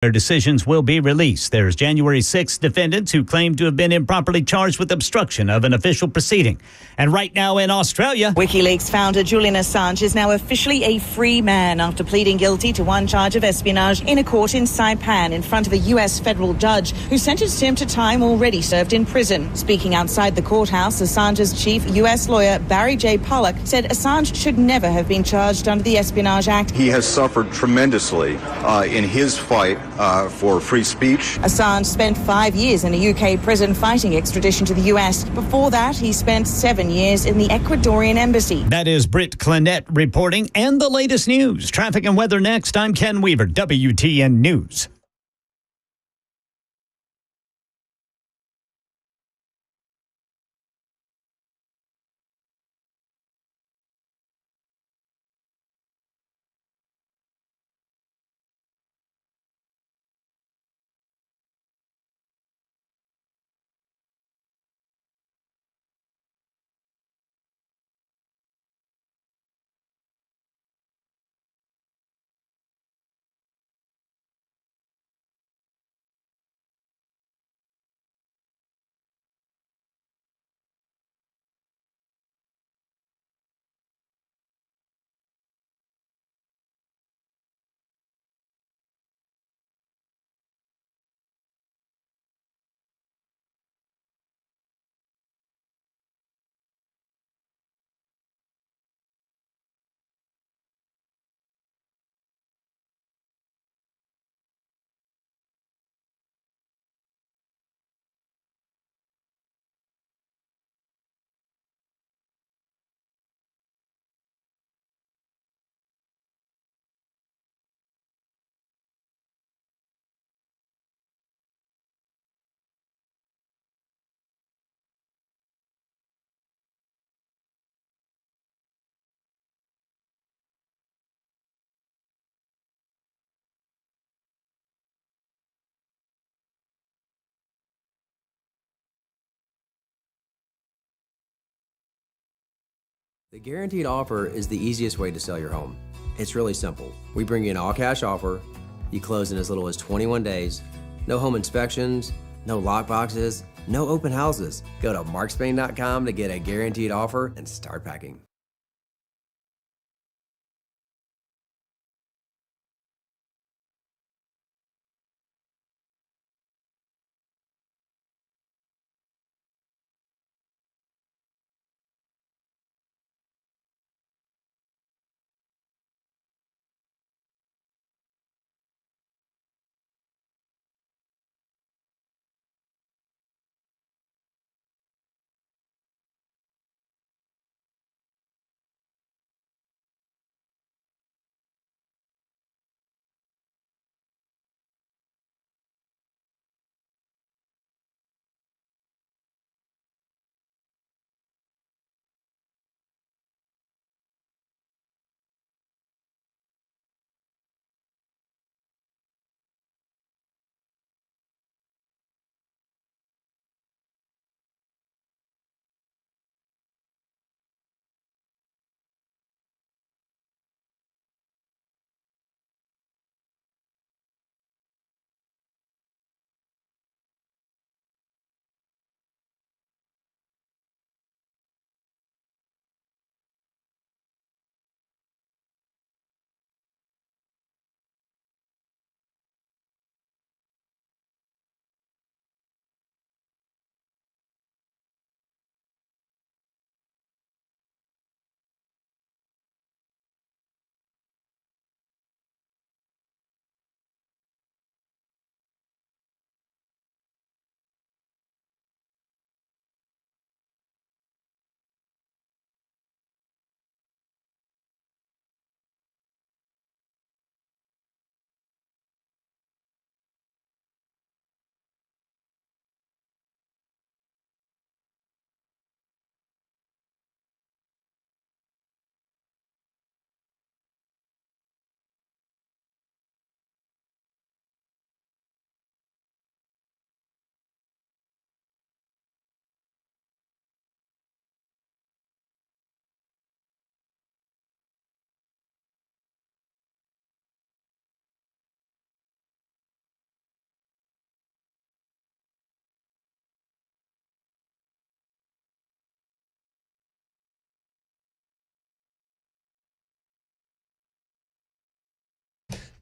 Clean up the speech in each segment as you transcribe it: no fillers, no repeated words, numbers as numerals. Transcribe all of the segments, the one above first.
Their decisions will be released. There's January 6 defendants who claim to have been improperly charged with obstruction of an official proceeding. And right now in Australia, WikiLeaks founder Julian Assange is now officially a free man after pleading guilty to one charge of espionage in a court in Saipan in front of a US federal judge who sentenced him to time already served in prison. Speaking outside the courthouse, Assange's chief US lawyer Barry J. Pollock said Assange should never have been charged under the Espionage Act. He has suffered tremendously in his fight for free speech. Assange spent 5 years in a UK prison fighting extradition to the US. Before that, he spent 7 years in the Ecuadorian embassy. That is Britt Clinette reporting, and the latest news. Traffic and weather next. I'm Ken Weaver, WTN News. The guaranteed offer is the easiest way to sell your home. It's really simple. We bring you an all-cash offer. You close in as little as 21 days. No home inspections, no lock boxes, no open houses. Go to markspain.com to get a guaranteed offer and start packing.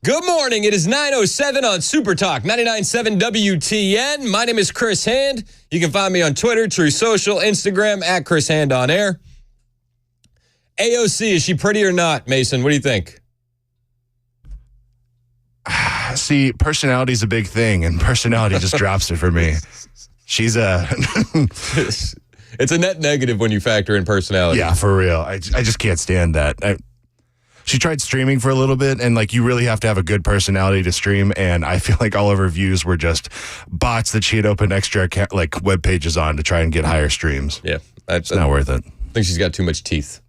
Good morning. It is 9:07 on Super Talk 99.7 WTN. My name is Chris Hand. You can find me on Twitter, True Social, Instagram, at Chris Hand on air. AOC, is she pretty or not, Mason? What do you think? See, personality is a big thing, and personality just drops it for me. She's It's a net negative when you factor in personality. Yeah, for real. I just can't stand that. She tried streaming for a little bit, and like you really have to have a good personality to stream. And I feel like all of her views were just bots that she had opened extra web pages on to try and get higher streams. Yeah, it's not worth it. I think she's got too much teeth.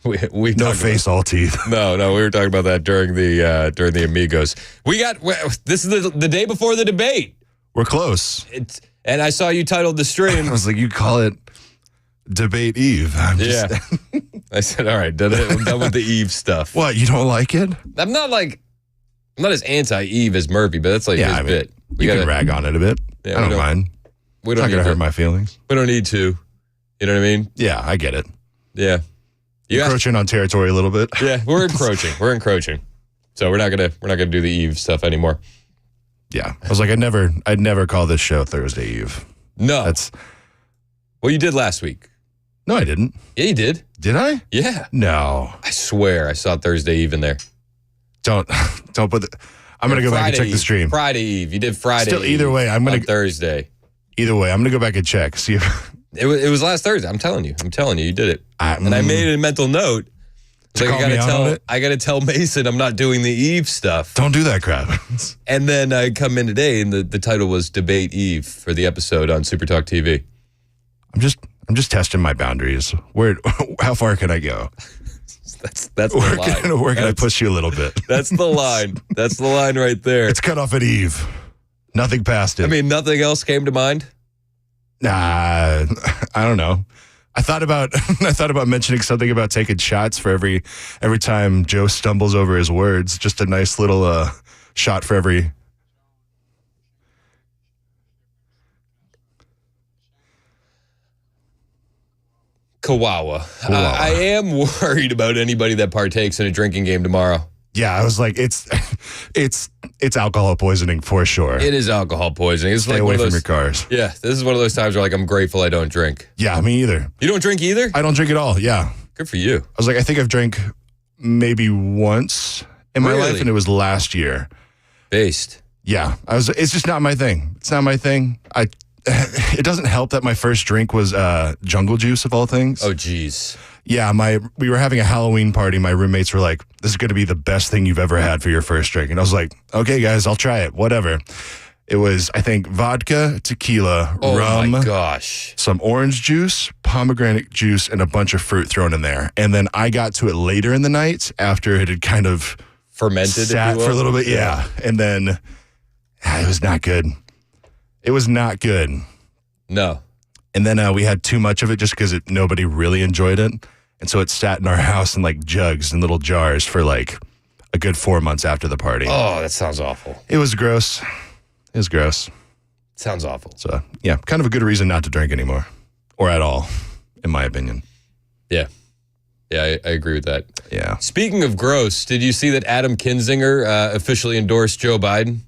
we no face, all teeth. No, we were talking about that during the Amigos. This is the day before the debate. We're close. And I saw you titled the stream. I was like, you call it Debate Eve. Yeah. I said, all right, I'm done with the Eve stuff. What, you don't like it? I'm not as anti-Eve as Murphy, but that's like his bit. You can rag on it a bit. Yeah, I don't mind. It's not going to hurt my feelings. We don't need to. You know what I mean? Yeah, I get it. Yeah. Encroaching on territory a little bit. Yeah, we're encroaching. So we're not gonna do the Eve stuff anymore. Yeah. I was like, I'd never call this show Thursday Eve. No. Well, you did last week. No, I didn't. Yeah, you did. Did I? Yeah. No. I swear I saw Thursday Eve in there. Don't put I'm going to go back and check the stream. Friday Eve. You did Friday Still, either way, I'm going to Thursday. Either way, I'm going to go back and check. See if it was last Thursday. I'm telling you, you did it. And I made a mental note. Like I gotta tell Mason I'm not doing the Eve stuff. Don't do that crap. And then I come in today and the title was Debate Eve for the episode on Super Talk TV. I'm just testing my boundaries. How far can I go? That's the line. Where can I push you a little bit? That's the line. That's the line right there. It's cut off at Eve. Nothing past it. I mean, nothing else came to mind? Nah, I don't know. I thought about mentioning something about taking shots for every time Joe stumbles over his words. Just a nice little shot for every. Kawawa. I am worried about anybody that partakes in a drinking game tomorrow. Yeah, I was like, it's alcohol poisoning for sure. It is alcohol poisoning. It's Stay like away from your cars. Yeah, this is one of those times where like I'm grateful I don't drink. Yeah, me either. You don't drink either? I don't drink at all. Yeah. Good for you. I was like, I think I've drank maybe once in my life, and it was last year. Based. Yeah, it's just not my thing. It's not my thing. It doesn't help that my first drink was jungle juice of all things. Oh, geez. Yeah, we were having a Halloween party. My roommates were like, this is going to be the best thing you've ever had for your first drink. And I was like, okay, guys, I'll try it. Whatever. It was, I think, vodka, tequila, rum. Oh, my gosh. Some orange juice, pomegranate juice, and a bunch of fruit thrown in there. And then I got to it later in the night after it had kind of fermented, sat for a little bit. Yeah. And then it was not good. It was not good. No. And then we had too much of it just because nobody really enjoyed it. And so it sat in our house in like jugs and little jars for like a good 4 months after the party. Oh, that sounds awful. It was gross. It was gross. Sounds awful. So, yeah, kind of a good reason not to drink anymore. Or at all, in my opinion. Yeah. Yeah, I agree with that. Yeah. Speaking of gross, did you see that Adam Kinzinger officially endorsed Joe Biden?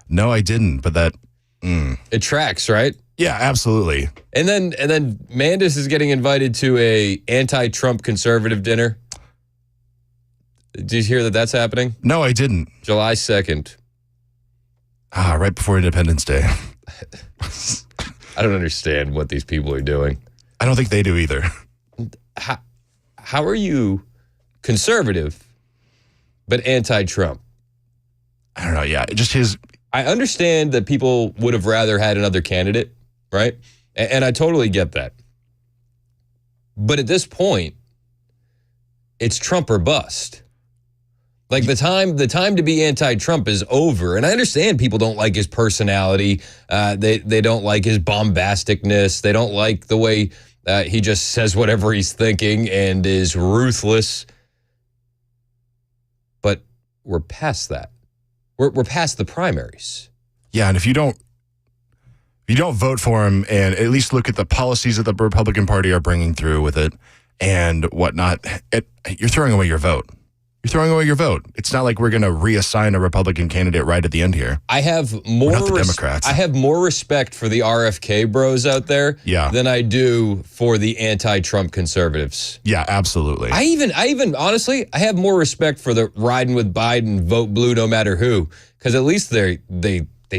No, I didn't, but that... It tracks, right? Yeah, absolutely. And then Mandis is getting invited to a anti-Trump conservative dinner. Did you hear that that's happening? No, I didn't. July 2nd. Right before Independence Day. I don't understand what these people are doing. I don't think they do either. How are you conservative but anti-Trump? I don't know. Yeah, just his... I understand that people would have rather had another candidate, right? And I totally get that. But at this point, it's Trump or bust. Like the time to be anti-Trump is over. And I understand people don't like his personality. They don't like his bombasticness. They don't like the way he just says whatever he's thinking and is ruthless. But we're past that. We're past the primaries. Yeah, and if you don't vote for him and at least look at the policies that the Republican Party are bringing through with it and whatnot, you're throwing away your vote. You're throwing away your vote. It's not like we're going to reassign a Republican candidate right at the end here. I have more not the Democrats. I have more respect for the RFK bros out there than I do for the anti-Trump conservatives. Yeah, absolutely. I even honestly, I have more respect for the riding with Biden, vote blue no matter who, because at least they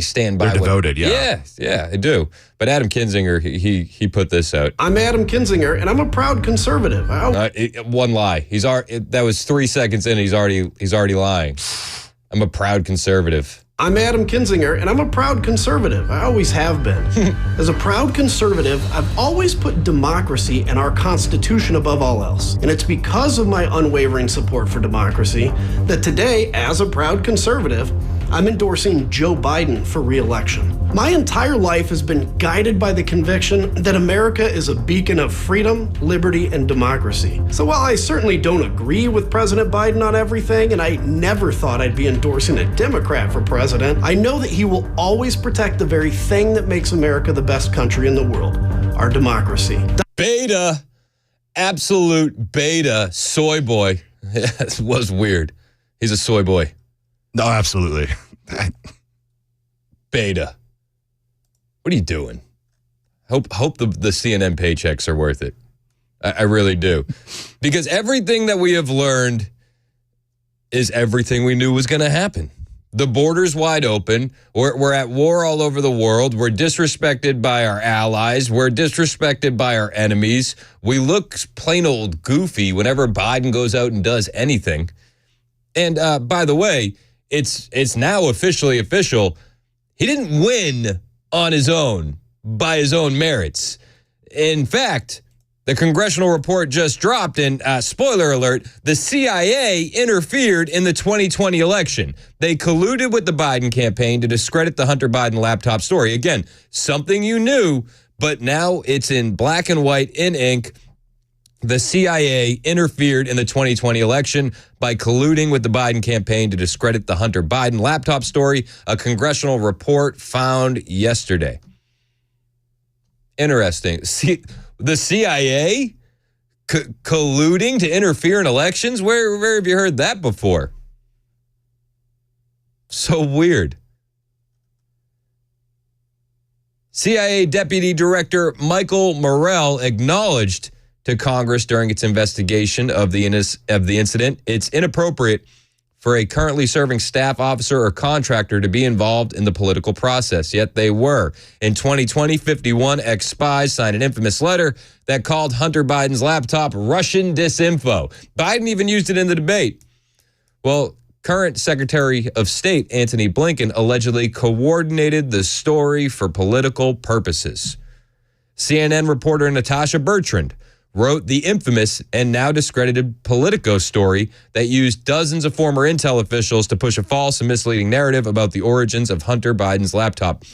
stand by. They're devoted, yeah, they do. But Adam Kinzinger, he put this out. I'm Adam Kinzinger, and I'm a proud conservative. One lie. That was 3 seconds in. He's already lying. I'm a proud conservative. I'm Adam Kinzinger, and I'm a proud conservative. I always have been. As a proud conservative, I've always put democracy and our Constitution above all else. And it's because of my unwavering support for democracy that today, as a proud conservative, I'm endorsing Joe Biden for re-election. My entire life has been guided by the conviction that America is a beacon of freedom, liberty, and democracy. So while I certainly don't agree with President Biden on everything, and I never thought I'd be endorsing a Democrat for president, I know that he will always protect the very thing that makes America the best country in the world, our democracy. Beta, absolute beta, soy boy. It was weird. He's a soy boy. No, absolutely. Beta. What are you doing? Hope the CNN paychecks are worth it. I really do. Because everything that we have learned is everything we knew was going to happen. The border's wide open. We're at war all over the world. We're disrespected by our allies. We're disrespected by our enemies. We look plain old goofy whenever Biden goes out and does anything. And by the way, it's now officially official. He didn't win on his own, by his own merits. In fact, the congressional report just dropped, and spoiler alert, the CIA interfered in the 2020 election. They colluded with the Biden campaign to discredit the Hunter Biden laptop story. Again, something you knew, but now it's in black and white in ink. The CIA interfered in the 2020 election by colluding with the Biden campaign to discredit the Hunter Biden laptop story, a congressional report found yesterday. Interesting. See, the CIA colluding to interfere in elections? Where have you heard that before? So weird. CIA Deputy Director Michael Morrell acknowledged to Congress during its investigation of the incident, it's inappropriate for a currently serving staff officer or contractor to be involved in the political process. Yet they were. In 2020, 51 ex-spies signed an infamous letter that called Hunter Biden's laptop Russian disinfo. Biden even used it in the debate. Well, current Secretary of State Antony Blinken allegedly coordinated the story for political purposes. CNN reporter Natasha Bertrand wrote the infamous and now discredited Politico story that used dozens of former intel officials to push a false and misleading narrative about the origins of Hunter Biden's laptop.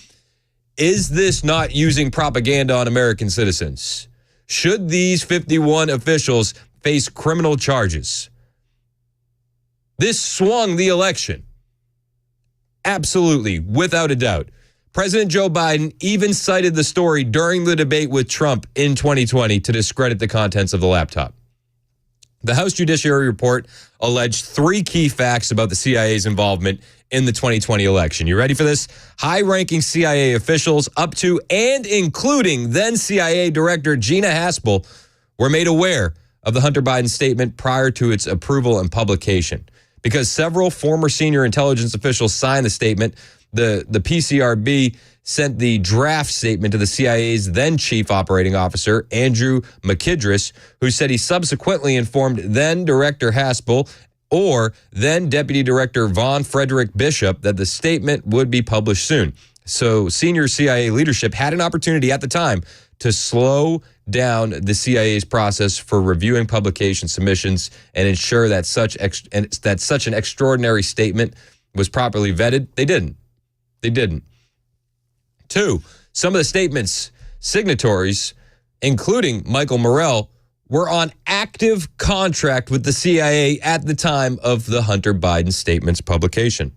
Is this not using propaganda on American citizens? Should these 51 officials face criminal charges? This swung the election. Absolutely, without a doubt. President Joe Biden even cited the story during the debate with Trump in 2020 to discredit the contents of the laptop. The House Judiciary Report alleged 3 key facts about the CIA's involvement in the 2020 election. You ready for this? High-ranking CIA officials, up to and including then CIA Director Gina Haspel, were made aware of the Hunter Biden statement prior to its approval and publication. Because several former senior intelligence officials signed the statement, the PCRB sent the draft statement to the CIA's then chief operating officer, Andrew McIdris, who said he subsequently informed then Director Haspel or then Deputy Director Von Frederick Bishop that the statement would be published soon. So senior CIA leadership had an opportunity at the time to slow down the CIA's process for reviewing publication submissions and ensure that such an extraordinary statement was properly vetted. They didn't. 2, some of the statement's signatories, including Michael Morrell, were on active contract with the CIA at the time of the Hunter Biden statement's publication.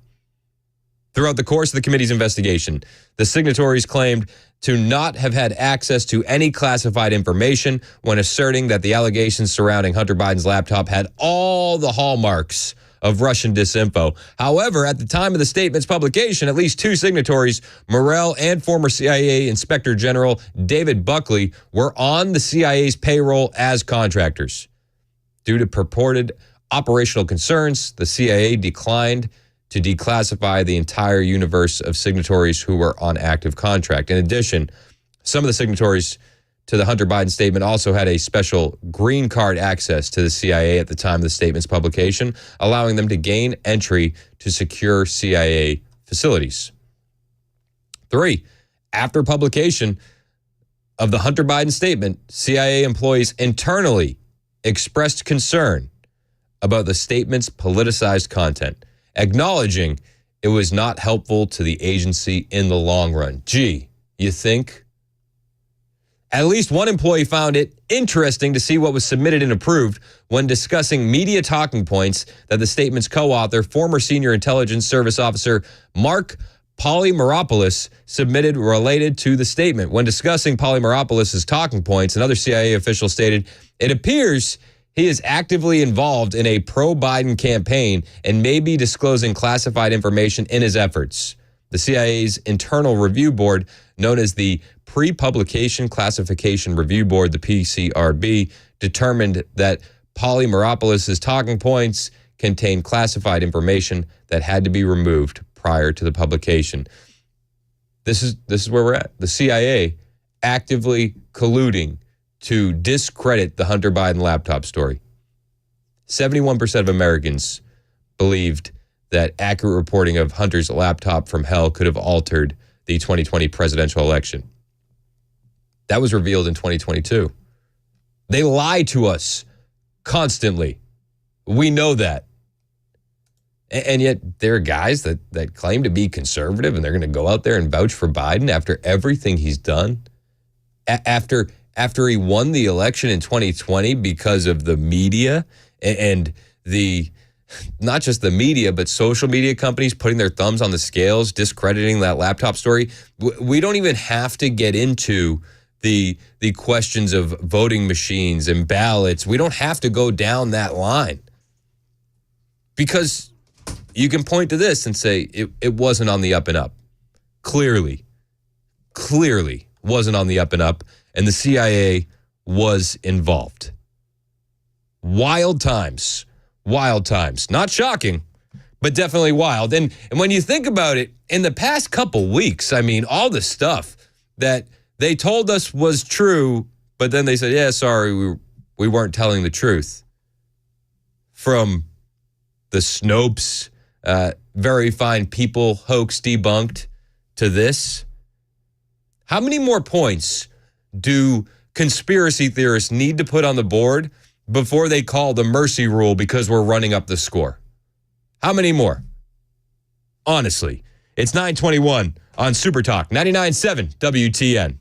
Throughout the course of the committee's investigation, the signatories claimed to not have had access to any classified information when asserting that the allegations surrounding Hunter Biden's laptop had all the hallmarks of Russian disinfo. However, at the time of the statement's publication, at least two signatories, Morell and former CIA Inspector General David Buckley, were on the CIA's payroll as contractors. Due to purported operational concerns, the CIA declined to declassify the entire universe of signatories who were on active contract. In addition, some of the signatories to the Hunter Biden statement also had a special green card access to the CIA at the time of the statement's publication, allowing them to gain entry to secure CIA facilities. 3, after publication of the Hunter Biden statement, CIA employees internally expressed concern about the statement's politicized content, acknowledging it was not helpful to the agency in the long run. Gee, you think? At least one employee found it interesting to see what was submitted and approved when discussing media talking points that the statement's co-author, former senior intelligence service officer Mark Polymeropoulos, submitted related to the statement. When discussing Polymeropoulos' talking points, another CIA official stated, "It appears he is actively involved in a pro-Biden campaign and may be disclosing classified information in his efforts." The CIA's internal review board, known as the Pre-Publication Classification Review Board, the PCRB, determined that Polymeropoulos' talking points contained classified information that had to be removed prior to the publication. This is where we're at. The CIA actively colluding to discredit the Hunter Biden laptop story. 71% of Americans believed that accurate reporting of Hunter's laptop from hell could have altered the 2020 presidential election. That was revealed in 2022. They lie to us constantly. We know that. And yet there are guys that claim to be conservative and they're going to go out there and vouch for Biden after everything he's done. After he won the election in 2020 because of the media and the, not just the media, but social media companies putting their thumbs on the scales, discrediting that laptop story. We don't even have to get into the questions of voting machines and ballots. We don't have to go down that line because you can point to this and say it wasn't on the up and up. Clearly wasn't on the up and up, and the CIA was involved. Wild times. Not shocking, but definitely wild. And when you think about it, in the past couple weeks, I mean, all the stuff that they told us was true, but then they said, yeah, sorry, we weren't telling the truth. From the Snopes, very fine people hoax debunked to this. How many more points do conspiracy theorists need to put on the board before they call the mercy rule because we're running up the score? How many more? Honestly, it's 9:21 on Super Talk 99.7 WTN.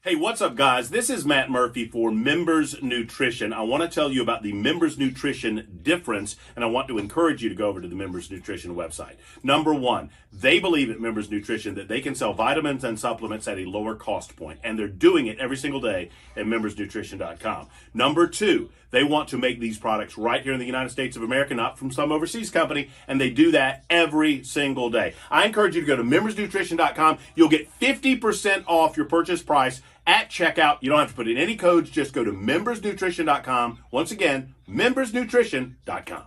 Hey, what's up, guys? This is Matt Murphy for Members Nutrition. I want to tell you about the Members Nutrition difference, and I want to encourage you to go over to the Members Nutrition website. Number one, they believe at Members Nutrition that they can sell vitamins and supplements at a lower cost point, and they're doing it every single day at membersnutrition.com. Number two, they want to make these products right here in the United States of America, not from some overseas company, and they do that every single day. I encourage you to go to membersnutrition.com. You'll get 50% off your purchase price at checkout. You don't have to put in any codes. Just go to membersnutrition.com. Once again, membersnutrition.com.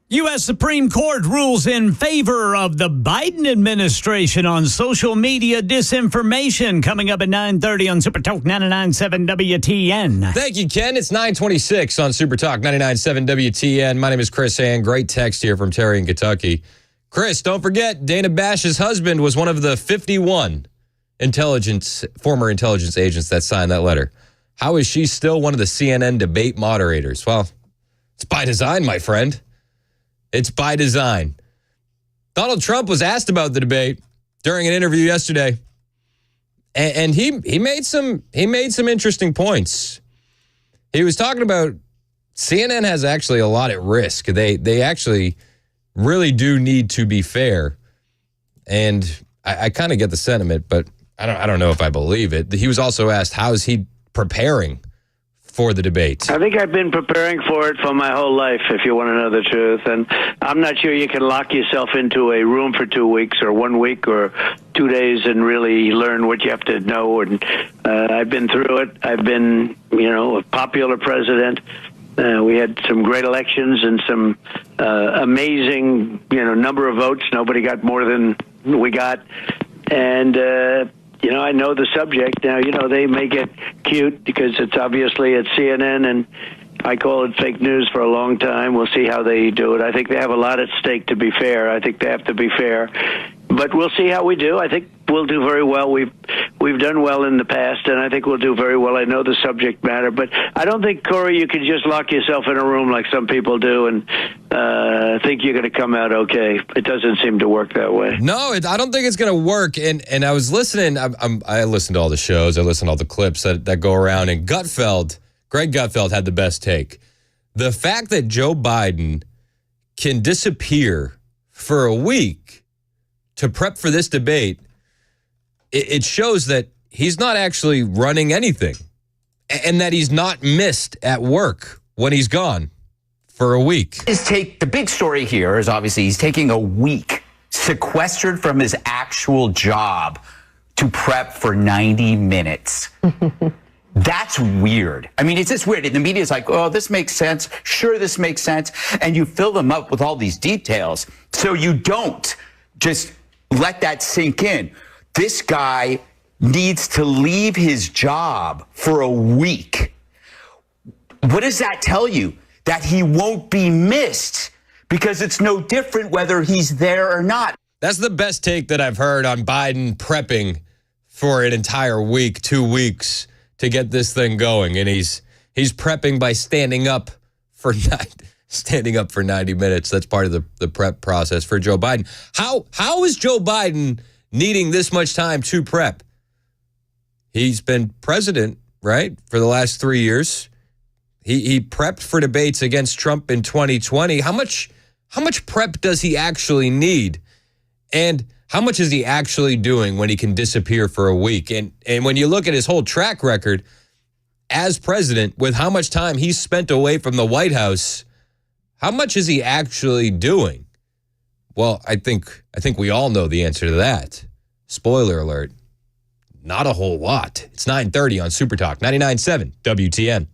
U.S. Supreme Court rules in favor of the Biden administration on social media disinformation. Coming up at 9:30 on Super Talk 99.7 WTN. Thank you, Ken. It's 9:26 on Super Talk 99.7 WTN. My name is Chris Ann. Great text here from Terry in Kentucky. Chris, don't forget, Dana Bash's husband was one of the 51 former intelligence agents that signed that letter. How is she still one of the CNN debate moderators? Well, it's by design, my friend. It's by design. Donald Trump was asked about the debate during an interview yesterday, and he made some interesting points. He was talking about CNN has actually a lot at risk. They actually really do need to be fair, and I kind of get the sentiment, but I don't know if I believe it. He was also asked, how is he preparing for the debate? I think I've been preparing for it for my whole life, if you want to know the truth. And I'm not sure you can lock yourself into a room for 2 weeks or 1 week or 2 days and really learn what you have to know. And I've been through it. I've been, a popular president. We had some great elections and some amazing, number of votes. Nobody got more than we got. And, I know the subject. Now, they make it cute because it's obviously at CNN, and I call it fake news for a long time. We'll see how they do it. I think they have a lot at stake, to be fair. I think they have to be fair. But we'll see how we do. I think we'll do very well. We've done well in the past, and I think we'll do very well. I know the subject matter, but I don't think, Corey, you can just lock yourself in a room like some people do and think you're going to come out okay. It doesn't seem to work that way. No, I don't think it's going to work. And I was listening. I listened to all the shows. I listened to all the clips that go around. And Greg Gutfeld had the best take. The fact that Joe Biden can disappear for a week to prep for this debate, it shows that he's not actually running anything and that he's not missed at work when he's gone for a week. The big story here is obviously he's taking a week sequestered from his actual job to prep for 90 minutes. That's weird. I mean, it's just weird. And the media's like, oh, this makes sense. Sure, this makes sense. And you fill them up with all these details. So you don't just let that sink in. This guy needs to leave his job for a week. What does that tell you? That he won't be missed because it's no different whether he's there or not. That's the best take that I've heard on Biden prepping for an entire week, 2 weeks to get this thing going. And he's prepping by standing up for 90 minutes. That's part of the prep process for Joe Biden. How is Joe Biden needing this much time to prep? He's been president, right, for the last 3 years. He prepped for debates against Trump in 2020. How much prep does he actually need? And how much is he actually doing when he can disappear for a week? And when you look at his whole track record as president, with how much time he's spent away from the White House, how much is he actually doing? Well, I think we all know the answer to that. Spoiler alert, not a whole lot. It's 9:30 on Super Talk 99.7 WTN.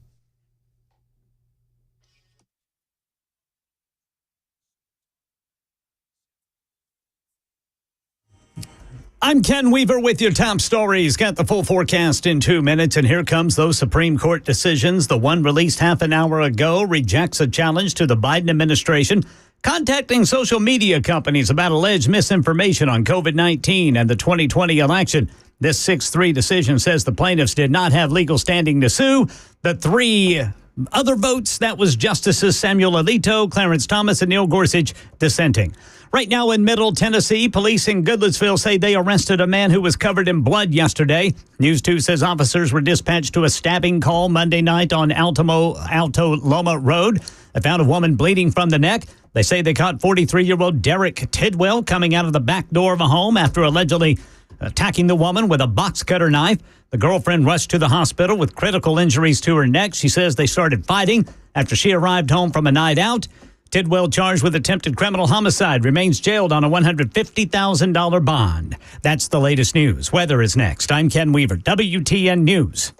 I'm Ken Weaver with your top stories. Got the full forecast in 2 minutes, and here comes those Supreme Court decisions. The one released half an hour ago rejects a challenge to the Biden administration contacting social media companies about alleged misinformation on COVID-19 and the 2020 election. This 6-3 decision says the plaintiffs did not have legal standing to sue. The three other votes, that was Justices Samuel Alito, Clarence Thomas, and Neil Gorsuch dissenting. Right now in Middle Tennessee, police in Goodlettsville say they arrested a man who was covered in blood yesterday. News 2 says officers were dispatched to a stabbing call Monday night on Alto Loma Road. They found a woman bleeding from the neck. They say they caught 43-year-old Derek Tidwell coming out of the back door of a home after allegedly attacking the woman with a box cutter knife. The girlfriend rushed to the hospital with critical injuries to her neck. She says they started fighting after she arrived home from a night out. Tidwell, charged with attempted criminal homicide, remains jailed on a $150,000 bond. That's the latest news. Weather is next. I'm Ken Weaver, WTN News.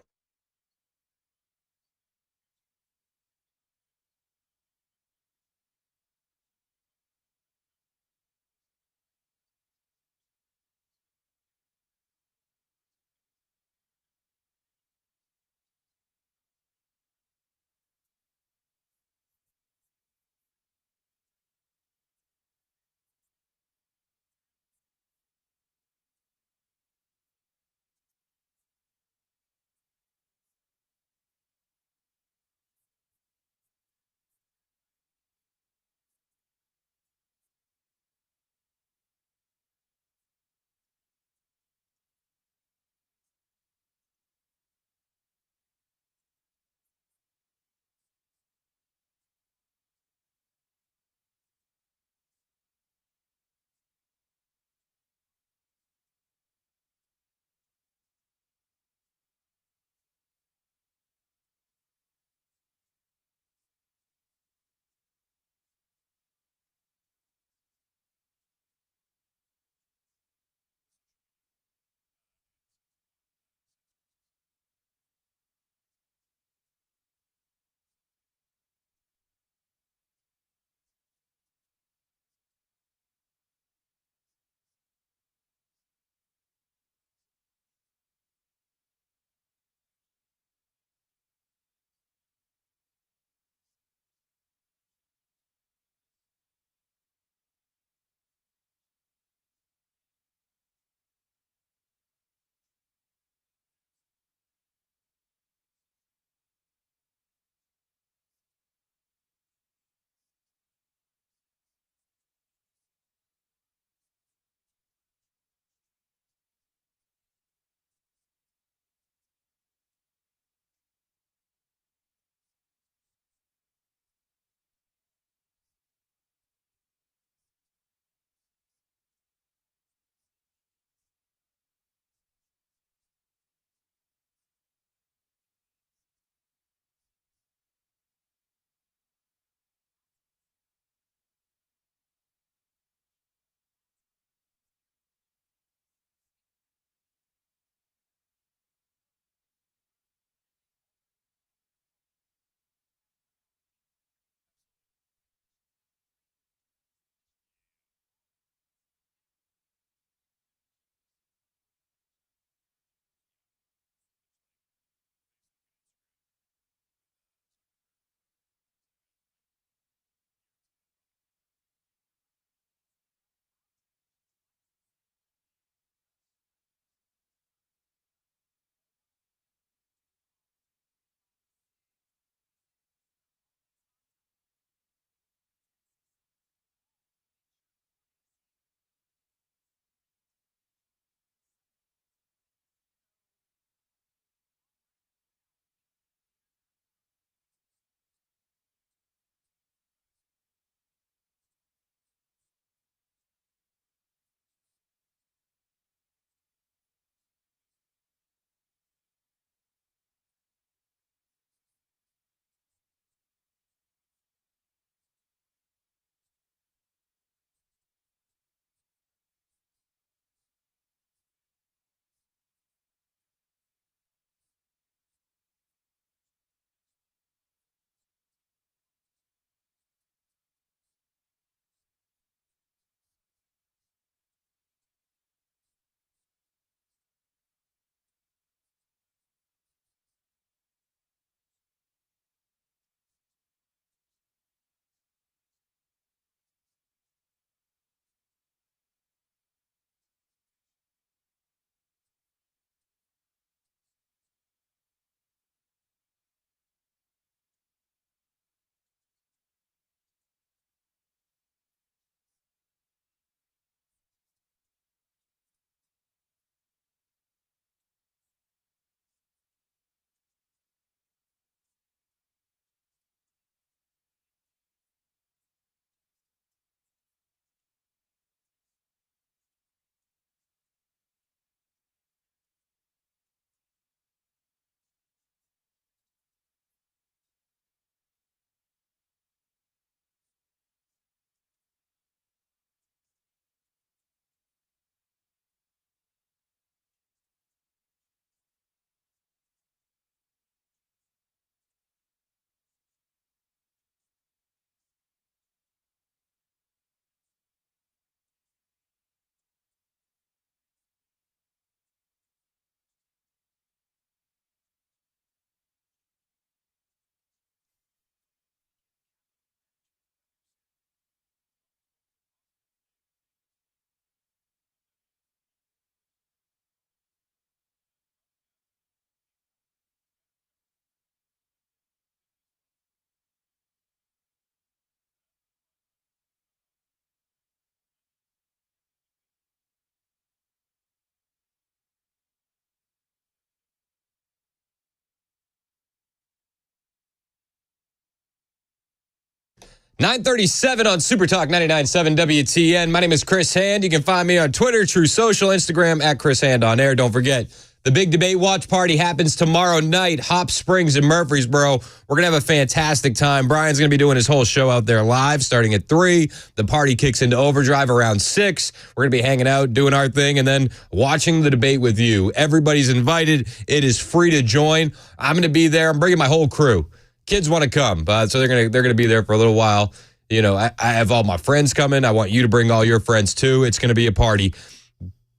937 on Super Talk 99.7 WTN. My name is Chris Hand. You can find me on Twitter, True Social, Instagram, at Chris Hand on air. Don't forget, the big debate watch party happens tomorrow night, Hop Springs in Murfreesboro. We're going to have a fantastic time. Brian's going to be doing his whole show out there live starting at 3. The party kicks into overdrive around 6. We're going to be hanging out, doing our thing, and then watching the debate with you. Everybody's invited. It is free to join. I'm going to be there. I'm bringing my whole crew. Kids want to come, so they're gonna be there for a little while. You know, I have all my friends coming. I want you to bring all your friends too. It's going to be a party.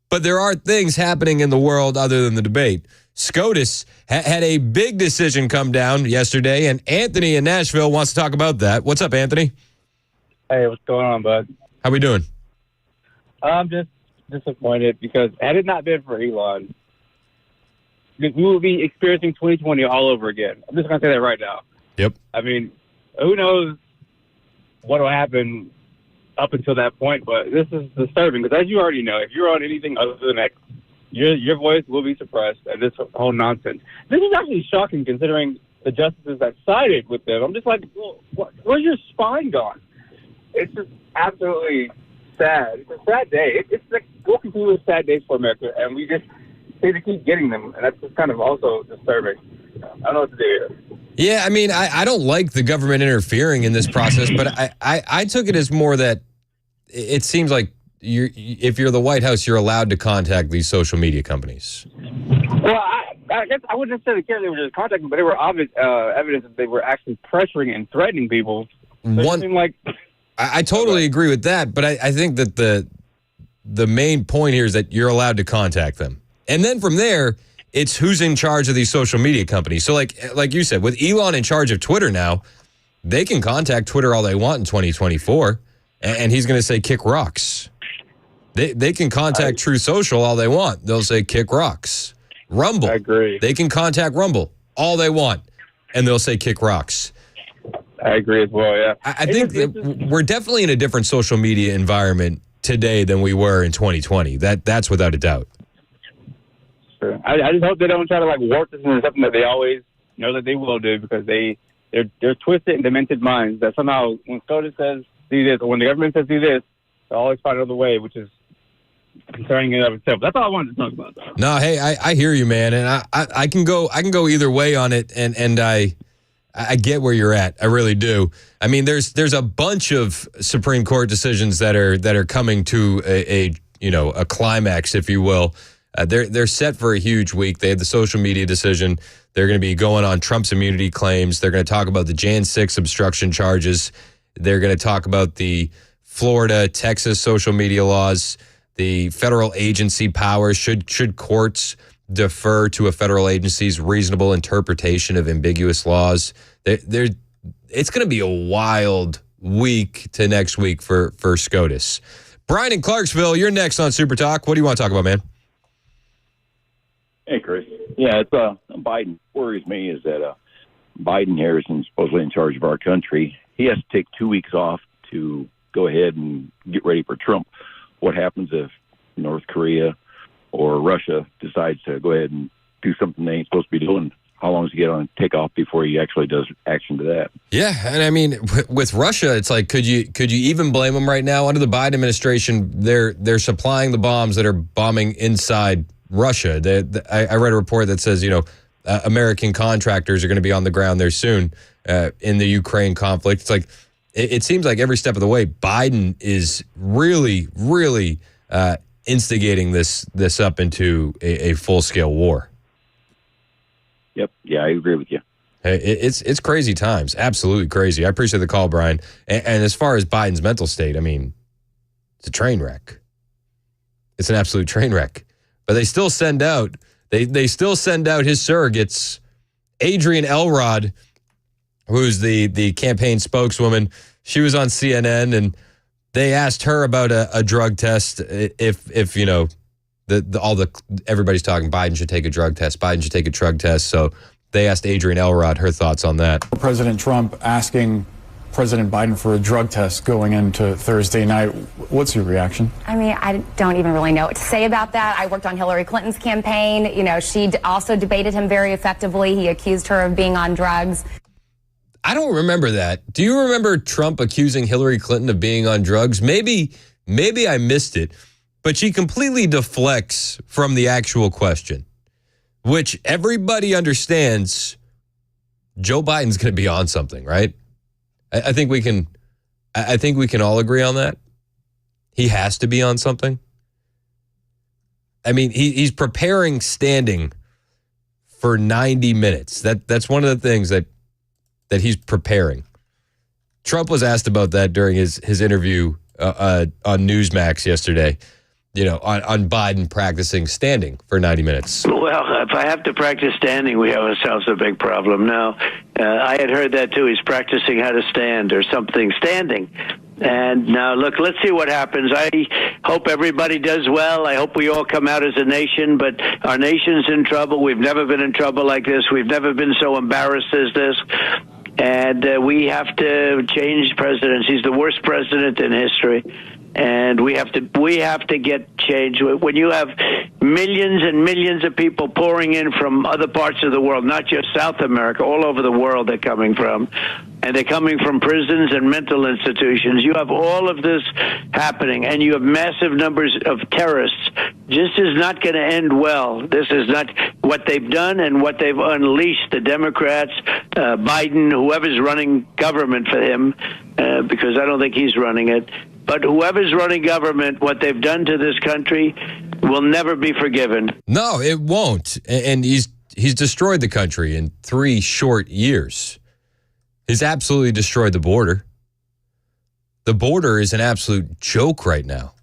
But there are things happening in the world other than the debate. SCOTUS had a big decision come down yesterday, and Anthony in Nashville wants to talk about that. What's up, Anthony? Hey, what's going on, bud? How we doing? I'm just disappointed because had it not been for Elon, we would be experiencing 2020 all over again. I'm just going to say that right now. Yep. I mean, who knows what will happen up until that point, but this is disturbing because, as you already know, if you're on anything other than X, your voice will be suppressed and this whole nonsense. This is actually shocking considering the justices that sided with them. I'm just like, where's your spine gone? It's just absolutely sad. It's a sad day. It's like walking through a sad day for America, and we just to keep getting them, and that's just kind of also disturbing. I don't know what to do here. Yeah, I mean, I don't like the government interfering in this process, but I took it as more that it seems like if you're the White House, you're allowed to contact these social media companies. Well, I guess I wouldn't necessarily care if they were just contacting, but they were obvious evidence that they were actually pressuring and threatening people. So I totally agree with that, but I think that the main point here is that you're allowed to contact them. And then from there, it's who's in charge of these social media companies. So like you said, with Elon in charge of Twitter now, they can contact Twitter all they want in 2024, and he's going to say kick rocks. They can contact True Social all they want. They'll say kick rocks. Rumble. I agree. They can contact Rumble all they want, and they'll say kick rocks. I agree as well, yeah. I think that we're definitely in a different social media environment today than we were in 2020. That's without a doubt. I just hope they don't try to warp this into something that they always know that they will do, because they're twisted and demented minds that somehow when SCOTUS says do this or when the government says do this, they always find another way, which is concerning in and of itself. That's all I wanted to talk about, though. No, hey, I hear you, man, and I can go either way on it, and I get where you're at. I really do. I mean, there's a bunch of Supreme Court decisions that are coming to a climax, if you will. They're set for a huge week. They had the social media decision. They're going to be going on Trump's immunity claims. They're going to talk about the Jan 6 obstruction charges. They're going to talk about the Florida, Texas social media laws, the federal agency powers. Should courts defer to a federal agency's reasonable interpretation of ambiguous laws? It's going to be a wild week to next week for SCOTUS. Brian in Clarksville, you're next on Super Talk. What do you want to talk about, man? Hey, Chris. Yeah, it's Biden. Worries me is that Biden here is supposedly in charge of our country. He has to take 2 weeks off to go ahead and get ready for Trump. What happens if North Korea or Russia decides to go ahead and do something they ain't supposed to be doing? How long does he get on take off before he actually does action to that? Yeah, and I mean, with Russia, it's like, could you even blame them right now? Under the Biden administration, they're supplying the bombs that are bombing inside Russia. I read a report that says, American contractors are going to be on the ground there soon in the Ukraine conflict. It's like, it seems like every step of the way, Biden is really, really instigating this up into a full-scale war. Yep. Yeah, I agree with you. It's crazy times. Absolutely crazy. I appreciate the call, Brian. And as far as Biden's mental state, I mean, it's a train wreck. It's an absolute train wreck. But they still send out his surrogates. Adrienne Elrod, who's the campaign spokeswoman, she was on CNN, and they asked her about a drug test. If everybody's talking Biden should take a drug test. Biden should take a drug test. So they asked Adrienne Elrod her thoughts on that. President Trump asking President Biden for a drug test going into Thursday night. What's your reaction? I mean, I don't even really know what to say about that. I worked on Hillary Clinton's campaign. She also debated him very effectively. He accused her of being on drugs. I don't remember that. Do you remember Trump accusing Hillary Clinton of being on drugs? Maybe I missed it, but she completely deflects from the actual question, which everybody understands Joe Biden's going to be on something, right? I think we can all agree on that. He has to be on something. I mean, he's preparing standing for 90 minutes. That's one of the things that he's preparing. Trump was asked about that during his interview on Newsmax yesterday, on Biden practicing standing for 90 minutes. Well, if I have to practice standing, we have ourselves a big problem. Now, I had heard that too. He's practicing how to stand or something standing. And now, look, let's see what happens. I hope everybody does well. I hope we all come out as a nation, but our nation's in trouble. We've never been in trouble like this. We've never been so embarrassed as this. And we have to change presidents. He's the worst president in history. And we have to get change. When you have millions and millions of people pouring in from other parts of the world, not just South America, all over the world they're coming from, and they're coming from prisons and mental institutions. You have all of this happening, and you have massive numbers of terrorists. This is not going to end well. This is not what they've done and what they've unleashed. The Democrats, Biden, whoever's running government for him, because I don't think he's running it. But whoever's running government, what they've done to this country will never be forgiven. No, it won't. And he's destroyed the country in 3 short years. He's absolutely destroyed the border. The border is an absolute joke right now.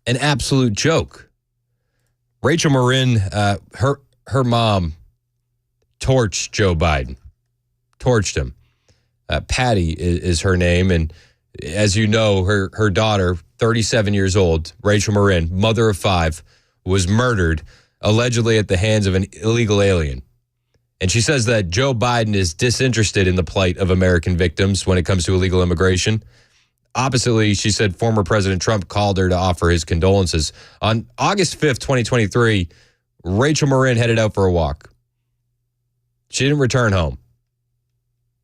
An absolute joke. Rachel Marin, her mom torched Joe Biden. Torched him. Patty is her name, and as you know, her daughter, 37 years old, Rachel Marin, mother of 5, was murdered, allegedly at the hands of an illegal alien. And she says that Joe Biden is disinterested in the plight of American victims when it comes to illegal immigration. Oppositely, she said former President Trump called her to offer his condolences. On August 5th, 2023, Rachel Marin headed out for a walk. She didn't return home.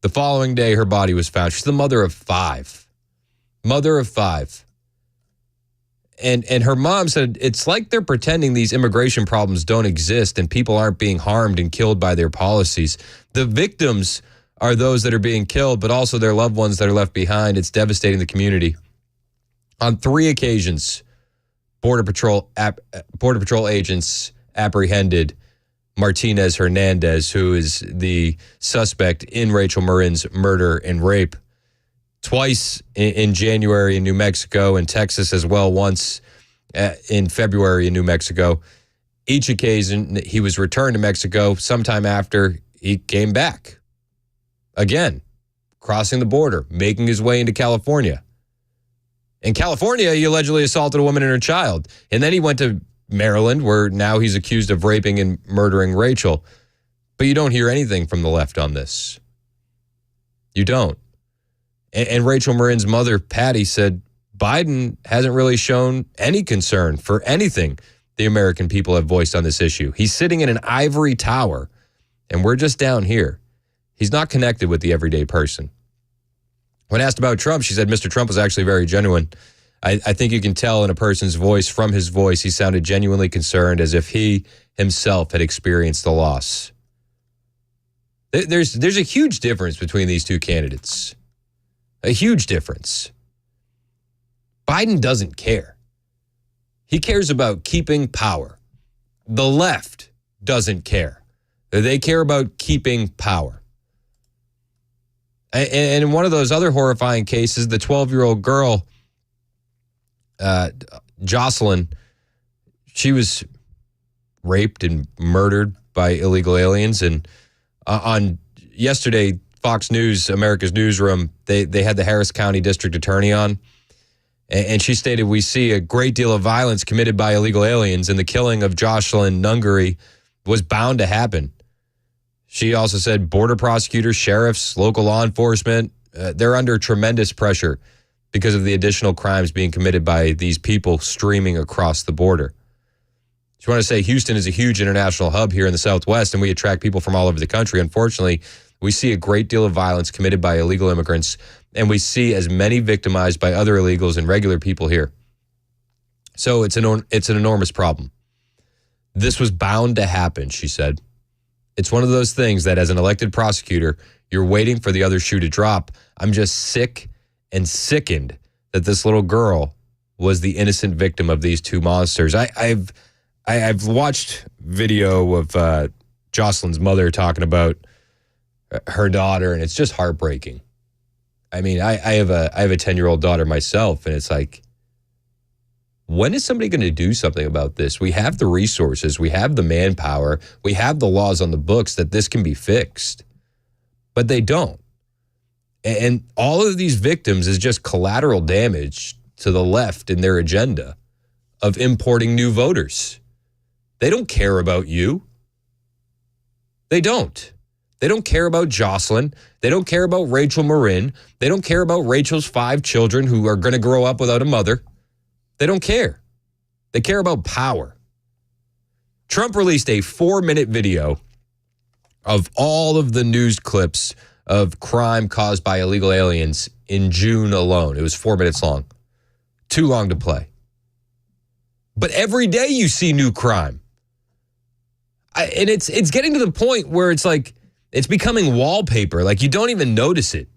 The following day, her body was found. She's the mother of 5. Mother of 5. And her mom said, it's like they're pretending these immigration problems don't exist and people aren't being harmed and killed by their policies. The victims are those that are being killed, but also their loved ones that are left behind. It's devastating the community. On 3 occasions, Border Patrol agents apprehended Martinez Hernandez, who is the suspect in Rachel Marin's murder and rape. Twice in January in New Mexico and Texas as well, once in February in New Mexico. Each occasion, he was returned to Mexico. Sometime after, he came back. Again, crossing the border, making his way into California. In California, he allegedly assaulted a woman and her child. And then he went to Maryland, where now he's accused of raping and murdering Rachel. But you don't hear anything from the left on this. You don't. And Rachel Marin's mother, Patty, said Biden hasn't really shown any concern for anything the American people have voiced on this issue. He's sitting in an ivory tower, and we're just down here. He's not connected with the everyday person. When asked about Trump, she said Mr. Trump was actually very genuine. I think you can tell in a person's voice, from his voice, he sounded genuinely concerned, as if he himself had experienced the loss. There's a huge difference between these two candidates. A huge difference. Biden doesn't care. He cares about keeping power. The left doesn't care. They care about keeping power. And in one of those other horrifying cases, the 12-year-old girl, Jocelyn, she was raped and murdered by illegal aliens. And on yesterday, Fox News, America's Newsroom, they had the Harris County District Attorney on, and she stated, we see a great deal of violence committed by illegal aliens, and the killing of Jocelyn Nungary was bound to happen. She also said border prosecutors, sheriffs, local law enforcement, they're under tremendous pressure because of the additional crimes being committed by these people streaming across the border. Just want to say Houston is a huge international hub here in the Southwest, and we attract people from all over the country. Unfortunately, We see a great deal of violence committed by illegal immigrants, and we see as many victimized by other illegals and regular people here. So it's an enormous problem. This was bound to happen, she said. It's one of those things that as an elected prosecutor, you're waiting for the other shoe to drop. I'm just sick and sickened that this little girl was the innocent victim of these two monsters. I've watched video of Jocelyn's mother talking about her daughter, and it's just heartbreaking. I mean, I have a 10-year-old daughter myself, and it's like, when is somebody going to do something about this? We have the resources, we have the manpower, we have the laws on the books that this can be fixed, but they don't. And all of these victims is just collateral damage to the left in their agenda of importing new voters. They don't care about you. They don't. They don't care about Jocelyn. They don't care about Rachel Marin. They don't care about Rachel's 5 children who are going to grow up without a mother. They don't care. They care about power. Trump released a 4-minute video of all of the news clips of crime caused by illegal aliens in June alone. It was 4 minutes long. Too long to play. But every day you see new crime. And it's getting to the point where it's like, it's becoming wallpaper. Like you don't even notice it.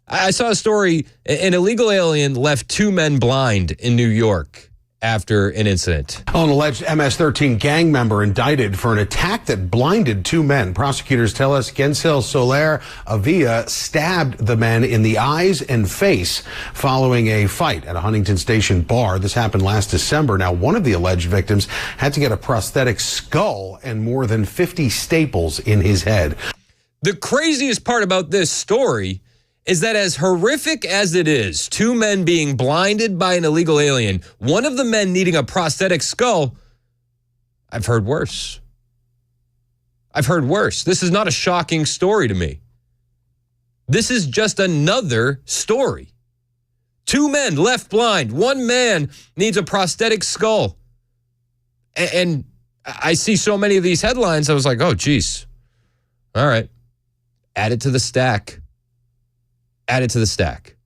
I saw a story, an illegal alien left 2 men blind in New York after an incident. An alleged MS-13 gang member indicted for an attack that blinded 2 men. Prosecutors tell us Gensel Soler Avila stabbed the men in the eyes and face following a fight at a Huntington Station bar. This happened last December. Now, one of the alleged victims had to get a prosthetic skull and more than 50 staples in his head. The craziest part about this story is that as horrific as it is, 2 men being blinded by an illegal alien, one of the men needing a prosthetic skull, I've heard worse. I've heard worse. This is not a shocking story to me. This is just another story. 2 men left blind. 1 man needs a prosthetic skull. And I see so many of these headlines, I was like, oh, geez. All right. Add it to the stack. Add it to the stack.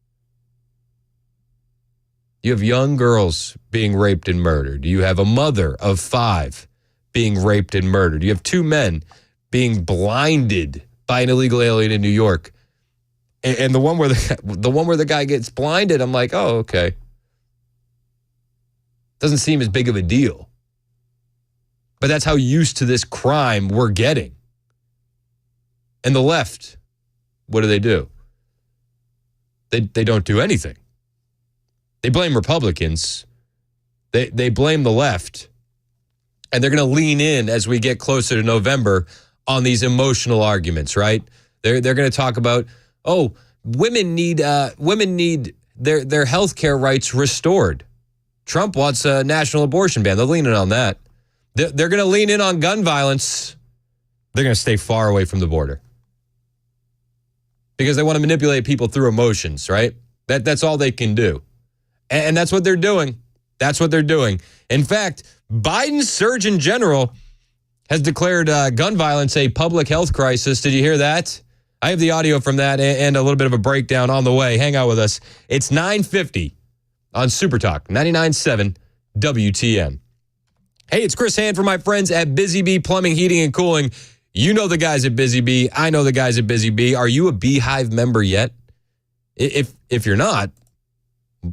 You have young girls being raped and murdered. You have a mother of 5 being raped and murdered. You have 2 men being blinded by an illegal alien in New York. And the one where the guy gets blinded, I'm like, oh, okay. Doesn't seem as big of a deal. But that's how used to this crime we're getting. And the left, what do? They don't do anything. They blame Republicans. They blame the left. And they're going to lean in as we get closer to November on these emotional arguments, right? They're going to talk about, oh, women need their health care rights restored. Trump wants a national abortion ban. They're leaning on that. They're going to lean in on gun violence. They're going to stay far away from the border. Because they want to manipulate people through emotions, right? That's all they can do. And that's what they're doing. That's what they're doing. In fact, Biden's Surgeon General has declared gun violence a public health crisis. Did you hear that? I have the audio from that and a little bit of a breakdown on the way. Hang out with us. It's 9:50 on Super Talk, 99.7 WTN. Hey, it's Chris Hand for my friends at Busy Bee Plumbing, Heating, and Cooling. You know the guys at Busy Bee. I know the guys at Busy Bee. Are you a Beehive member yet? If you're not,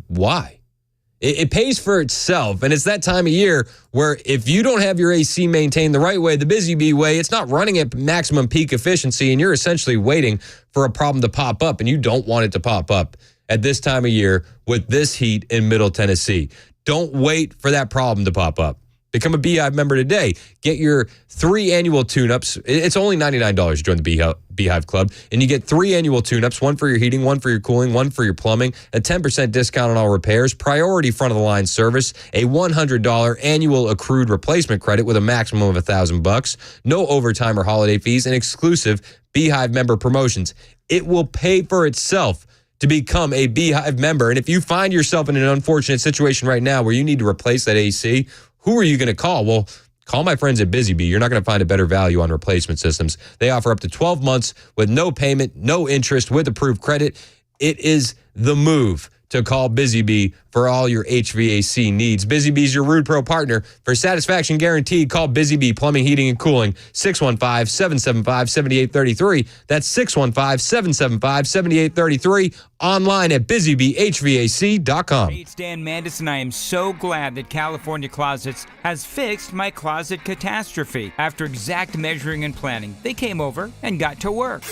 why? It pays for itself, and it's that time of year where if you don't have your AC maintained the right way, the Busy Bee way, it's not running at maximum peak efficiency, and you're essentially waiting for a problem to pop up, and you don't want it to pop up at this time of year with this heat in Middle Tennessee. Don't wait for that problem to pop up. Become a Beehive member today. Get your 3 annual tune-ups. It's only $99 to join the Beehive Club. And you get 3 annual tune-ups, 1 for your heating, 1 for your cooling, 1 for your plumbing, a 10% discount on all repairs, priority front-of-the-line service, a $100 annual accrued replacement credit with a maximum of $1,000, no overtime or holiday fees, and exclusive Beehive member promotions. It will pay for itself to become a Beehive member. And if you find yourself in an unfortunate situation right now where you need to replace that AC, who are you going to call? Well, Call my friends at Busy Bee. You're not going to find a better value on replacement systems. They offer up to 12 months with no payment, no interest, with approved credit. It is the move to call Busy Bee for all your HVAC needs. Busy Bee's your Rude Pro partner. For satisfaction guaranteed, call Busy Bee Plumbing, Heating, and Cooling, 615-775-7833. That's 615-775-7833. Online at busybeehvac.com. Hey, it's Dan Mandis, and I am so glad that California Closets has fixed my closet catastrophe. After exact measuring and planning, they came over and got to work.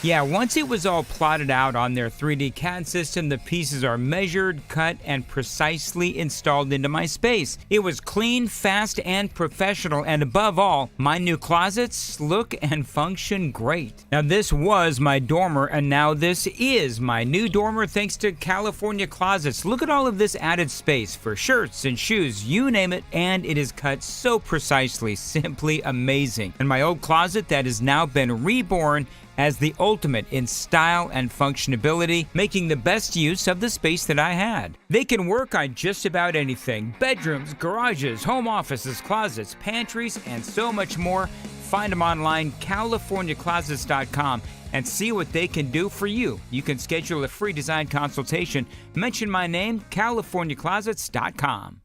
Yeah, once it was all plotted out on their 3D CAD system, the pieces are measured, cut, and precisely installed into my space. It was clean, fast, and professional, and above all, my new closets look and function great. Now, this was my dormer, and now this is my new dormer thanks to California Closets. Look at all of this added space for shirts and shoes, you name it, and it is cut so precisely, simply amazing. And my old closet that has now been reborn as the ultimate in style and functionability, making the best use of the space that I had. They can work on just about anything: bedrooms, garages, home offices, closets, pantries, and so much more. Find them online, CaliforniaClosets.com, and see what they can do for you. You can schedule a free design consultation. Mention my name, CaliforniaClosets.com.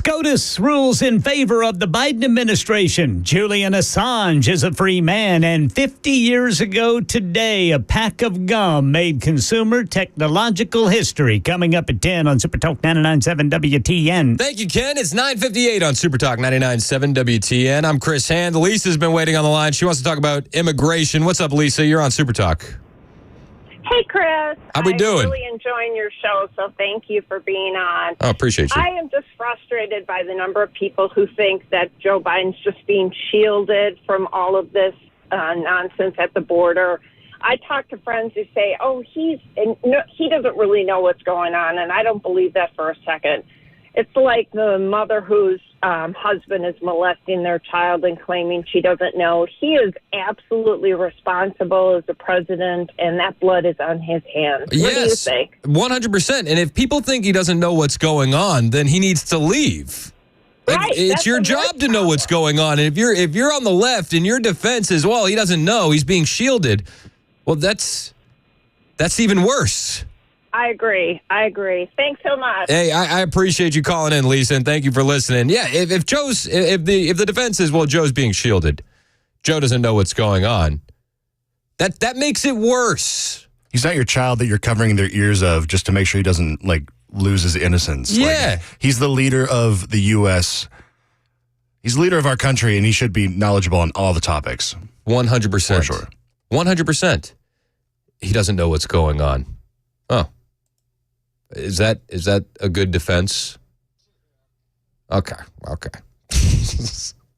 SCOTUS rules in favor of the Biden administration. Julian Assange is a free man, and 50 years ago today, a pack of gum made consumer technological history. Coming up at 10 on Super Talk 99.7 WTN. Thank you, Ken. It's 9:58 on Super Talk 99.7 WTN. I'm Chris Hand. Lisa's been waiting on the line. She wants to talk about immigration. What's up, Lisa? You're on Super Talk. Hey, Chris. How we doing? I'm really enjoying your show, so thank you for being on. Oh, appreciate you. I am just frustrated by the number of people who think that Joe Biden's just being shielded from all of this nonsense at the border. I talk to friends who say, he doesn't really know what's going on, and I don't believe that for a second. It's like the mother whose husband is molesting their child and claiming she doesn't know. He is absolutely responsible as the president, and that blood is on his hands. Yes, what do you think? 100%. And if people think he doesn't know what's going on, then he needs to leave. Right, it's your job to know what's going on. And if you're on the left and your defense is, well, he doesn't know, he's being shielded, well, that's even worse. I agree. Thanks so much. Hey, I appreciate you calling in, Lisa, and thank you for listening. Yeah, if the defense is, well, Joe's being shielded, Joe doesn't know what's going on, that makes it worse. He's not your child that you're covering their ears of just to make sure he doesn't lose his innocence. Yeah, he's the leader of the U.S. He's the leader of our country, and he should be knowledgeable on all the topics. 100%. For sure. 100%. He doesn't know what's going on. Oh. Is that a good defense? Okay.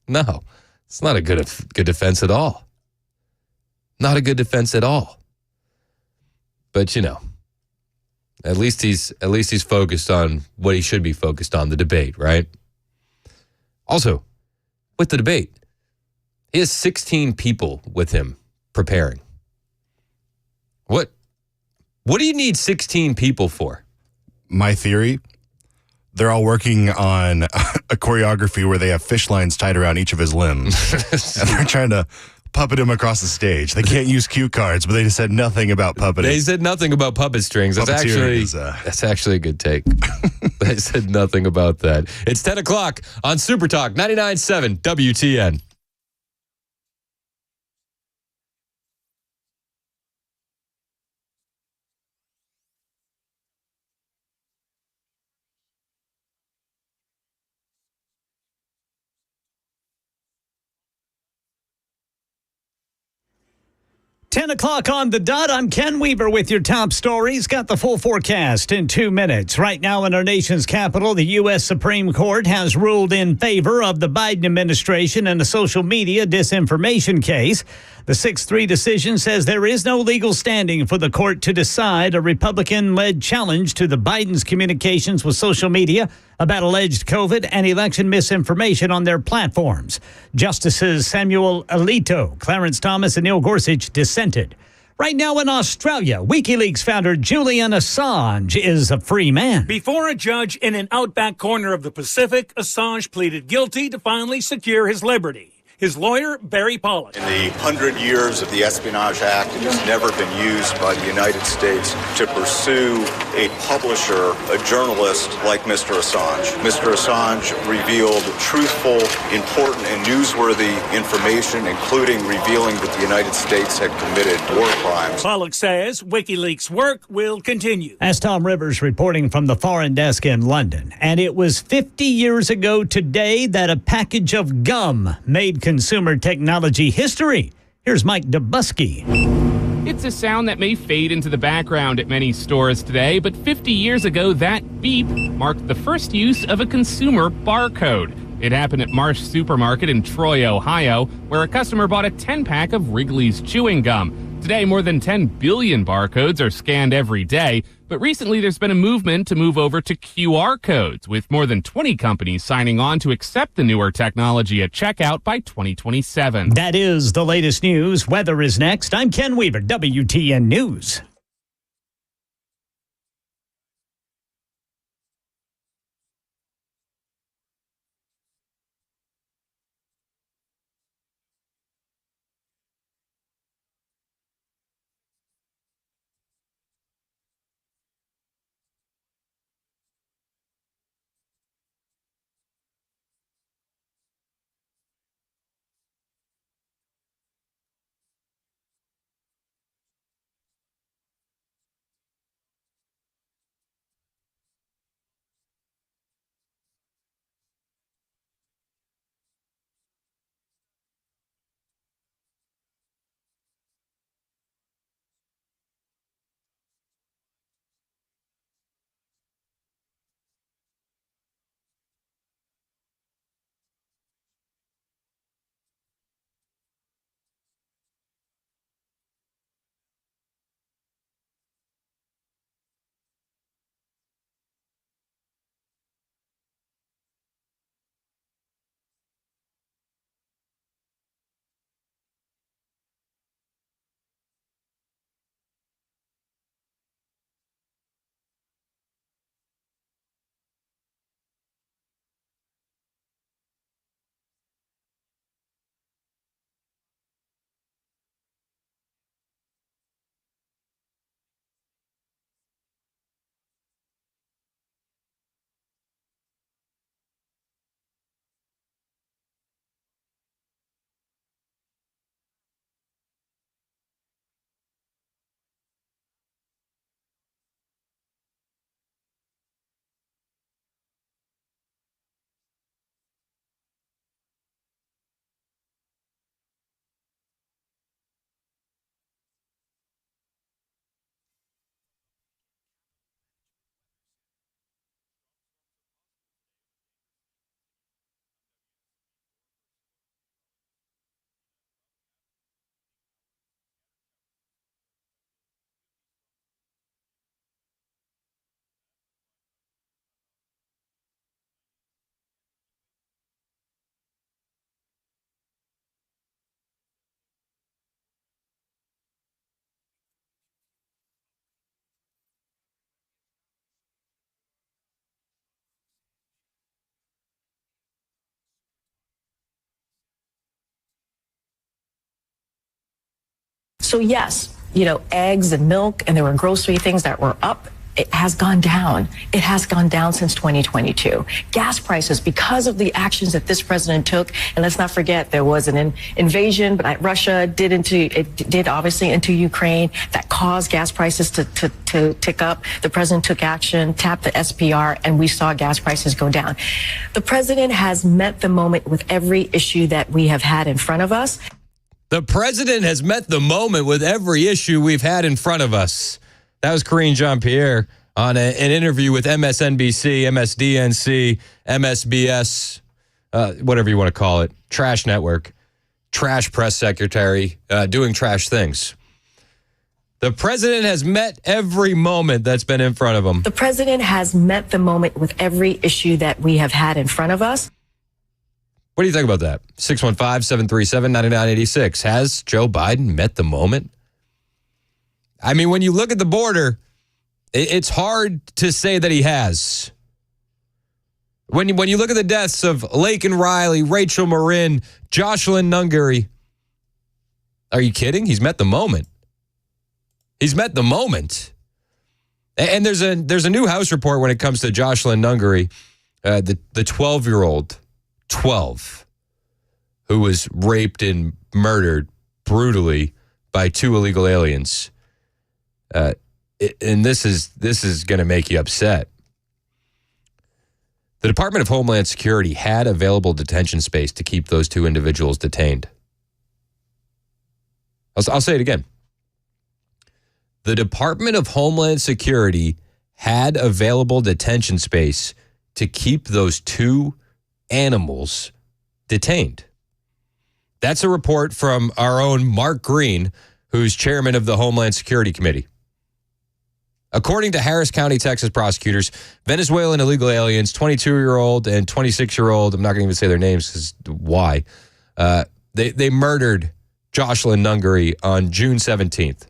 No, it's not a good defense at all. Not a good defense at all. But at least he's focused on what he should be focused on, the debate, right? Also, with the debate, he has 16 people with him preparing. What do you need 16 people for? My theory, they're all working on a choreography where they have fish lines tied around each of his limbs. And they're trying to puppet him across the stage. They can't use cue cards, but they just said nothing about puppeting. They said nothing about puppet strings. That's actually a good take. They said nothing about that. It's 10 o'clock on Super Talk 99.7 WTN. Ten o'clock on the dot. I'm Ken Weaver with your top stories. Got the full forecast in 2 minutes. Right now in our nation's capital, the U.S. Supreme Court has ruled in favor of the Biden administration in a social media disinformation case. The 6-3 decision says there is no legal standing for the court to decide a Republican-led challenge to the Biden's communications with social media about alleged COVID and election misinformation on their platforms. Justices Samuel Alito, Clarence Thomas, and Neil Gorsuch dissented. Right now in Australia, WikiLeaks founder Julian Assange is a free man. Before a judge in an outback corner of the Pacific, Assange pleaded guilty to finally secure his liberty. His lawyer, Barry Pollack. In the 100 years of the Espionage Act, it has never been used by the United States to pursue a publisher, a journalist like Mr. Assange. Mr. Assange revealed truthful, important, and newsworthy information, including revealing that the United States had committed war crimes. Pollack says WikiLeaks' work will continue. As Tom Rivers reporting from the Foreign Desk in London. And it was 50 years ago today that a package of gum made consumer technology history. Here's Mike Dubusky. It's a sound that may fade into the background at many stores today, but 50 years ago, that beep marked the first use of a consumer barcode. It happened at Marsh Supermarket in Troy, Ohio, where a customer bought a 10-pack of Wrigley's chewing gum. Today, more than 10 billion barcodes are scanned every day, but recently there's been a movement to move over to QR codes, with more than 20 companies signing on to accept the newer technology at checkout by 2027. That is the latest news. Weather is next. I'm Ken Weaver, WTN News. So yes, eggs and milk, and there were grocery things that were up. It has gone down. It has gone down since 2022. Gas prices, because of the actions that this president took, and let's not forget there was an invasion, but Russia did obviously into Ukraine that caused gas prices to tick up. The president took action, tapped the SPR, and we saw gas prices go down. The president has met the moment with every issue that we have had in front of us. The president has met the moment with every issue we've had in front of us. That was Karine Jean-Pierre on an interview with MSNBC, MSDNC, MSBS, whatever you want to call it, Trash Network, trash press secretary, doing trash things. The president has met every moment that's been in front of him. The president has met the moment with every issue that we have had in front of us. What do you think about that? 615-737-9986. Has Joe Biden met the moment? I mean, when you look at the border, it's hard to say that he has. When you look at the deaths of Laken Riley, Rachel Marin, Jocelyn Nungary, are you kidding? He's met the moment. He's met the moment. And there's a new House report when it comes to Jocelyn Nungary, the 12-year-old, 12, who was raped and murdered brutally by 2 illegal aliens. And this is going to make you upset. The Department of Homeland Security had available detention space to keep those 2 individuals detained. I'll say it again. The Department of Homeland Security had available detention space to keep those 2 animals detained. That's a report from our own Mark Green, who's chairman of the Homeland Security Committee. According to Harris County, Texas prosecutors, Venezuelan illegal aliens, 22-year-old and 26-year-old, I'm not going to even say their names because why, they murdered Jocelyn Nungary on June 17th.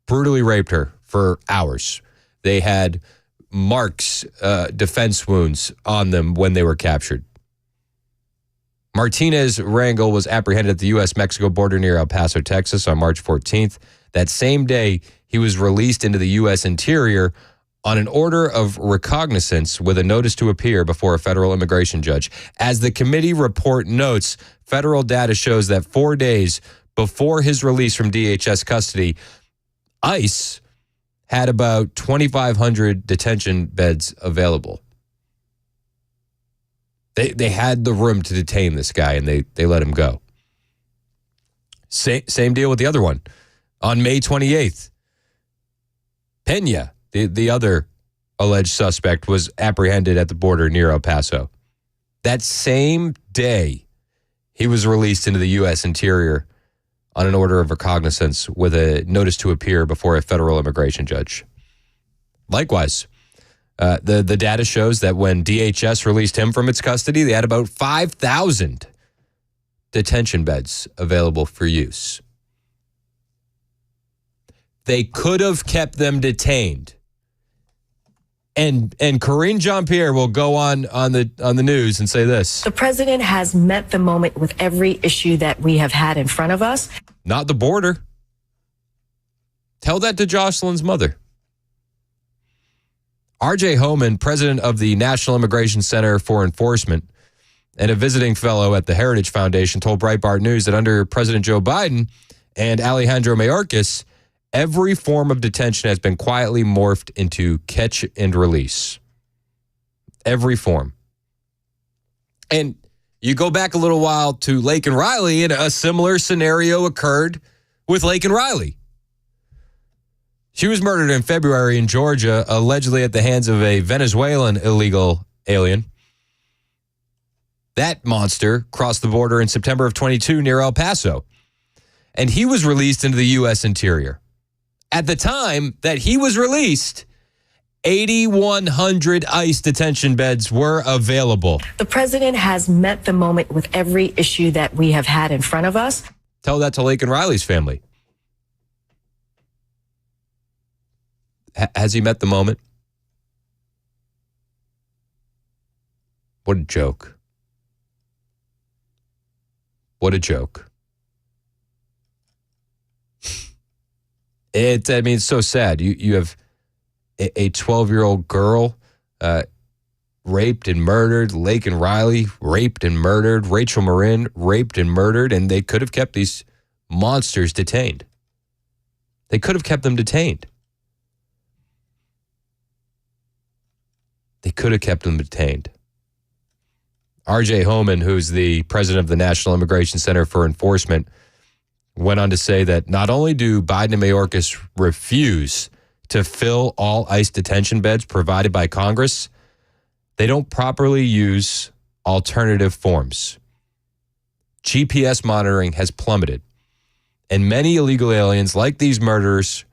Brutally raped her for hours. They had marks, defense wounds on them when they were captured. Martinez Rangel was apprehended at the U.S.-Mexico border near El Paso, Texas on March 14th. That same day, he was released into the U.S. Interior on an order of recognizance with a notice to appear before a federal immigration judge. As the committee report notes, federal data shows that 4 days before his release from DHS custody, ICE had about 2,500 detention beds available. They had the room to detain this guy, and they let him go. Same deal with the other one. On May 28th, Pena, the other alleged suspect, was apprehended at the border near El Paso. That same day, he was released into the U.S. Interior on an order of recognizance with a notice to appear before a federal immigration judge. Likewise, the data shows that when DHS released him from its custody, they had about 5,000 detention beds available for use. They could have kept them detained. And Karine Jean-Pierre will go on the news and say this. The president has met the moment with every issue that we have had in front of us. Not the border. Tell that to Jocelyn's mother. R.J. Homan, president of the National Immigration Center for Enforcement and a visiting fellow at the Heritage Foundation, told Breitbart News that under President Joe Biden and Alejandro Mayorkas, every form of detention has been quietly morphed into catch and release. Every form. And you go back a little while to Laken Riley, and a similar scenario occurred with Laken Riley. She was murdered in February in Georgia, allegedly at the hands of a Venezuelan illegal alien. That monster crossed the border in September of 22 near El Paso. And he was released into the U.S. Interior. At the time that he was released, 8,100 ICE detention beds were available. The president has met the moment with every issue that we have had in front of us. Tell that to Laken Riley's family. Has he met the moment? What a joke. What a joke. It's so sad. You have a 12-year-old girl raped and murdered, Laken Riley raped and murdered, Rachel Marin raped and murdered, and they could have kept these monsters detained. They could have kept them detained. They could have kept them detained. R.J. Homan, who's the president of the National Immigration Center for Enforcement, went on to say that not only do Biden and Mayorkas refuse to fill all ICE detention beds provided by Congress, they don't properly use alternative forms. GPS monitoring has plummeted, and many illegal aliens, like these murderers,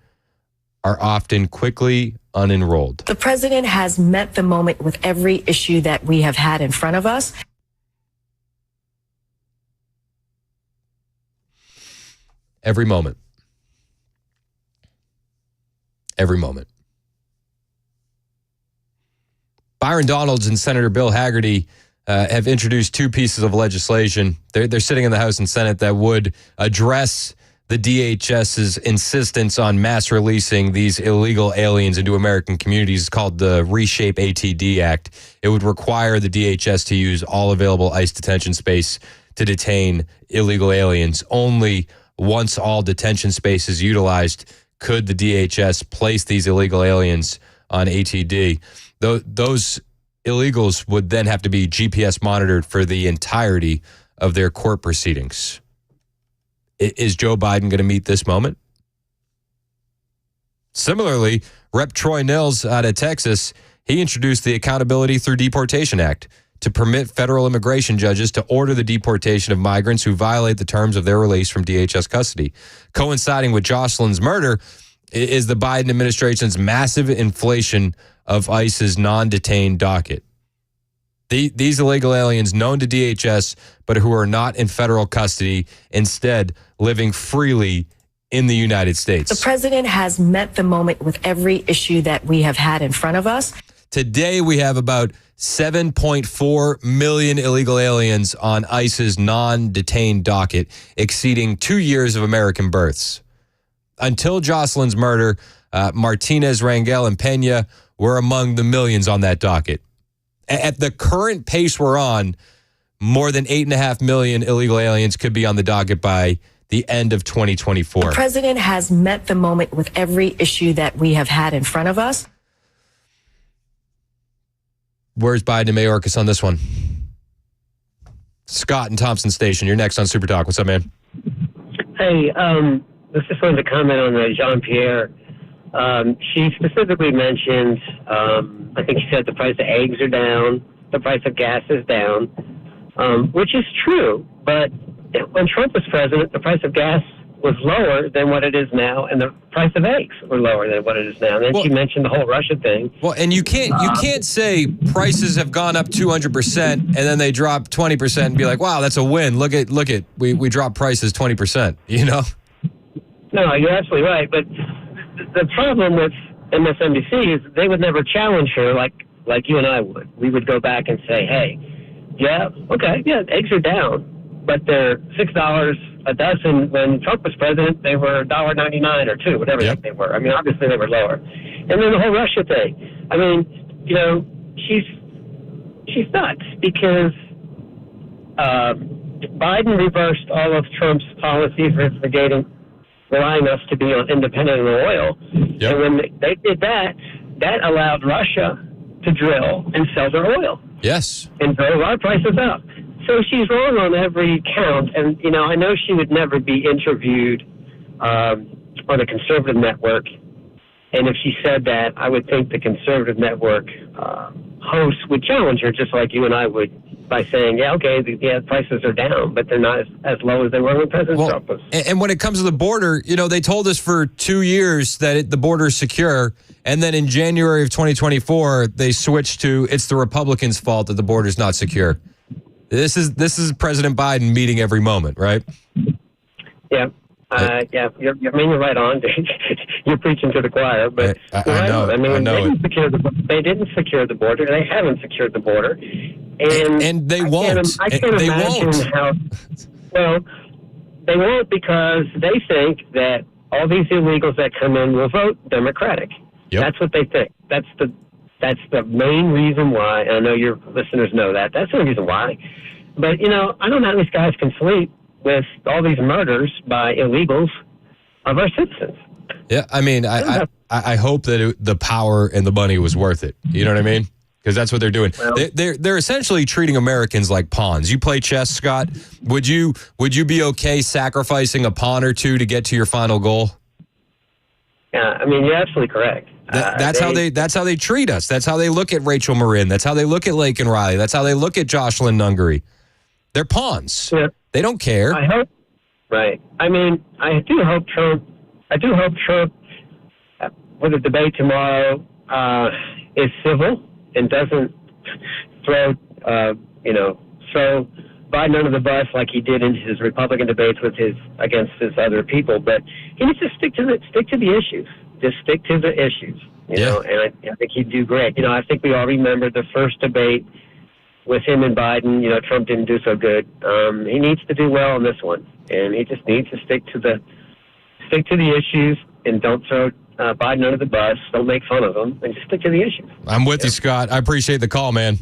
are often quickly unenrolled. The president has met the moment with every issue that we have had in front of us. Every moment. Every moment. Byron Donalds and Senator Bill Hagerty have introduced two pieces of legislation. They're sitting in the House and Senate that would address the DHS's insistence on mass releasing these illegal aliens into American communities. It's called the Reshape ATD Act. It would require the DHS to use all available ICE detention space to detain illegal aliens. Only once all detention space is utilized could the DHS place these illegal aliens on ATD. Those illegals would then have to be GPS monitored for the entirety of their court proceedings. Is Joe Biden going to meet this moment? Similarly, Rep. Troy Nils out of Texas, he introduced the Accountability Through Deportation Act to permit federal immigration judges to order the deportation of migrants who violate the terms of their release from DHS custody. Coinciding with Jocelyn's murder is the Biden administration's massive inflation of ICE's non-detained docket. These illegal aliens known to DHS, but who are not in federal custody, instead living freely in the United States. The president has met the moment with every issue that we have had in front of us. Today, we have about 7.4 million illegal aliens on ICE's non-detained docket, exceeding 2 years of American births. Until Jocelyn's murder, Martinez, Rangel, and Pena were among the millions on that docket. At the current pace we're on, more than 8.5 million illegal aliens could be on the docket by the end of 2024. The president has met the moment with every issue that we have had in front of us. Where's Biden and Mayorkas on this one? Scott in Thompson Station, you're next on Super Talk. What's up, man? Hey, I just wanted to comment on the Jean-Pierre. She specifically mentioned, I think she said the price of eggs are down, the price of gas is down, which is true. But when Trump was president, the price of gas was lower than what it is now, and the price of eggs were lower than what it is now. And then she mentioned the whole Russia thing. Well, and you can't say prices have gone up 200% and then they drop 20% and be like, wow, that's a win. Look at we dropped prices 20%. You know? No, you're absolutely right. But the problem with MSNBC is they would never challenge her like you and I would. We would go back and say, hey, eggs are down, but they're $6 a dozen. When Trump was president, they were $1.99 or $2, whatever they were. I mean, obviously they were lower. And then the whole Russia thing. I mean, you know, she's nuts because Biden reversed all of Trump's policies for relying us to be independent of oil. Yep. And when they did that, that allowed Russia to drill and sell their oil. Yes. And drove our prices up. So she's wrong on every count. And, you know, I know she would never be interviewed on a conservative network. And if she said that, I would think the conservative network hosts would challenge her just like you and I would by saying, prices are down, but they're not as low as they were when President Trump was. And when it comes to the border, you know, they told us for 2 years that the border is secure. And then in January of 2024, they switched to it's the Republicans' fault that the border is not secure. This is President Biden meeting every moment, right? Yeah. You're right on. You're preaching to the choir, but I know. I mean, I know they didn't secure the border. They haven't secured the border, and they won't. I can't imagine how. Well, they won't because they think that all these illegals that come in will vote Democratic. Yep. That's what they think. That's the main reason why. And I know your listeners know that. That's the reason why. But, you know, I don't know how these guys can sleep with all these murders by illegals of our citizens. Yeah, I mean, I hope that the power and the money was worth it. You know what I mean? Because that's what they're doing. Well, they're essentially treating Americans like pawns. You play chess, Scott. Would you be okay sacrificing a pawn or two to get to your final goal? Yeah, I mean, you're absolutely correct. That's how they treat us. That's how they look at Rachel Marin. That's how they look at Laken Riley. That's how they look at Jocelyn Nungary. They're pawns. Yeah. They don't care. I hope. Right. I mean, I do hope Trump with the debate tomorrow is civil and doesn't throw Biden under the bus like he did in his Republican debates against his other people. But he needs to stick to the issues. Just stick to the issues. You know, and I think he'd do great. You know, I think we all remember the first debate with him and Biden. You know, Trump didn't do so good. He needs to do well on this one, and he just needs to stick to the issues and don't throw Biden under the bus. Don't make fun of him, and just stick to the issues. I'm with you, Scott. I appreciate the call, man.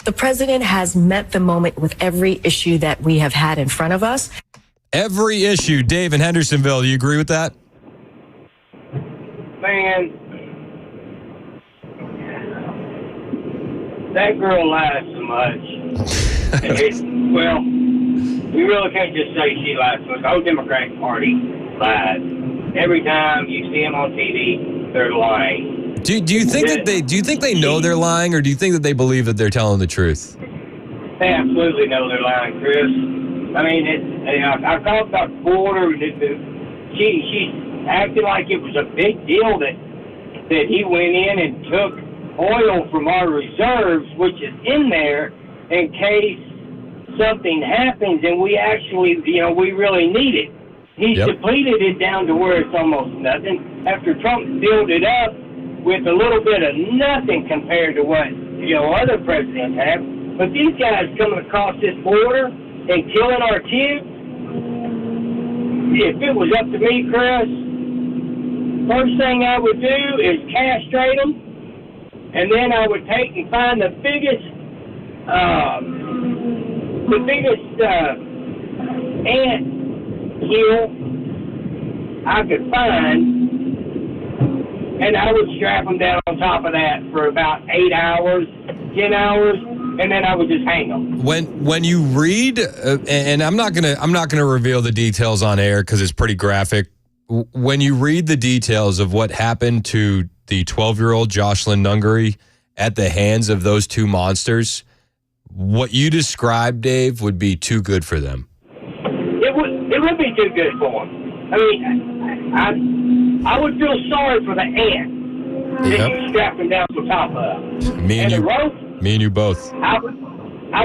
The president has met the moment with every issue that we have had in front of us. Every issue. Dave in Hendersonville, do you agree with that? Man, that girl lies so much. Well, we really can't just say she lies so much. The whole Democratic Party lies. Every time you see them on TV, they're lying. Do you think they know they're lying, or do you think that they believe that they're telling the truth? They absolutely know they're lying, Chris. I mean, I talked about the border. She's acting like it was a big deal that he went in and took oil from our reserves, which is in there, in case something happens and we actually, we really need it. He's depleted it down to where it's almost nothing. After Trump filled it up with a little bit of nothing compared to what, other presidents have. But these guys coming across this border and killing our kids, if it was up to me, Chris, first thing I would do is castrate them, and then I would take and find the biggest ant hill I could find, and I would strap them down on top of that for about 8 hours, 10 hours, and then I would just hang them. When you read, and I'm not gonna reveal the details on air because it's pretty graphic. When you read the details of what happened to the 12-year-old Jocelyn Nungary at the hands of those two monsters, what you described, Dave, would be too good for them. It would be too good for them. I mean, I would feel sorry for the ant that you strapped them down to the top of. Me and you both. I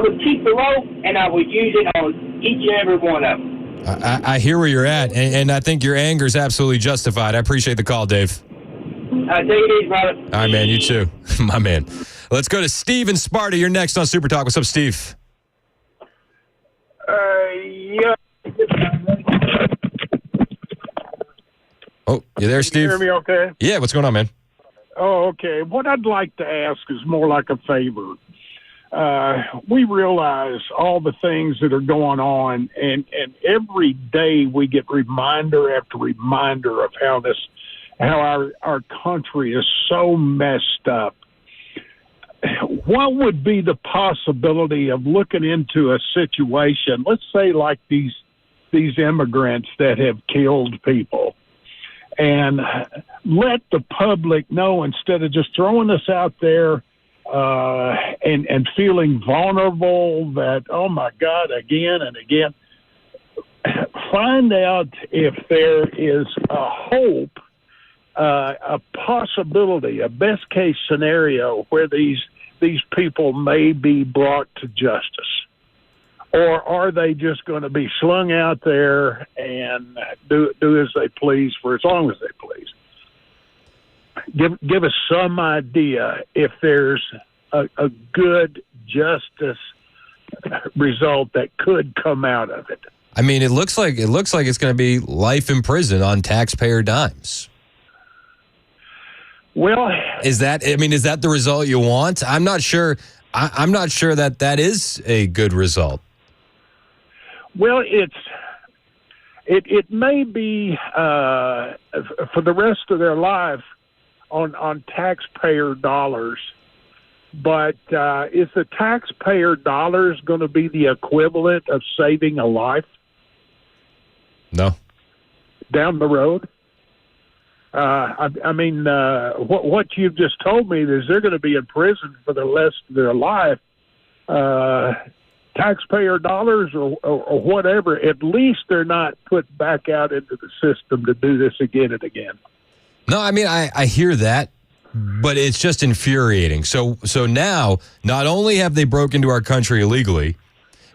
would keep the rope and I would use it on each and every one of them. I hear where you're at, and I think your anger is absolutely justified. I appreciate the call, Dave. Take it easy, brother. All right, man. You too. My man. Let's go to Steve in Sparta. You're next on Super Talk. What's up, Steve? Yeah. Oh, you there, Steve? Can you hear me okay? Yeah, what's going on, man? Oh, okay. What I'd like to ask is more like a favor. We realize all the things that are going on, and every day we get reminder after reminder of how our country is so messed up. What would be the possibility of looking into a situation, let's say like these immigrants that have killed people, and let the public know, instead of just throwing us out there and feeling vulnerable that, oh my God, again and again, find out if there is a hope, a possibility, a best case scenario where these people may be brought to justice. Or are they just going to be slung out there and do as they please for as long as they please? Give us some idea if there's a good justice result that could come out of it. I mean, it looks like it's going to be life in prison on taxpayer dimes. Well, is that the result you want? I'm not sure. I'm not sure that is a good result. Well, it may be for the rest of their life on taxpayer dollars, but is the taxpayer dollars going to be the equivalent of saving a life? No. Down the road? I mean, what you've just told me is they're going to be in prison for the rest of their life. Taxpayer dollars or whatever, at least they're not put back out into the system to do this again and again. No, I mean, I hear that, but it's just infuriating. So now, not only have they broke into our country illegally,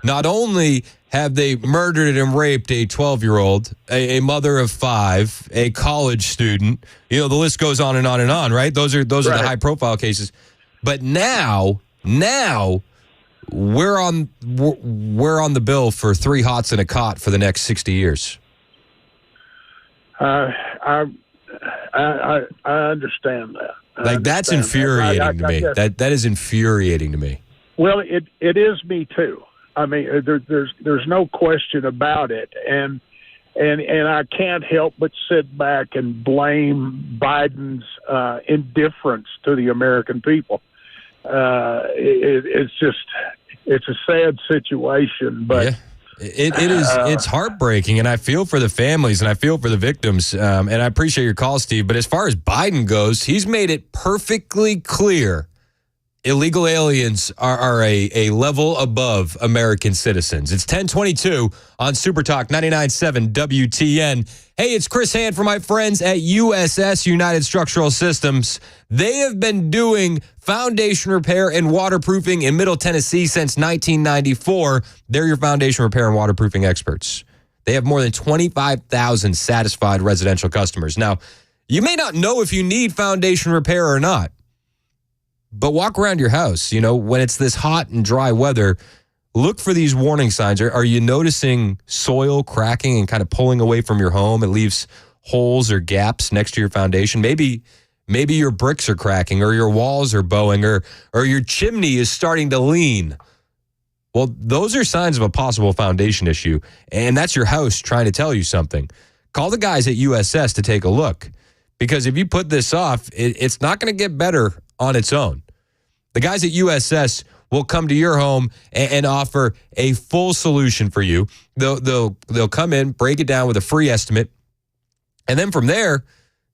not only have they murdered and raped a 12-year-old, a mother of 5, a college student, the list goes on and on and on, right? Those are the high-profile cases. But now we're on the bill for 3 hots and a cot for the next 60 years. I understand that. That's infuriating to me. That is infuriating to me. Well, it is me too. I mean, there's no question about it, and I can't help but sit back and blame Biden's indifference to the American people. It's a sad situation, but yeah. It is. It's heartbreaking, and I feel for the families, and I feel for the victims, and I appreciate your call, Steve. But as far as Biden goes, he's made it perfectly clear illegal aliens are a level above American citizens. It's 1022 on Super Talk 99.7 WTN. Hey, it's Chris Hand for my friends at USS United Structural Systems. They have been doing foundation repair and waterproofing in Middle Tennessee since 1994. They're your foundation repair and waterproofing experts. They have more than 25,000 satisfied residential customers. Now, you may not know if you need foundation repair or not, but walk around your house, when it's this hot and dry weather, look for these warning signs. Are you noticing soil cracking and kind of pulling away from your home? It leaves holes or gaps next to your foundation. Maybe your bricks are cracking, or your walls are bowing, or your chimney is starting to lean. Well, those are signs of a possible foundation issue, and that's your house trying to tell you something. Call the guys at USS to take a look, because if you put this off, it's not going to get better on its own. The guys at USS will come to your home and offer a full solution for you. They'll come in, break it down with a free estimate, and then from there,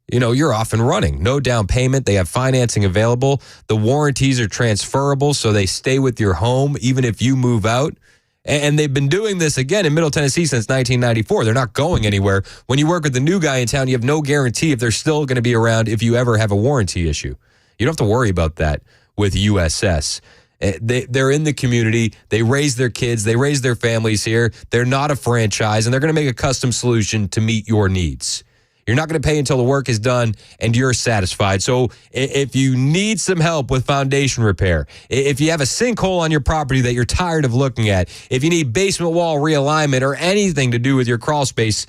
you're off and running. No down payment. They have financing available. The warranties are transferable, so they stay with your home even if you move out. And they've been doing this, again, in Middle Tennessee since 1994. They're not going anywhere. When you work with the new guy in town, you have no guarantee if they're still going to be around if you ever have a warranty issue. You don't have to worry about that with USS. They're in the community. They raise their kids. They raise their families here. They're not a franchise, and they're going to make a custom solution to meet your needs. You're not going to pay until the work is done and you're satisfied. So if you need some help with foundation repair, if you have a sinkhole on your property that you're tired of looking at, if you need basement wall realignment or anything to do with your crawl space,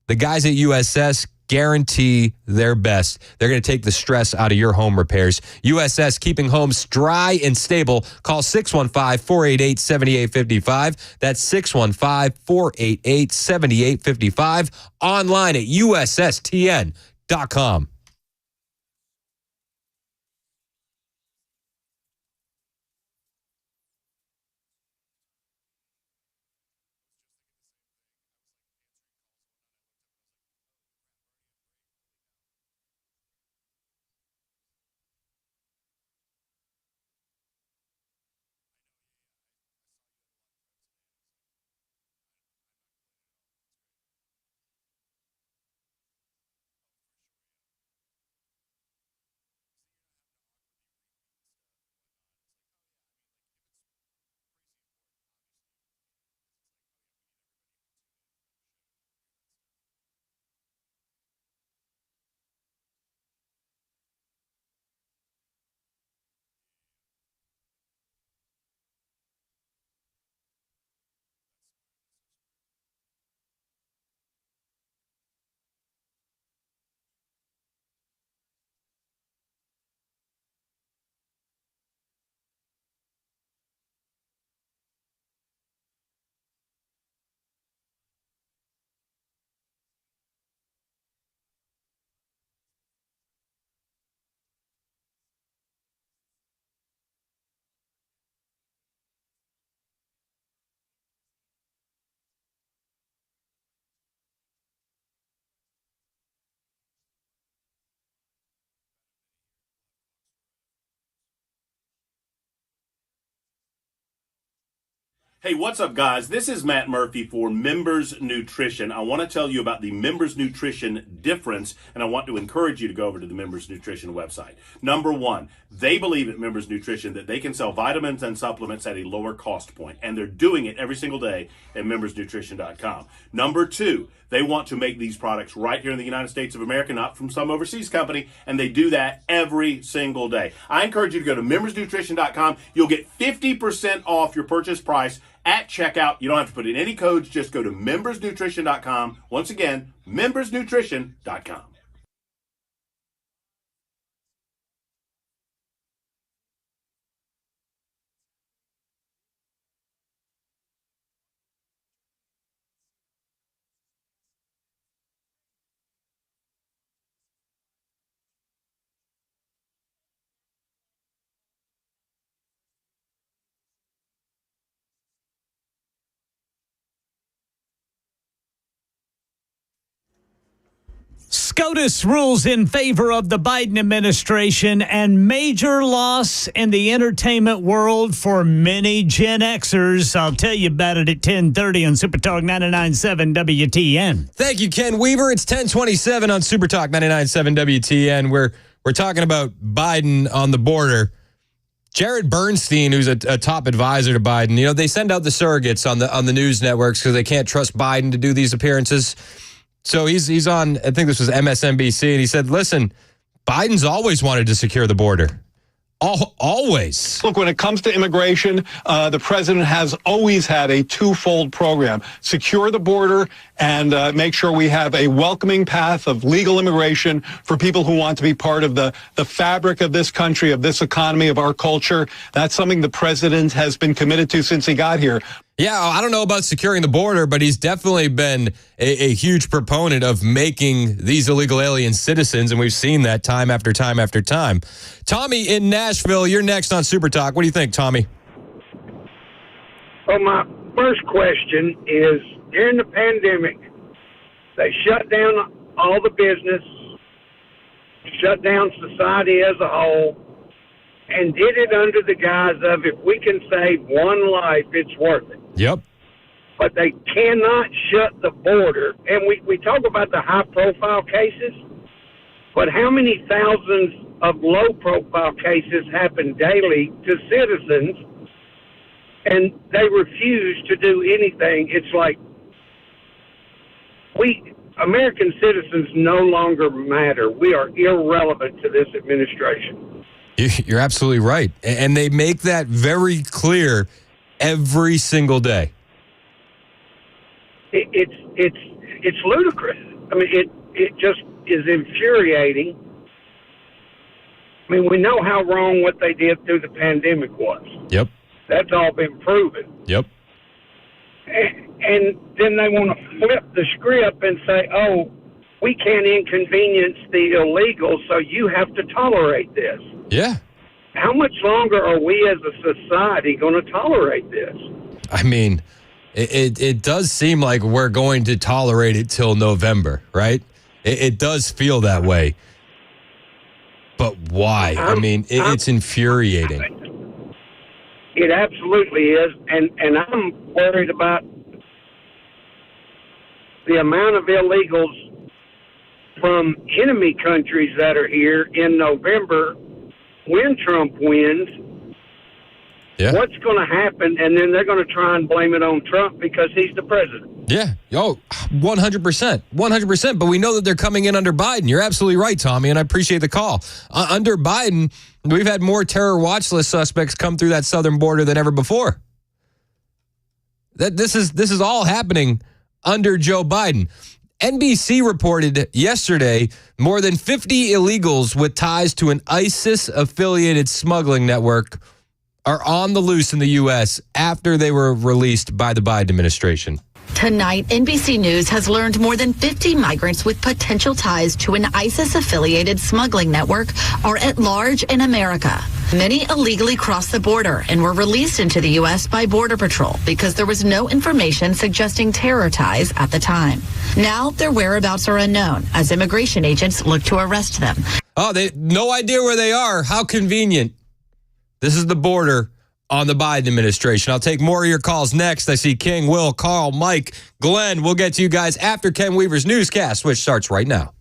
the guys at USS guarantee their best. They're going to take the stress out of your home repairs. USS, keeping homes dry and stable. Call 615-488-7855. That's 615-488-7855. Online at USSTN.com. Hey, what's up, guys? This is Matt Murphy for Members Nutrition. I want to tell you about the Members Nutrition difference, and I want to encourage you to go over to the Members Nutrition website. Number one, they believe at Members Nutrition that they can sell vitamins and supplements at a lower cost point, and they're doing it every single day at membersnutrition.com. Number two, they want to make these products right here in the United States of America, not from some overseas company, and they do that every single day. I encourage you to go to membersnutrition.com. You'll get 50% off your purchase price at checkout. You don't have to put in any codes. Just go to membersnutrition.com. Once again, membersnutrition.com. SCOTUS rules in favor of the Biden administration, and major loss in the entertainment world for many Gen Xers. I'll tell you about it at 10:30 on Super Talk 99.7 WTN. Thank you, Ken Weaver. It's 10:27 on Super Talk 99.7 WTN. We're talking about Biden on the border. Jared Bernstein, who's a top advisor to Biden, you know, they send out the surrogates on the news networks because they can't trust Biden to do these appearances. So he's on, I think this was MSNBC, and he said, listen, Biden's always wanted to secure the border. Always. Look, when it comes to immigration, the president has always had a twofold program. Secure the border and make sure we have a welcoming path of legal immigration for people who want to be part of the fabric of this country, of this economy, of our culture. That's something the president has been committed to since he got here. Yeah, I don't know about securing the border, but he's definitely been a huge proponent of making these illegal alien citizens, and we've seen that time after time after time. Tommy in Nashville, you're next on Super Talk. What do you think, Tommy? Well, my first question is, during the pandemic, they shut down all the business, shut down society as a whole, and did it under the guise of, if we can save one life, it's worth it. Yep. But they cannot shut the border. And we talk about the high-profile cases, but how many thousands of low-profile cases happen daily to citizens, and they refuse to do anything? It's like American citizens no longer matter. We are irrelevant to this administration. You're absolutely right. And they make that very clear every single day. It's ludicrous. I mean, it just is infuriating. I mean, we know how wrong what they did through the pandemic was. Yep. That's all been proven. Yep. And then they want to flip the script and say, oh, we can't inconvenience the illegals, so you have to tolerate this. Yeah. How much longer are we as a society going to tolerate this? I mean, it does seem like we're going to tolerate it till November, right? It does feel that way. But why? I mean, it's infuriating. It absolutely is. And I'm worried about the amount of illegals from enemy countries that are here in November when Trump wins. Yeah. What's going to happen? And then they're going to try and blame it on Trump because he's the president. Yeah. Oh, 100%. 100%. But we know that they're coming in under Biden. You're absolutely right, Tommy, and I appreciate the call. Under Biden, we've had more terror watch list suspects come through that southern border than ever before. This is all happening under Joe Biden. NBC reported yesterday more than 50 illegals with ties to an ISIS-affiliated smuggling network are on the loose in the U.S. after they were released by the Biden administration. Tonight, NBC News has learned more than 50 migrants with potential ties to an ISIS-affiliated smuggling network are at large in America. Many illegally crossed the border and were released into the U.S. by Border Patrol because there was no information suggesting terror ties at the time. Now, their whereabouts are unknown as immigration agents look to arrest them. Oh, they no idea where they are. How convenient. This is the border. on the Biden administration. I'll take more of your calls next. I see King, Will, Carl, Mike, Glenn. We'll get to you guys after Ken Weaver's newscast, which starts right now.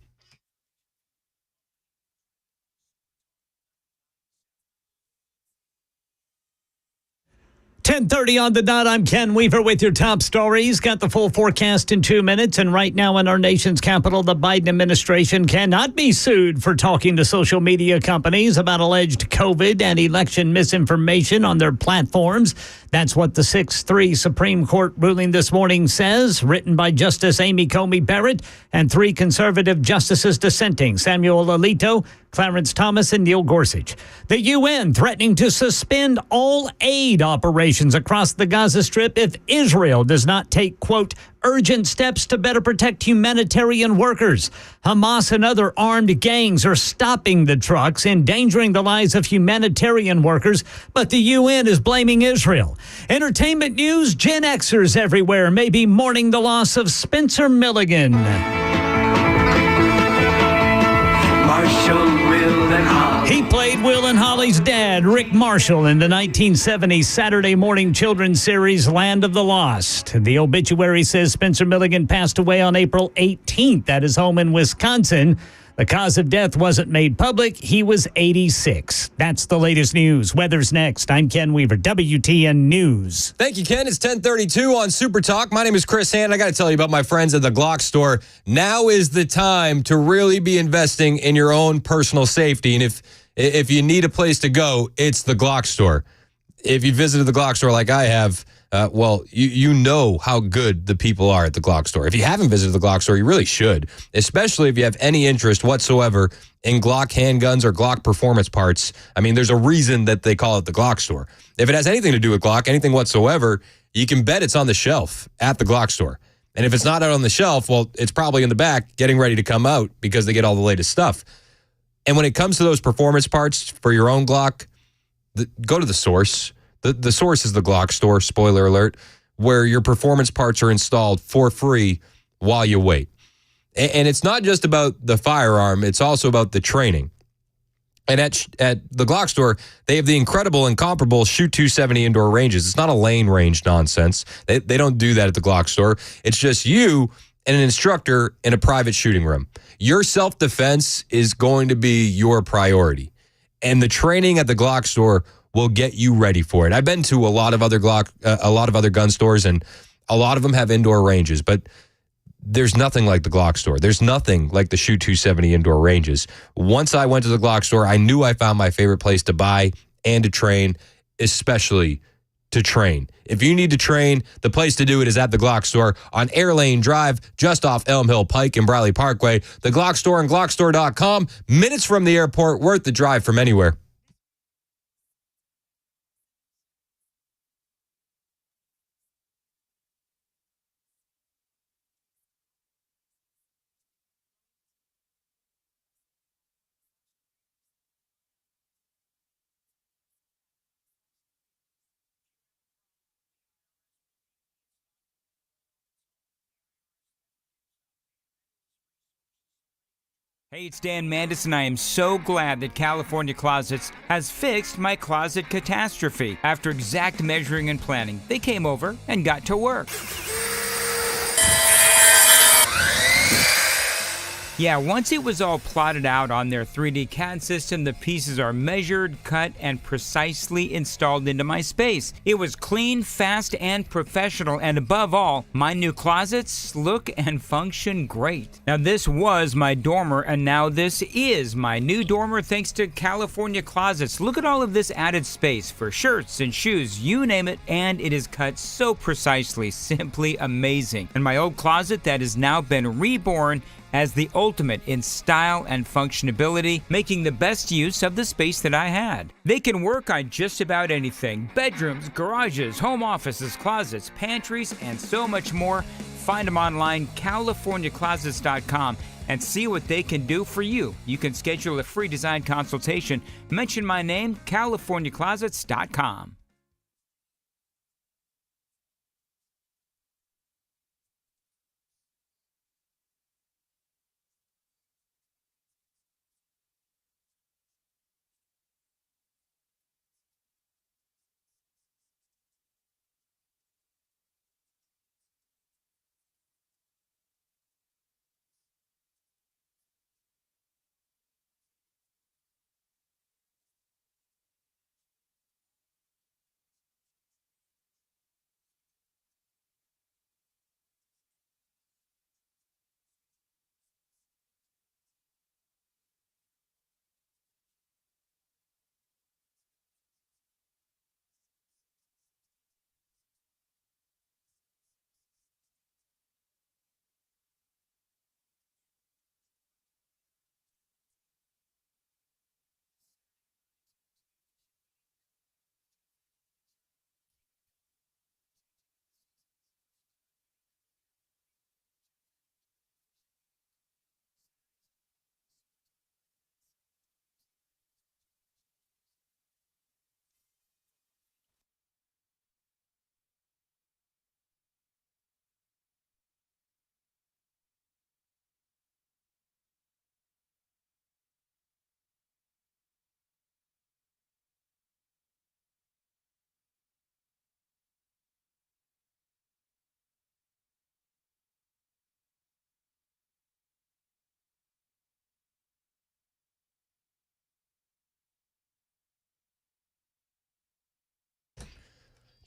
.30 on the dot. I'm Ken Weaver with your top stories. Got the full forecast in 2 minutes. And right now in our nation's capital, the Biden administration cannot be sued for talking to social media companies about alleged COVID and election misinformation on their platforms. That's what the 6-3 Supreme Court ruling this morning says, written by Justice Amy Coney Barrett and 3 conservative justices dissenting, Samuel Alito, Clarence Thomas, and Neil Gorsuch. The UN threatening to suspend all aid operations across the Gaza Strip if Israel does not take, quote, urgent steps to better protect humanitarian workers. Hamas and other armed gangs are stopping the trucks, endangering the lives of humanitarian workers, but the UN is blaming Israel. Entertainment news, Gen Xers everywhere may be mourning the loss of Spencer Milligan. He played Will and Holly's dad, Rick Marshall, in the 1970s Saturday morning children's series Land of the Lost. The obituary says Spencer Milligan passed away on April 18th at his home in Wisconsin. The cause of death wasn't made public. He was 86. That's the latest news. Weather's next. I'm Ken Weaver, WTN News. Thank you, Ken. It's 10:32 on Super Talk. My name is Chris Hand. I got to tell you about my friends at the Glock store. Now is the time to really be investing in your own personal safety. And if you need a place to go, it's the Glock store. If you visited the Glock store like I have, you know how good the people are at the Glock store. If you haven't visited the Glock store, you really should, especially if you have any interest whatsoever in Glock handguns or Glock performance parts. I mean, there's a reason that they call it the Glock store. If it has anything to do with Glock, anything whatsoever, you can bet it's on the shelf at the Glock store. And if it's not out on the shelf, well, it's probably in the back getting ready to come out because they get all the latest stuff. And when it comes to those performance parts for your own Glock, go to the source. The source is the Glock store, spoiler alert, where your performance parts are installed for free while you wait. And it's not just about the firearm, it's also about the training. And at the Glock store, they have the incredible, incomparable Shoot 270 indoor ranges. It's not a lane range nonsense. They don't do that at the Glock store. It's just you and an instructor in a private shooting room. Your self-defense is going to be your priority. And the training at the Glock store will get you ready for it. I've been to a lot of other gun stores, and a lot of them have indoor ranges, but there's nothing like the Glock store. There's nothing like the Shoot 270 indoor ranges. Once I went to the Glock store, I knew I found my favorite place to buy and to train, especially to train. If you need to train, the place to do it is at the Glock store on Air Lane Drive, just off Elm Hill Pike and Briley Parkway. The Glock store and glockstore.com, minutes from the airport, worth the drive from anywhere. Hey, it's Dan Mandis, and I am so glad that California Closets has fixed my closet catastrophe. After exact measuring and planning, they came over and got to work. Yeah, once it was all plotted out on their 3D CAD system, the pieces are measured, cut, and precisely installed into my space. It was clean, fast, and professional, and above all, my new closets look and function great. Now, this was my dormer, and now this is my new dormer thanks to California Closets. Look at all of this added space for shirts and shoes, you name it, and it is cut so precisely, simply amazing. And my old closet that has now been reborn as the ultimate in style and functionability, making the best use of the space that I had. They can work on just about anything: bedrooms, garages, home offices, closets, pantries, and so much more. Find them online, CaliforniaClosets.com, and see what they can do for you. You can schedule a free design consultation. Mention my name, CaliforniaClosets.com.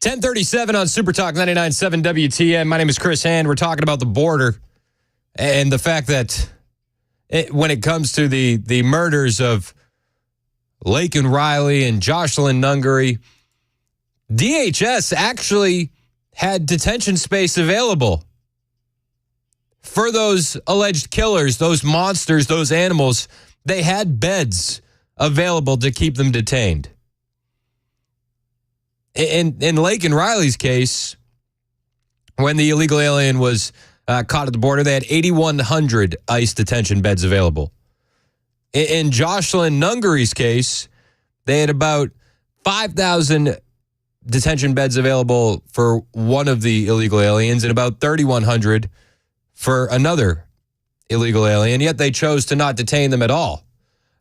1037 on Super Talk 99.7 WTN. My name is Chris Hand. We're talking about the border and the fact that when it comes to the murders of Laken Riley and Jocelyn Nungary, DHS actually had detention space available for those alleged killers, those monsters, those animals. They had beds available to keep them detained. In Laken Riley's case, when the illegal alien was caught at the border, they had 8,100 ICE detention beds available. In Jocelyn Nungary's case, they had about 5,000 detention beds available for one of the illegal aliens and about 3,100 for another illegal alien, yet they chose to not detain them at all.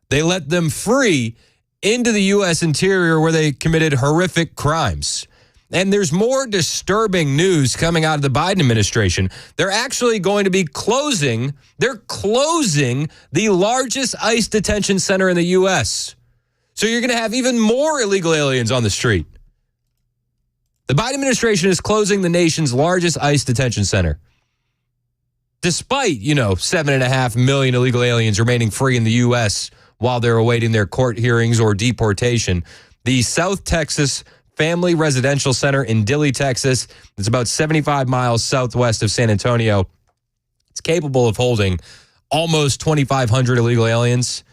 They let them free into the U.S. interior where they committed horrific crimes. And there's more disturbing news coming out of the Biden administration. They're actually going to be closing the largest ICE detention center in the U.S. So you're going to have even more illegal aliens on the street. The Biden administration is closing the nation's largest ICE detention center. Despite, 7.5 million illegal aliens remaining free in the U.S. while they're awaiting their court hearings or deportation, the South Texas Family Residential Center in Dilley, Texas, it's about 75 miles southwest of San Antonio. It's capable of holding almost 2,500 illegal aliens,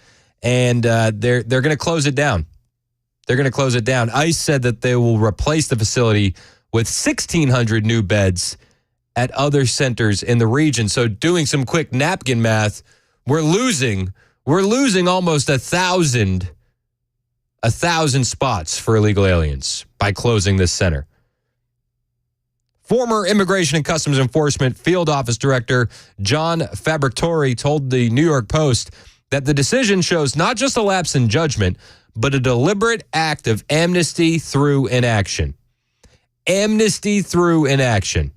and they're going to close it down. They're going to close it down. ICE said that they will replace the facility with 1,600 new beds at other centers in the region. So doing some quick napkin math, we're losing almost 1,000 spots for illegal aliens by closing this center. Former Immigration and Customs Enforcement Field Office Director John Fabritori told the New York Post that the decision shows not just a lapse in judgment, but a deliberate act of amnesty through inaction. Amnesty through inaction.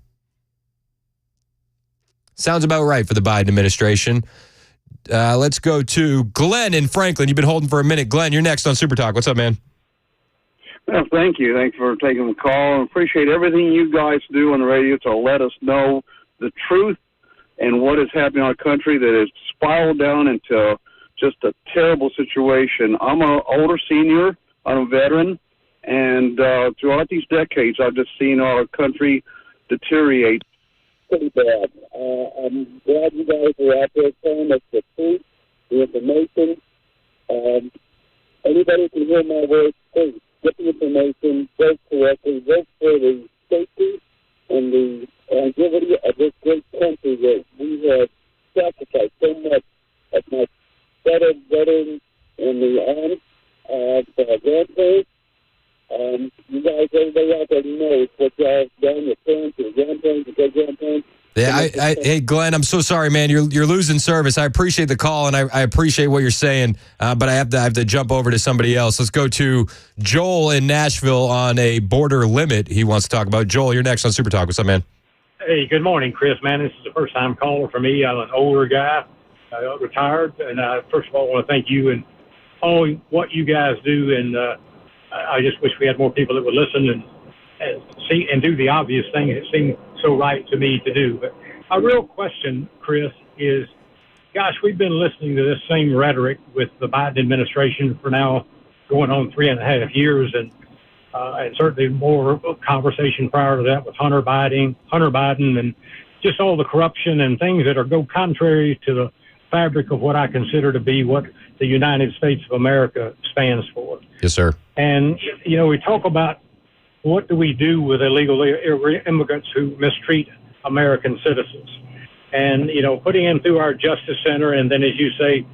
Sounds about right for the Biden administration. Let's go to Glenn in Franklin. You've been holding for a minute. Glenn, you're next on Super Talk. What's up, man? Well, thank you. Thanks for taking the call. I appreciate everything you guys do on the radio to let us know the truth and what is happening in our country that has spiraled down into just a terrible situation. I'm an older senior. I'm a veteran. And throughout these decades, I've just seen our country deteriorate pretty bad. I'm glad you guys are out there telling us the truth, the information. Anybody can hear my voice, please get the information, vote correctly, vote for the safety and the longevity of this great country that we have sacrificed so much of my veterans in the army, for our grandparents. You guys, everybody out there knows what y'all have done, your parents, your grandparents, your great-grandparents. Yeah, hey, Glenn, I'm so sorry, man. You're losing service. I appreciate the call, and I appreciate what you're saying, but I have to jump over to somebody else. Let's go to Joel in Nashville on a border limit he wants to talk about. Joel, you're next on Super Talk. What's up, man? Hey, good morning, Chris, man. This is the first-time caller for me. I'm an older guy, retired, and first of all, I want to thank you and all what you guys do, and I just wish we had more people that would listen and see and do the obvious thing. It seemed so right to me to do. But my real question, Chris, is, gosh, we've been listening to this same rhetoric with the Biden administration for now going on 3.5 years, and certainly more conversation prior to that with Hunter Biden, and just all the corruption and things that go contrary to the fabric of what I consider to be what the United States of America stands for. Yes, sir. And, we talk about what do we do with illegal immigrants who mistreat American citizens. And, putting them through our justice center and then, as you say,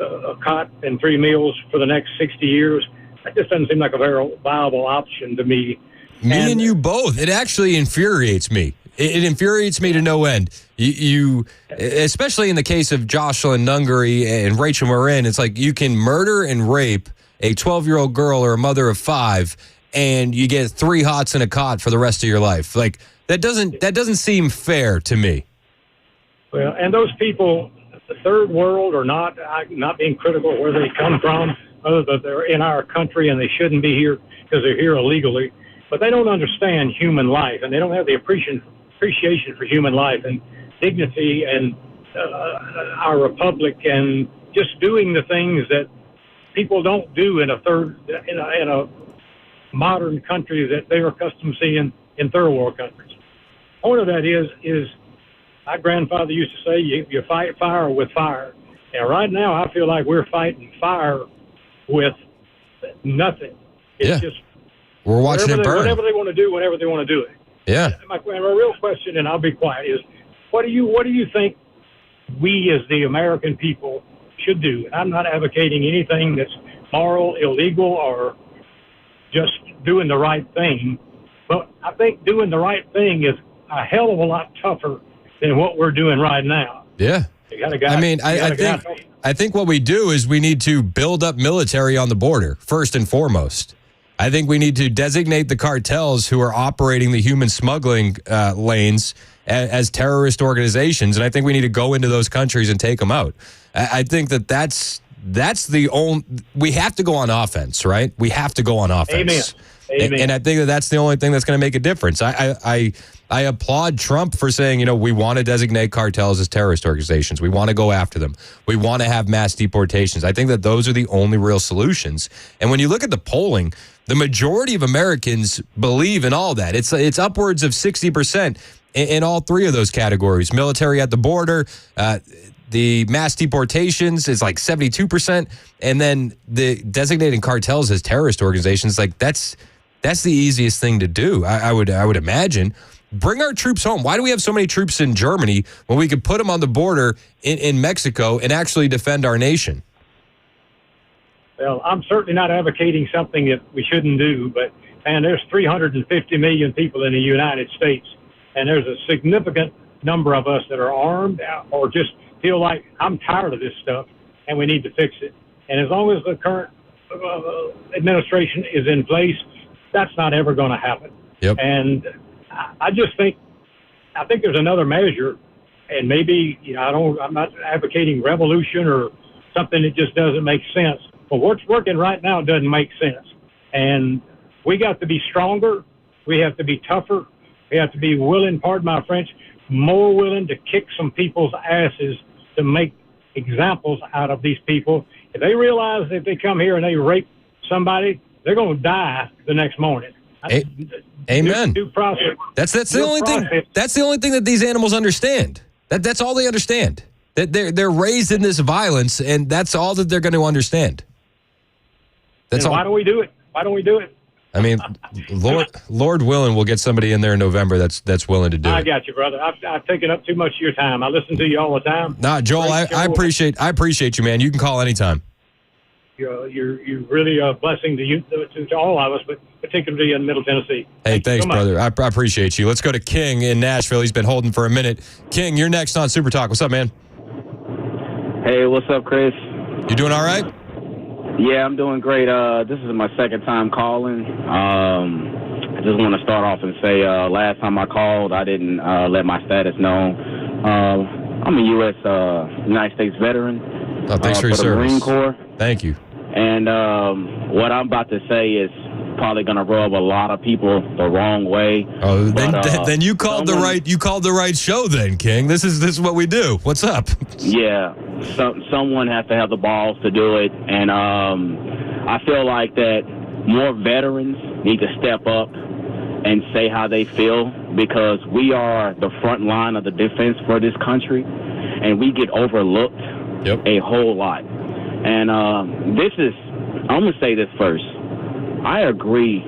a cot and 3 meals for the next 60 years, that just doesn't seem like a very viable option to me. Me and you both. It actually infuriates me. It infuriates me to no end. You, especially in the case of Jocelyn Nungary and Rachel Marin, it's like you can murder and rape a 12-year-old girl or a mother of 5, and you get 3 hots in a cot for the rest of your life. Like that doesn't seem fair to me. Well, and those people, the third world, are not being critical of where they come from, other than they're in our country and they shouldn't be here because they're here illegally. but they don't understand human life, and they don't have the appreciation for human life and dignity and our republic and just doing the things that people don't do in a modern country that they're accustomed to seeing in third world countries. Point of that is my grandfather used to say, you fight fire with fire. And right now, I feel like we're fighting fire with nothing. It's just we're watching it burn. Whatever they want to do, whenever they want to do it. Yeah. My real question, and I'll be quiet, is what do you think we as the American people should do? And I'm not advocating anything that's moral, illegal, or just doing the right thing. But I think doing the right thing is a hell of a lot tougher than what we're doing right now. Yeah. I think what we do is we need to build up military on the border, first and foremost. I think we need to designate the cartels who are operating the human smuggling lanes as terrorist organizations, and I think we need to go into those countries and take them out. I think that's the only. We have to go on offense, right? We have to go on offense. Amen. And I think that's the only thing that's going to make a difference. I applaud Trump for saying, we want to designate cartels as terrorist organizations. We want to go after them. We want to have mass deportations. I think that those are the only real solutions. And when you look at the polling, the majority of Americans believe in all that. It's upwards of 60% in all three of those categories. Military at the border, the mass deportations is like 72%, and then the designating cartels as terrorist organizations, like that's the easiest thing to do. I would imagine. Bring our troops home. Why do we have so many troops in Germany when we could put them on the border in Mexico and actually defend our nation? Well, I'm certainly not advocating something that we shouldn't do, but there's 350 million people in the United States, and there's a significant number of us that are armed or just feel like I'm tired of this stuff and we need to fix it. And as long as the current administration is in place, that's not ever going to happen. Yep. And I think there's another measure, and maybe I'm not advocating revolution or something that just doesn't make sense. But what's working right now doesn't make sense, and we got to be stronger. We have to be tougher. We have to be willing, pardon my French, more willing to kick some people's asses to make examples out of these people. If they realize that if they come here and they rape somebody, they're going to die the next morning. Amen. Due process. That's the only thing. That's the only thing that these animals understand. That's all they understand. That they're raised in this violence, and that's all that they're going to understand. That's all. Why don't we do it? Why don't we do it? I mean, Lord willing, we'll get somebody in there in November that's willing to do it. I got you, brother. I've taken up too much of your time. I listen to you all the time. Nah, Joel, I appreciate you, man. You can call anytime. You're really a blessing to all of us, but particularly in Middle Tennessee. Hey, thanks, brother. I appreciate you. Let's go to King in Nashville. He's been holding for a minute. King, you're next on Super Talk. What's up, man? Hey, what's up, Chris? You doing all right? Yeah, I'm doing great. This is my second time calling. I just want to start off and say last time I called, I didn't let my status known. I'm a U.S. United States veteran. Oh, thanks for your service. Marine Corps. Thank you. And what I'm about to say is probably going to rub a lot of people the wrong way. Oh, then you called the right show, then, King. This is what we do. What's up? Yeah, someone has to have the balls to do it, and I feel like that more veterans need to step up and say how they feel, because we are the front line of the defense for this country, and we get overlooked a whole lot. And I'm going to say this first. I agree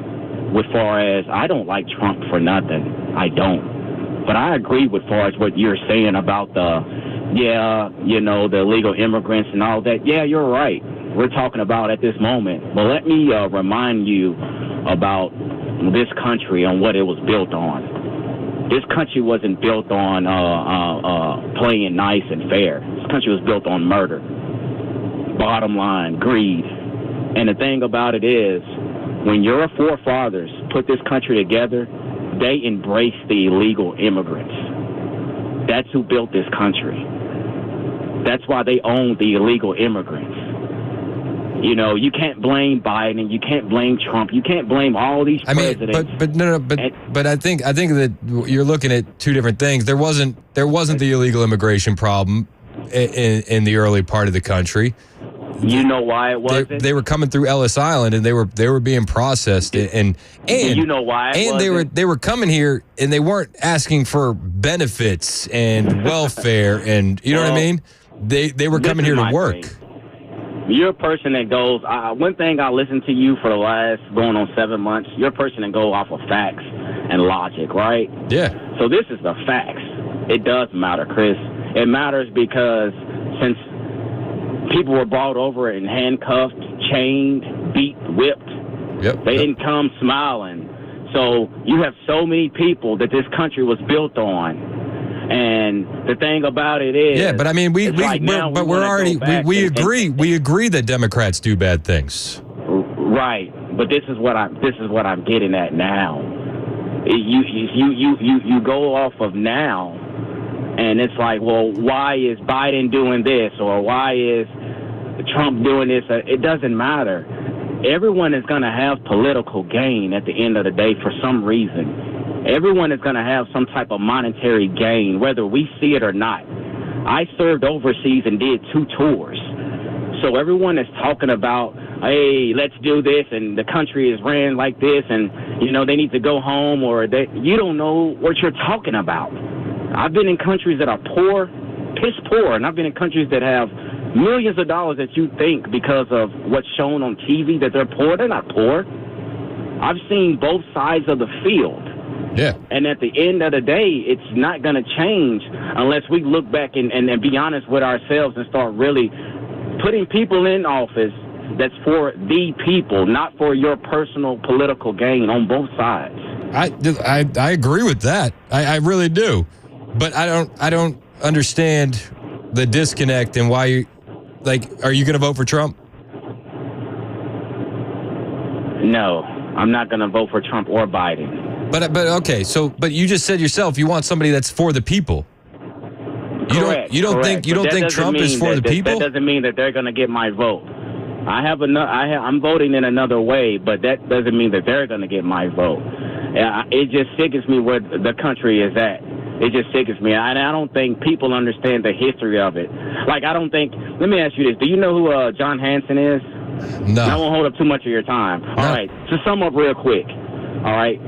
with far as I don't like Trump for nothing. I don't. But I agree with far as what you're saying about the illegal immigrants and all that. Yeah, you're right. We're talking about at this moment. But let me remind you about this country and what it was built on. This country wasn't built on playing nice and fair. This country was built on murder. Bottom line, greed. And the thing about it is, when your forefathers put this country together, they embraced the illegal immigrants. That's who built this country. That's why they owned the illegal immigrants. You know, you can't blame Biden, you can't blame Trump, you can't blame all these presidents. But I think that you're looking at two different things. There wasn't the illegal immigration problem in the early part of the country. You know why it wasn't? They were coming through Ellis Island and they were being processed and you know why it wasn't? they were coming here and they weren't asking for benefits and welfare and you know what I mean? They were coming here to work. You're a person that goes, one thing I listened to you for the last going on 7 months, you're a person that goes off of facts and logic, right? Yeah. So this is the facts. It does matter, Chris. It matters because since people were brought over and handcuffed, chained, beat, whipped, they didn't come smiling. So you have so many people that this country was built on. And the thing about it is, but I mean, we agree that Democrats do bad things. Right, but this is what I'm getting at now. You go off of now, and it's like, well, why is Biden doing this or why is Trump doing this? It doesn't matter. Everyone is going to have political gain at the end of the day for some reason. Everyone is going to have some type of monetary gain, whether we see it or not. I served overseas and did 2 tours. So everyone is talking about, hey, let's do this, and the country is ran like this, and, you know, they need to go home, or you don't know what you're talking about. I've been in countries that are poor, piss poor, and I've been in countries that have millions of dollars that you think because of what's shown on TV that they're poor. They're not poor. I've seen both sides of the field. Yeah. And at the end of the day, it's not going to change unless we look back and be honest with ourselves and start really putting people in office that's for the people, not for your personal political gain on both sides. I agree with that. I really do. But I don't understand the disconnect and why you, like, are you going to vote for Trump? No, I'm not going to vote for Trump or Biden. But okay, but you just said yourself you want somebody that's for the people. You don't think Trump is for the people? That doesn't mean that they're going to get my vote. I'm voting in another way, but that doesn't mean that they're going to get my vote. It just sickens me where the country is at. It just sickens me. I don't think people understand the history of it. Like, let me ask you this. Do you know who John Hanson is? No. I won't hold up too much of your time. No. All right, to sum up real quick, all right,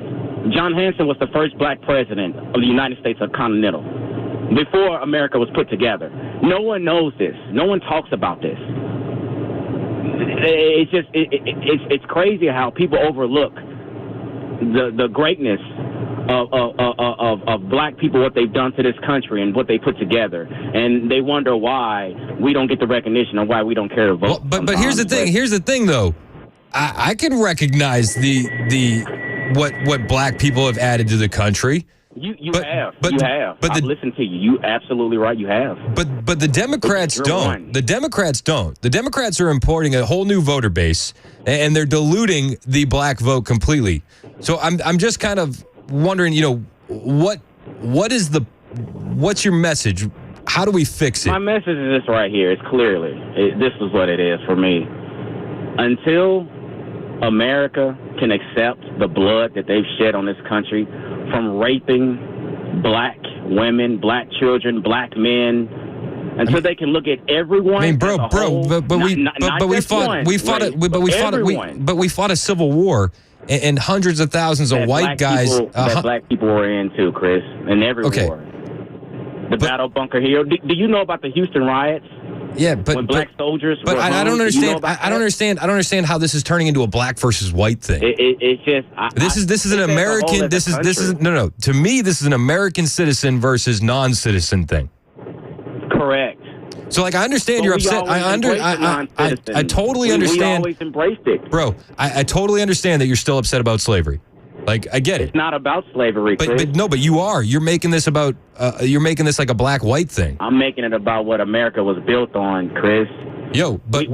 John Hanson was the first black president of the United States of Continental before America was put together. No one knows this. No one talks about this. It's crazy how people overlook the greatness of black people, what they've done to this country and what they put together, and they wonder why we don't get the recognition and why we don't care to vote. Well, but here's the thing. Here's the thing, though. I can recognize what black people have added to the country. You have. But I've listened to you. You absolutely right. You have. But the Democrats don't. The Democrats don't. The Democrats are importing a whole new voter base, and they're diluting the black vote completely. So I'm just kind of wondering, what's your message? How do we fix it? My message is this right here. It's clearly, this is what it is for me. Until America can accept the blood that they've shed on this country from raping black women, black children, black men, until they can look at everyone. I mean, we fought a civil war, and hundreds of thousands of white guys that black people were in too, Chris, in every war. The Battle Bunker Hill. Do you know about the Houston riots? Yeah, but when black soldiers. But I don't understand. I don't understand. I don't understand how this is turning into a black versus white thing. It's just this is an American. This is no. To me, this is an American citizen versus non-citizen thing. Correct. So, like, I understand you're upset. I totally understand. We always embraced it, bro. I totally understand that you're still upset about slavery. Like, I get it. It's not about slavery, Chris. But you are. You're making this about. You're making this like a black-white thing. I'm making it about what America was built on, Chris. Yo, but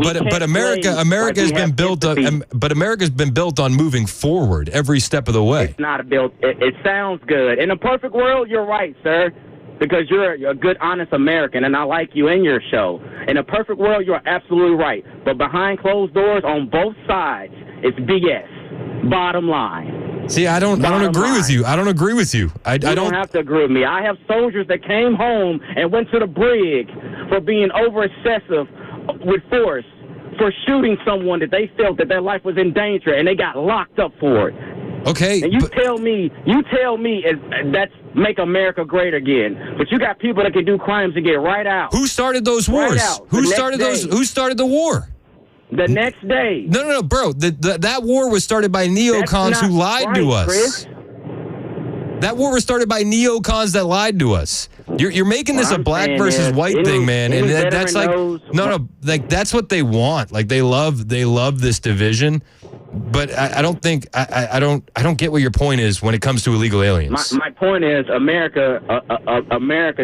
America's been built on. But America's been built on moving forward every step of the way. It's not built. It sounds good. In a perfect world, you're right, sir. because you're a good, honest American, and I like you in your show. In a perfect world, you're absolutely right. But behind closed doors on both sides, it's BS. Bottom line. See, I don't agree with you. I don't agree with you. I don't have to agree with me. I have soldiers that came home and went to the brig for being over excessive with force, for shooting someone that they felt that their life was in danger, and they got locked up for it. Okay. And you tell me that's make America great again. But you got people that can do crimes and get right out. Who started those wars? Who started the war? The next day. No, bro. That war was started by neocons who lied to us. Chris. That war was started by neocons that lied to us. You're making this a black versus white thing, man, and that's like like that's what they want. Like they love this division. But I don't think I don't get what your point is when it comes to illegal aliens. My point is America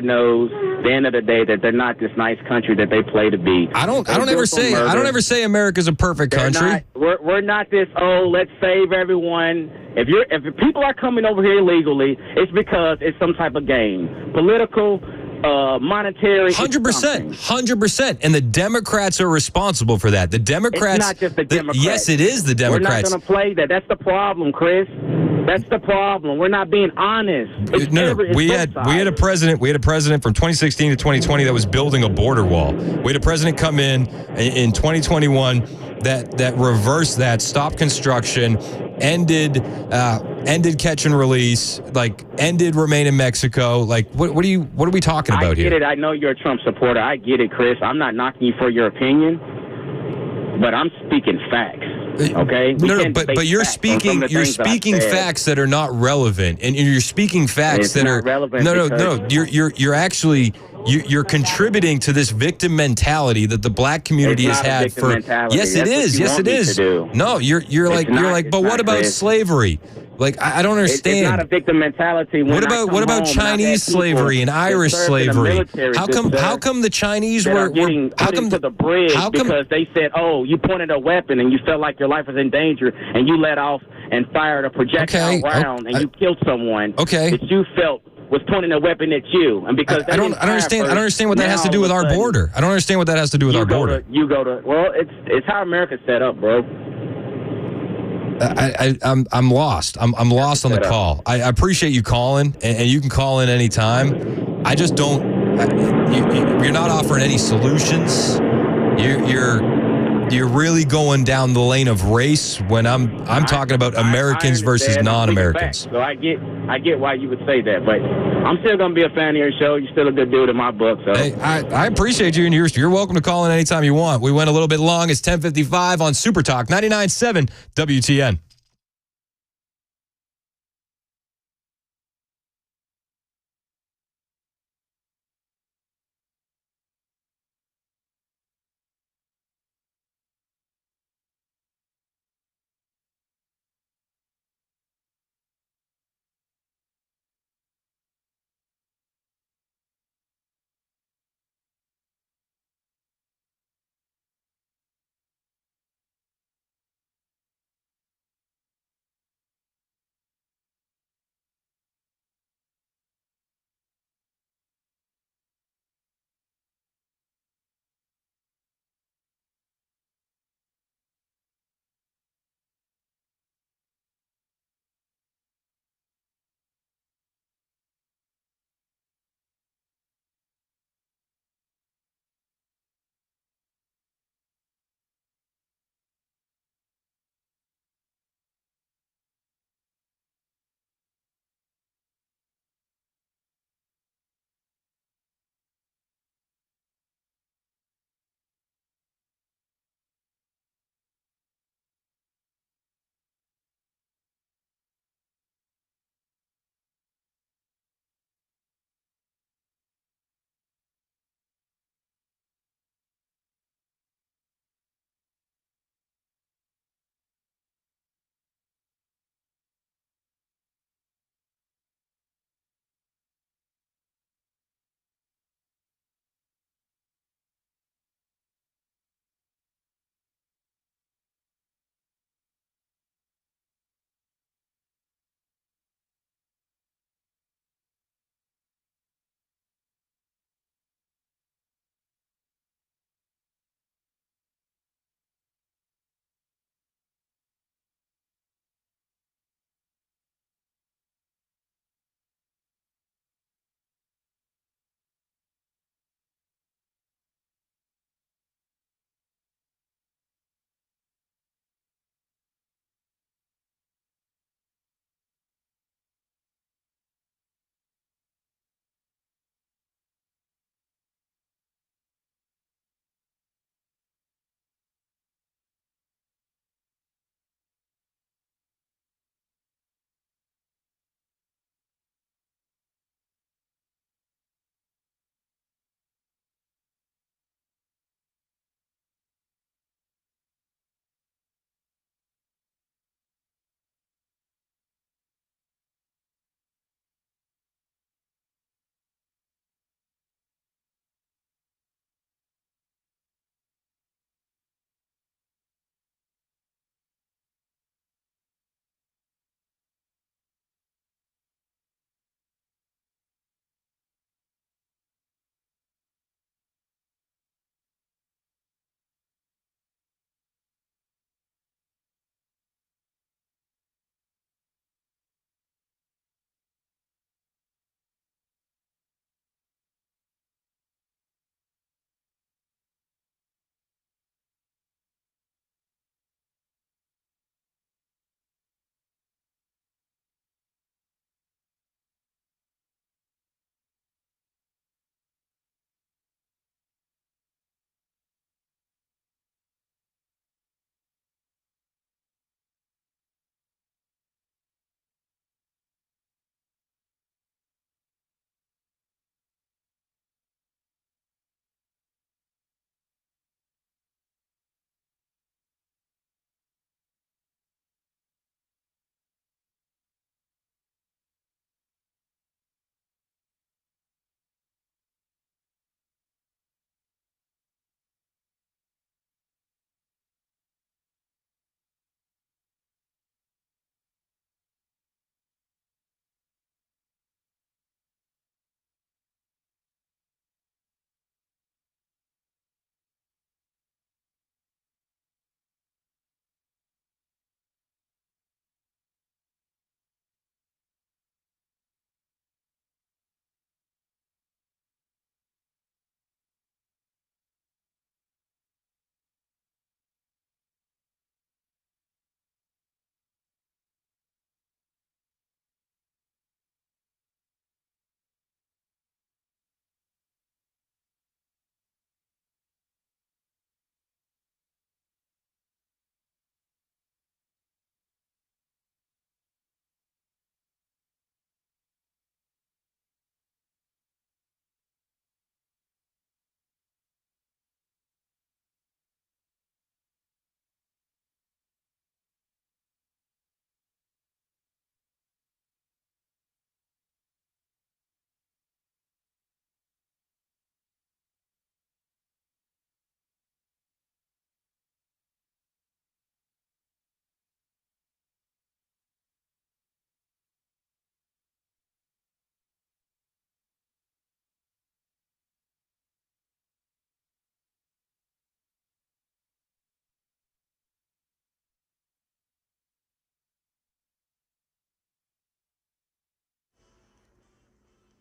knows at the end of the day that they're not this nice country that they play to be. I don't ever say America's a perfect country. We're not this let's save everyone. If people are coming over here illegally, it's because it's some type of game, political. Monetary. 100%. And the Democrats are responsible for that. The Democrats. It's not just the Democrats. Yes, it is the Democrats. We're not going to play that. That's the problem, Chris. That's the problem. We're not being honest. We had a president from 2016 to 2020 that was building a border wall. We had a president come in 2021 that reversed that, stopped construction, ended catch and release, like ended remain in Mexico. Like what are we talking about here? I get it. I know you're a Trump supporter. I get it, Chris. I'm not knocking you for your opinion, but I'm speaking facts. Okay? But you're speaking facts that are not relevant, and you're speaking facts that are relevant. You're actually you're contributing to this victim mentality that the black community has had for. Yes, it is. Yes, it is. No, you're like. But what about slavery? Like I don't understand. It's not a victim mentality. What about Chinese slavery and Irish slavery? How come the Chinese were getting to the bridge because they said, "Oh, you pointed a weapon and you felt like your life was in danger and you let off and fired a projectile round and you killed someone that you felt was pointing a weapon at you." And because I don't understand what that has to do with our border. I don't understand what that has to do with our border. It's how America's set up, bro. I'm lost. I'm lost on the call. I appreciate you calling, and you can call in anytime. I just don't. You're not offering any solutions. You're really going down the lane of race when I'm talking about Americans versus non-Americans. So I get why you would say that, but I'm still gonna be a fan of your show. You're still a good dude in my book. So hey, I appreciate you, and you're welcome to call in anytime you want. We went a little bit long. It's 10:55 on Super Talk 99.7 WTN.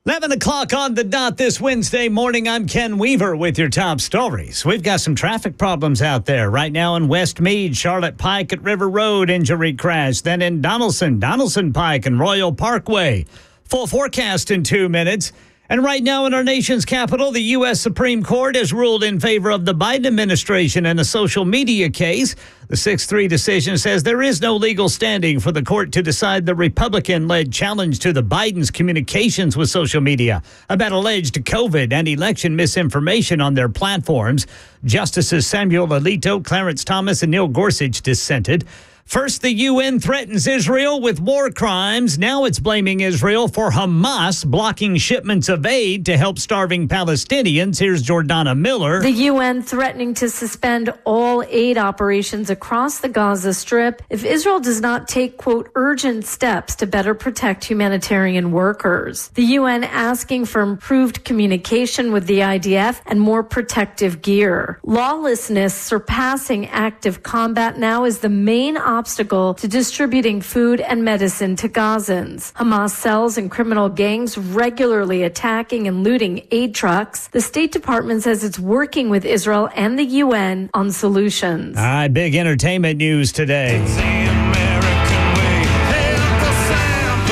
11 o'clock on the dot this Wednesday morning. I'm Ken Weaver with your top stories. We've got some traffic problems out there right now in West Meade, Charlotte Pike at River Road, injury crash. Then in Donaldson Pike and Royal Parkway. Full forecast in 2 minutes. And right now in our nation's capital, the U.S. Supreme Court has ruled in favor of the Biden administration in a social media case. The 6-3 decision says there is no legal standing for the court to decide the Republican-led challenge to the Biden's communications with social media about alleged COVID and election misinformation on their platforms. Justices Samuel Alito, Clarence Thomas, and Neil Gorsuch dissented. First, the UN threatens Israel with war crimes. Now it's blaming Israel for Hamas blocking shipments of aid to help starving Palestinians. Here's Jordana Miller. The UN threatening to suspend all aid operations across the Gaza Strip if Israel does not take, quote, urgent steps to better protect humanitarian workers. The UN asking for improved communication with the IDF and more protective gear. Lawlessness surpassing active combat now is the main obstacle to distributing food and medicine to Gazans. Hamas cells and criminal gangs regularly attacking and looting aid trucks. The State Department says it's working with Israel and the UN on solutions. All right, big entertainment news today.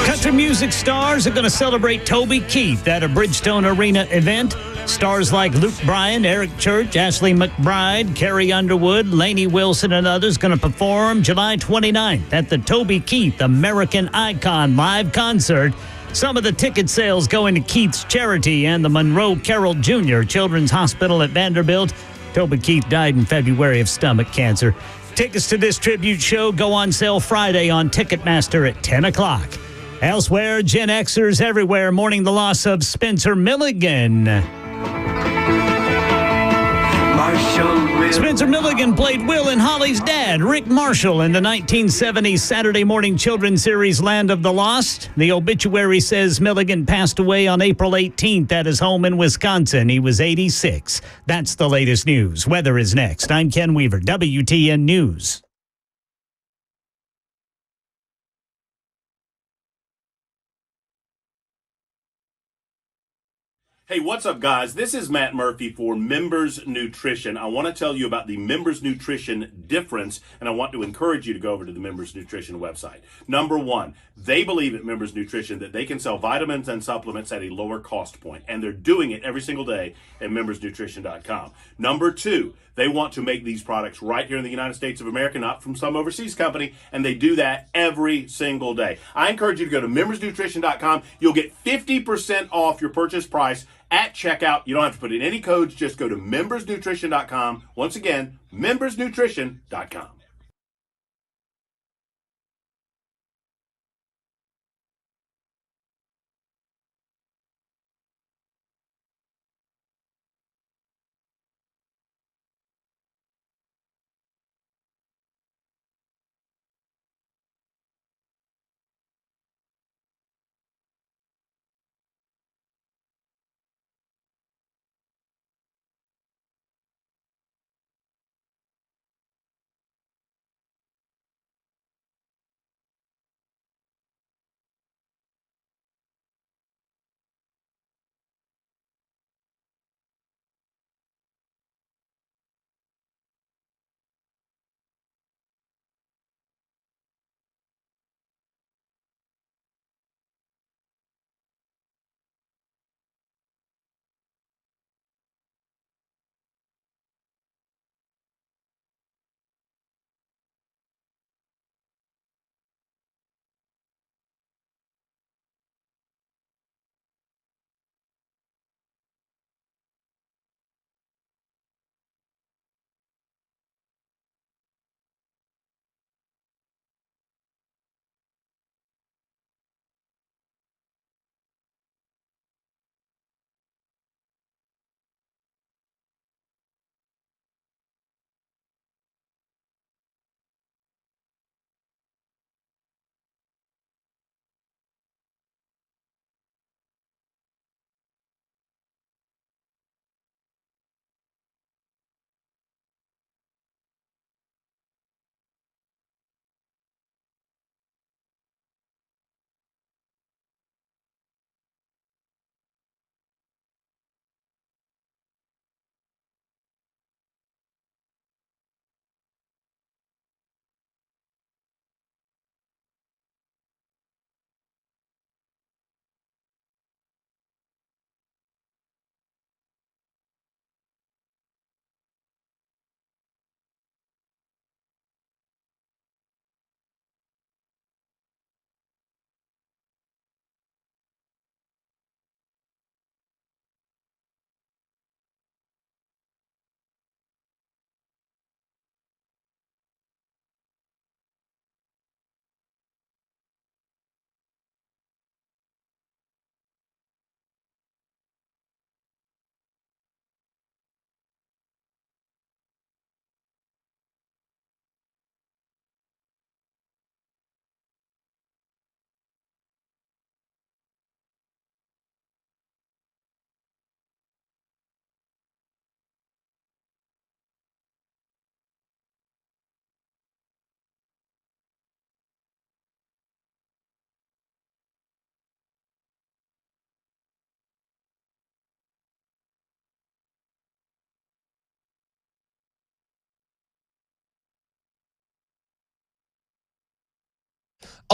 Country music stars are going to celebrate Toby Keith at a Bridgestone Arena event. Stars like Luke Bryan, Eric Church, Ashley McBride, Carrie Underwood, Lainey Wilson, and others going to perform July 29th at the Toby Keith American Icon live concert. Some of the ticket sales going to Keith's charity and the Monroe Carroll Jr. Children's Hospital at Vanderbilt. Toby Keith died in February of stomach cancer. Tickets to this tribute show go on sale Friday on Ticketmaster at 10 o'clock. Elsewhere, Gen Xers everywhere mourning the loss of Spencer Milligan. Spencer Milligan played Will and Holly's dad, Rick Marshall, in the 1970s Saturday morning children's series Land of the Lost. The obituary says Milligan passed away on April 18th at his home in Wisconsin. He was 86. That's the latest news. Weather is next. I'm Ken Weaver, WTN News. Hey, what's up, guys? This is Matt Murphy for Members Nutrition. I want to tell you about the Members Nutrition difference, and I want to encourage you to go over to the Members Nutrition website. Number one, they believe at Members Nutrition that they can sell vitamins and supplements at a lower cost point, and they're doing it every single day at membersnutrition.com. Number two, they want to make these products right here in the United States of America, not from some overseas company, and they do that every single day. I encourage you to go to membersnutrition.com. You'll get 50% off your purchase price at checkout. You don't have to put in any codes. Just go to membersnutrition.com. Once again, membersnutrition.com.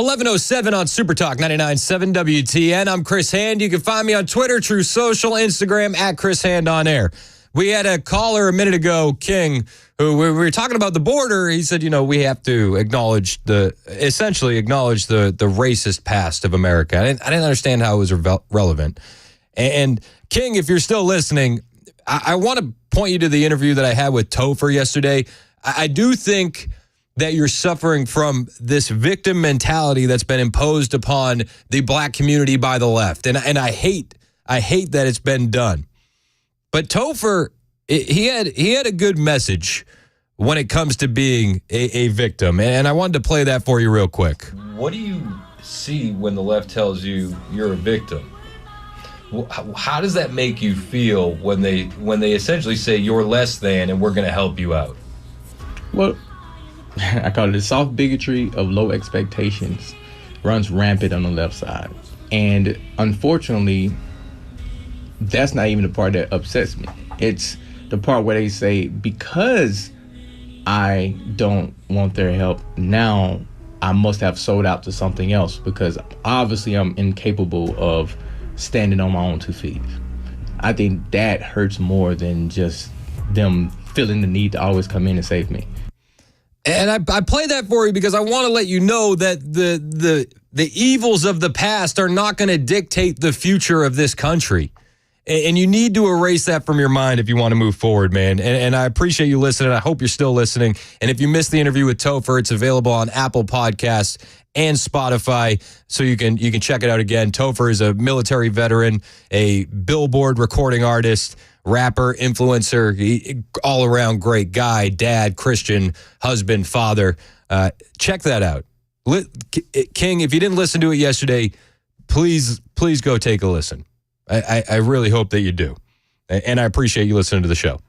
11:07 on Super Talk 99.7 WTN. I'm Chris Hand. You can find me on Twitter, True Social, Instagram, at Chris Hand on air. We had a caller a minute ago, King, who we were talking about the border. He said, we have to acknowledge the racist past of America. I didn't understand how it was relevant. And King, if you're still listening, I want to point you to the interview that I had with Topher yesterday. I do think that you're suffering from this victim mentality that's been imposed upon the black community by the left. And I hate that it's been done. But Topher, he had a good message when it comes to being a victim. And I wanted to play that for you real quick. What do you see when the left tells you you're a victim? How does that make you feel when they essentially say you're less than and we're going to help you out? Well, I call it the soft bigotry of low expectations runs rampant on the left side. And unfortunately, that's not even the part that upsets me. It's the part where they say, because I don't want their help now, I must have sold out to something else, because obviously I'm incapable of standing on my own 2 feet. I think that hurts more than just them feeling the need to always come in and save me. And I play that for you because I want to let you know that the evils of the past are not going to dictate the future of this country. And you need to erase that from your mind if you want to move forward, man. And I appreciate you listening. I hope you're still listening. And if you missed the interview with Topher, it's available on Apple Podcasts and Spotify, so you can check it out again. Topher is a military veteran, a Billboard recording artist, rapper, influencer, all around great guy, dad, Christian, husband, father. Check that out. King, if you didn't listen to it yesterday, please go take a listen. I really hope that you do. And I appreciate you listening to the show.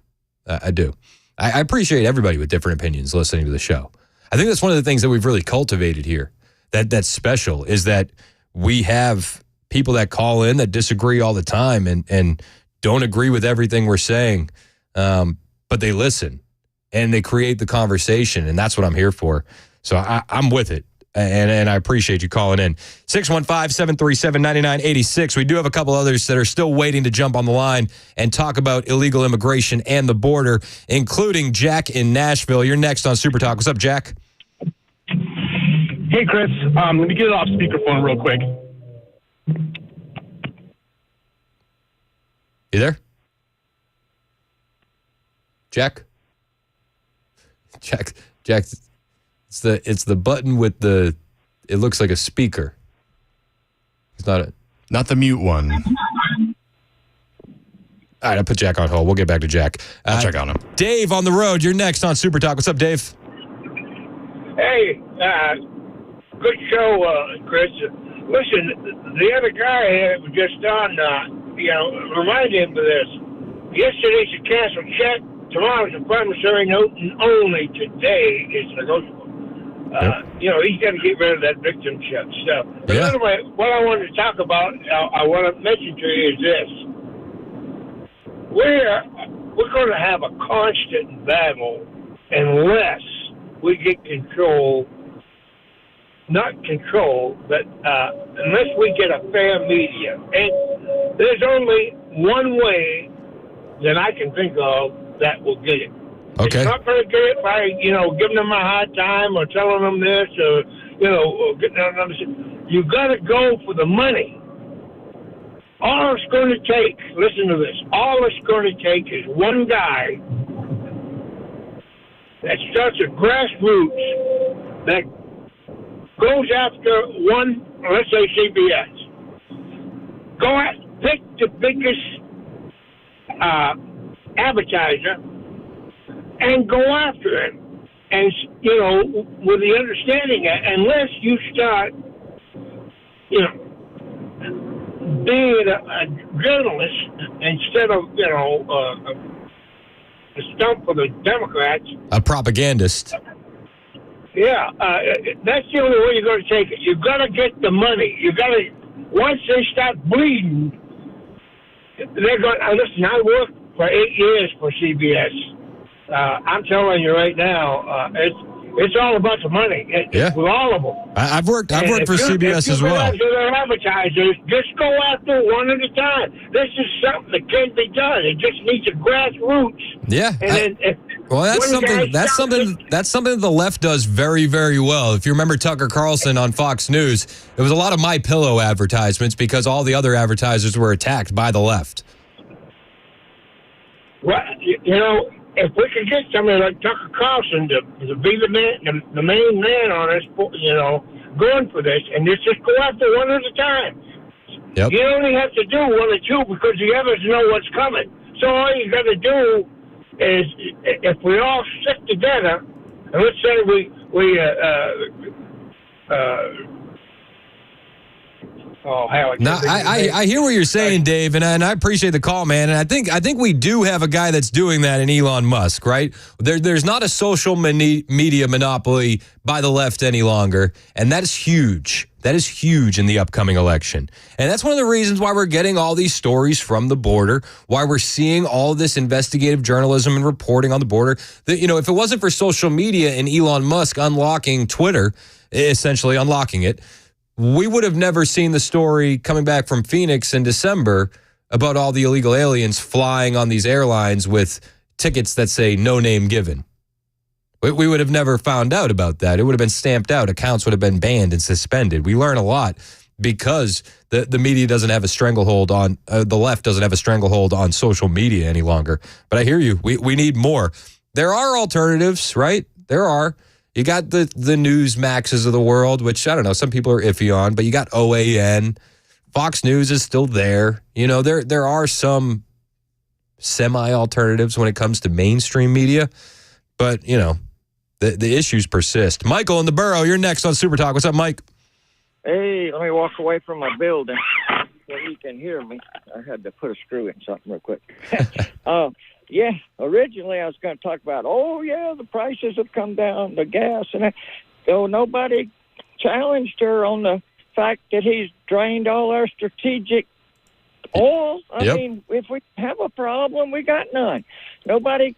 I do. I appreciate everybody with different opinions listening to the show. I think that's one of the things that we've really cultivated here. That's special, is that we have people that call in that disagree all the time and don't agree with everything we're saying, but they listen and they create the conversation, and that's what I'm here for. So I'm with it, and I appreciate you calling in. 615-737-9986. We do have a couple others that are still waiting to jump on the line and talk about illegal immigration and the border, including Jack in Nashville. You're next on Super Talk. What's up, Jack? Hey, Chris. Let me get it off speakerphone real quick. You there? Jack, it's the button with it looks like a speaker. It's not the mute one. All right, I'll put Jack on hold. We'll get back to Jack. I'll check on him. Dave on the road. You're next on Super Talk. What's up, Dave? Hey, good show, Chris. Listen, the other guy that was just on, remind him of this. Yesterday's a canceled check. Tomorrow's a promissory note, and only today is negotiable. He's got to get rid of that victim check stuff. But anyway, what I wanted to talk about, I want to mention to you is this. We're going to have a constant battle unless we get control, not control, but unless we get a fair media. And there's only one way that I can think of that will get it. Okay. It's not going to get it by, giving them a hard time or telling them this or, getting on another shit. You got to go for the money. All it's going to take, listen to this, all it's going to take is one guy that starts at grassroots, that goes after one, let's say CBS. Pick the biggest advertiser and go after him. And, with the understanding that unless you start, being a journalist instead of, a stump for the Democrats. A propagandist. Yeah, that's the only way you're going to take it. You got to get the money. You got to, once they start bleeding, they're going. Listen, I worked for 8 years for CBS. I'm telling you right now, It's all about the money. With all of them. I've worked for CBS as well. If you their advertisers, just go after one at a time. This is something that can be done. It just needs a grassroots. Yeah. That's something that the left does very, very well. If you remember Tucker Carlson on Fox News, it was a lot of MyPillow advertisements because all the other advertisers were attacked by the left. Well, if we could get somebody like Tucker Carlson to be the main man on us, going for this, and just go after one at a time. Yep. You only have to do one or two because the others know what's coming. So all you got to do is, if we all stick together, and let's say I hear what you're saying, Dave, and I appreciate the call, man. And I think we do have a guy that's doing that in Elon Musk, right? There's not a social media monopoly by the left any longer, and that is huge. That is huge in the upcoming election. And that's one of the reasons why we're getting all these stories from the border, why we're seeing all this investigative journalism and reporting on the border. That, if it wasn't for social media and Elon Musk unlocking Twitter, essentially unlocking it, we would have never seen the story coming back from Phoenix in December about all the illegal aliens flying on these airlines with tickets that say no name given. We would have never found out about that. It would have been stamped out. Accounts would have been banned and suspended. We learn a lot because the media doesn't have a stranglehold on, the left doesn't have a stranglehold on social media any longer. But I hear you. We need more. There are alternatives, right? There are. You got the Newsmaxes of the world, which, I don't know, some people are iffy on, but you got OAN. Fox News is still there. There are some semi-alternatives when it comes to mainstream media, but, the issues persist. Michael in the borough, you're next on Super Talk. What's up, Mike? Hey, let me walk away from my building so you can hear me. I had to put a screw in something real quick. Yeah, originally I was going to talk about, the prices have come down, the gas, and that. So nobody challenged her on the fact that he's drained all our strategic oil. I mean, if we have a problem, we got none. Nobody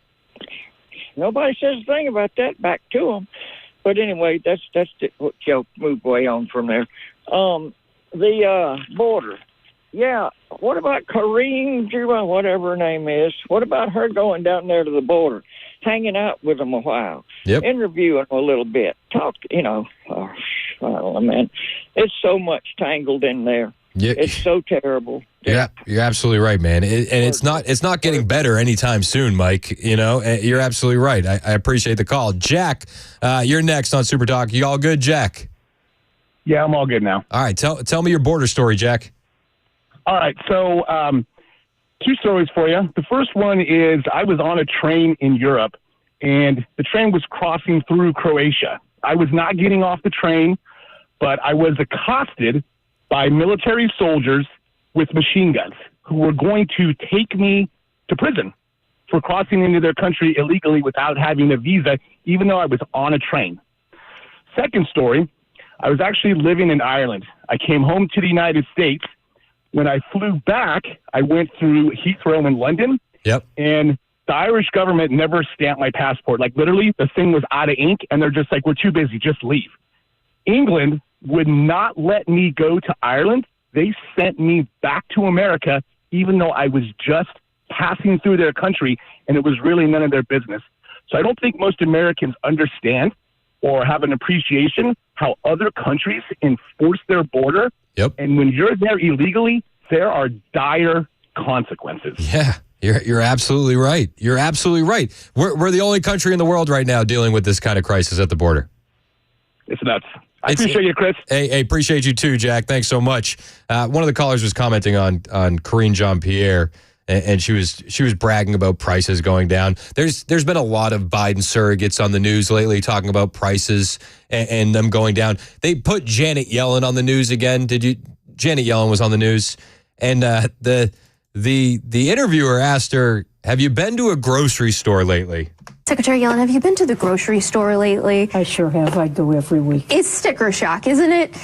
says a thing about that back to him. But anyway, that's Joe. Move way on from there. The border. Yeah, what about Kareem Juma, whatever her name is? What about her going down there to the border, hanging out with them a while, interviewing them a little bit, talk, I don't know, man. It's so much tangled in there. Yeah. It's so terrible. Yeah, you're absolutely right, man. And it's not getting better anytime soon, Mike. You're absolutely right. I appreciate the call. Jack, you're next on Super Talk. You all good, Jack? Yeah, I'm all good now. All right, tell me your border story, Jack. All right, so two stories for you. The first one is I was on a train in Europe, and the train was crossing through Croatia. I was not getting off the train, but I was accosted by military soldiers with machine guns who were going to take me to prison for crossing into their country illegally without having a visa, even though I was on a train. Second story, I was actually living in Ireland. I came home to the United States. When I flew back, I went through Heathrow in London. Yep. And the Irish government never stamped my passport. Like, literally, the thing was out of ink, and they're just like, we're too busy, just leave. England would not let me go to Ireland. They sent me back to America, even though I was just passing through their country, and it was really none of their business. So I don't think most Americans understand or have an appreciation how other countries enforce their border. Yep. And when you're there illegally, there are dire consequences. Yeah, you're absolutely right. You're absolutely right. We're the only country in the world right now dealing with this kind of crisis at the border. It's nuts. I appreciate you, Chris. Hey, appreciate you too, Jack. Thanks so much. One of the callers was commenting on Karine Jean-Pierre, and she was bragging about prices going down. There's been a lot of Biden surrogates on the news lately talking about prices and them going down. They put Janet Yellen on the news again. Janet Yellen was on the news, and the interviewer asked her, "Have you been to a grocery store lately?" Secretary Yellen, have you been to the grocery store lately? I sure have. I go every week. It's sticker shock, isn't it?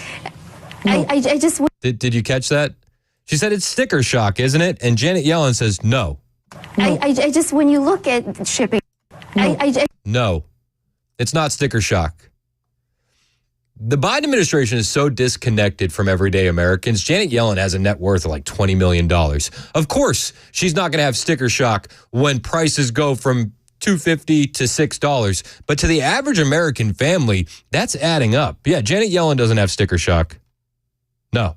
No. I just... Did you catch that? She said it's sticker shock, isn't it? And Janet Yellen says no. I just, when you look at shipping... No. It's not sticker shock. The Biden administration is so disconnected from everyday Americans. Janet Yellen has a net worth of like $20 million. Of course, she's not going to have sticker shock when prices go from $2.50 to $6. But to the average American family, that's adding up. Yeah, Janet Yellen doesn't have sticker shock. No,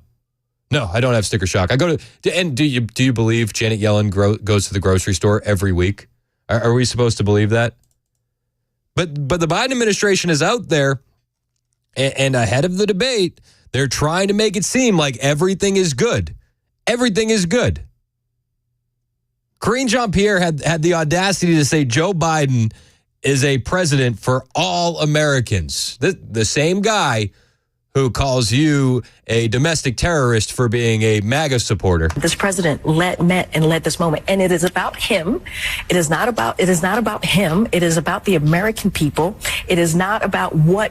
I don't have sticker shock. I go to, and do you believe Janet Yellen goes to the grocery store every week? Are we supposed to believe that? But the Biden administration is out there. And ahead of the debate, they're trying to make it seem like everything is good. Everything is good. Karine Jean-Pierre had the audacity to say Joe Biden is a president for all Americans. The same guy who calls you a domestic terrorist for being a MAGA supporter. This president met and led this moment, and it is about him. It is not about him. It is about the American people. It is not about what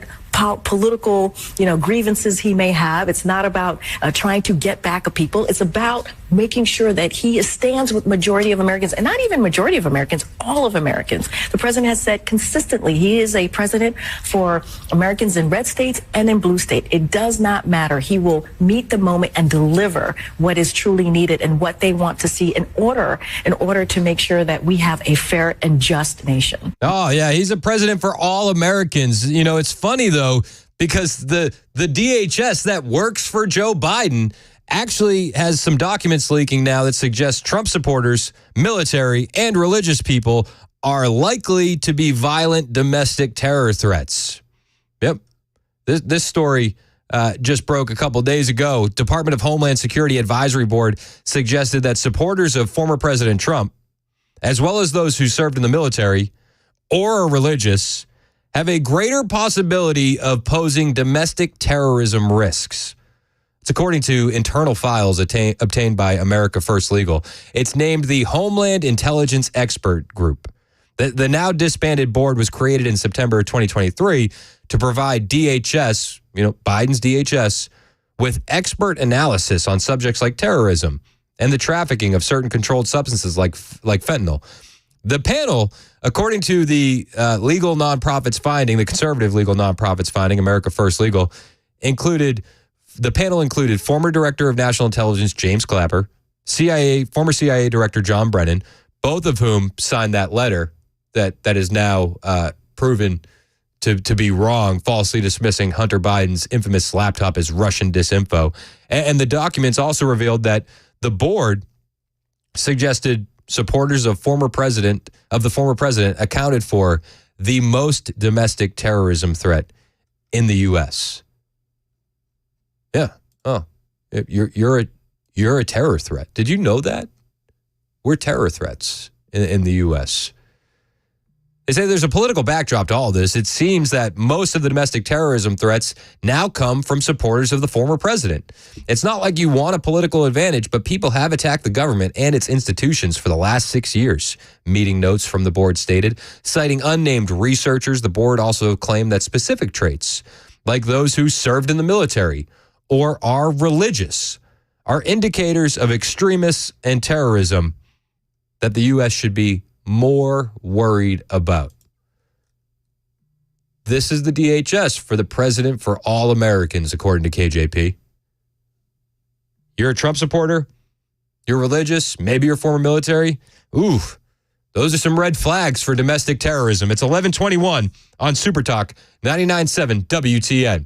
political, grievances he may have. It's not about trying to get back at people. It's about making sure that he stands with majority of Americans, and not even majority of Americans, all of Americans. The president has said consistently he is a president for Americans in red states and in blue states. It does not matter. He will meet the moment and deliver what is truly needed and what they want to see in order to make sure that we have a fair and just nation. Oh, yeah, he's a president for all Americans. It's funny, though, because the DHS that works for Joe Biden actually has some documents leaking now that suggest Trump supporters, military, and religious people are likely to be violent domestic terror threats. Yep. This story just broke a couple days ago. Department of Homeland Security Advisory Board suggested that supporters of former President Trump, as well as those who served in the military or are religious, have a greater possibility of posing domestic terrorism risks. It's according to internal files obtained by America First Legal. It's named the Homeland Intelligence Expert Group. The now disbanded board was created in September 2023 to provide DHS, Biden's DHS, with expert analysis on subjects like terrorism and the trafficking of certain controlled substances like fentanyl. The panel, according to the legal nonprofits finding, the conservative legal nonprofits finding, America First Legal, the panel included former Director of National Intelligence James Clapper, former CIA Director John Brennan, both of whom signed that letter that is now proven to be wrong, falsely dismissing Hunter Biden's infamous laptop as Russian disinfo. And the documents also revealed that the board suggested supporters of the former president accounted for the most domestic terrorism threat in the U.S. Yeah. Oh, you're a terror threat. Did you know that? We're terror threats in the U.S. They say there's a political backdrop to all this. It seems that most of the domestic terrorism threats now come from supporters of the former president. It's not like you want a political advantage, but people have attacked the government and its institutions for the last 6 years, meeting notes from the board stated. Citing unnamed researchers, the board also claimed that specific traits, like those who served in the military or are religious, are indicators of extremists and terrorism that the U.S. should be more worried about. This is the DHS for the president for all Americans, according to KJP. You're a Trump supporter? You're religious? Maybe you're former military? Ooh, those are some red flags for domestic terrorism. It's 11:21 on Super Talk 99.7 WTN.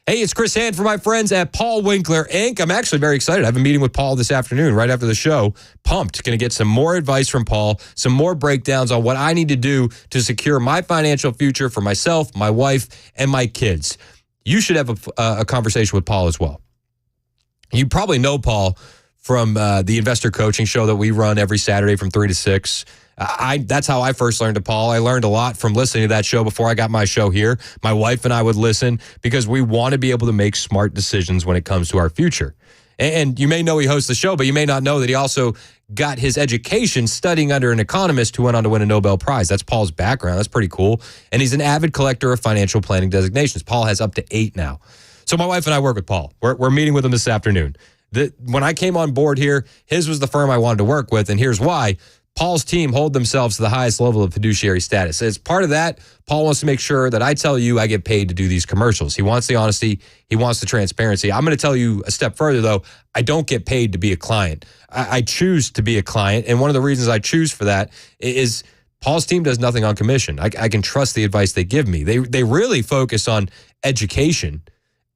Hey, it's Chris Hand for my friends at Paul Winkler, Inc. I'm actually very excited. I have a meeting with Paul this afternoon right after the show. Pumped. Going to get some more advice from Paul, some more breakdowns on what I need to do to secure my financial future for myself, my wife, and my kids. You should have a conversation with Paul as well. You probably know Paul from the investor coaching show that we run every Saturday from 3 to 6. That's how I first learned to Paul. I learned a lot from listening to that show before I got my show here. My wife and I would listen because we want to be able to make smart decisions when it comes to our future. And you may know he hosts the show, but you may not know that he also got his education studying under an economist who went on to win a Nobel Prize. That's Paul's background. That's pretty cool. And he's an avid collector of financial planning designations. Paul has up to 8 now. So my wife and I work with Paul. We're meeting with him this afternoon. When I came on board here, his was the firm I wanted to work with, and here's why. Paul's team hold themselves to the highest level of fiduciary status. As part of that, Paul wants to make sure that I tell you I get paid to do these commercials. He wants the honesty. He wants the transparency. I'm going to tell you a step further, though. I don't get paid to be a client. I choose to be a client, and one of the reasons I choose for that is Paul's team does nothing on commission. I can trust the advice they give me. They really focus on education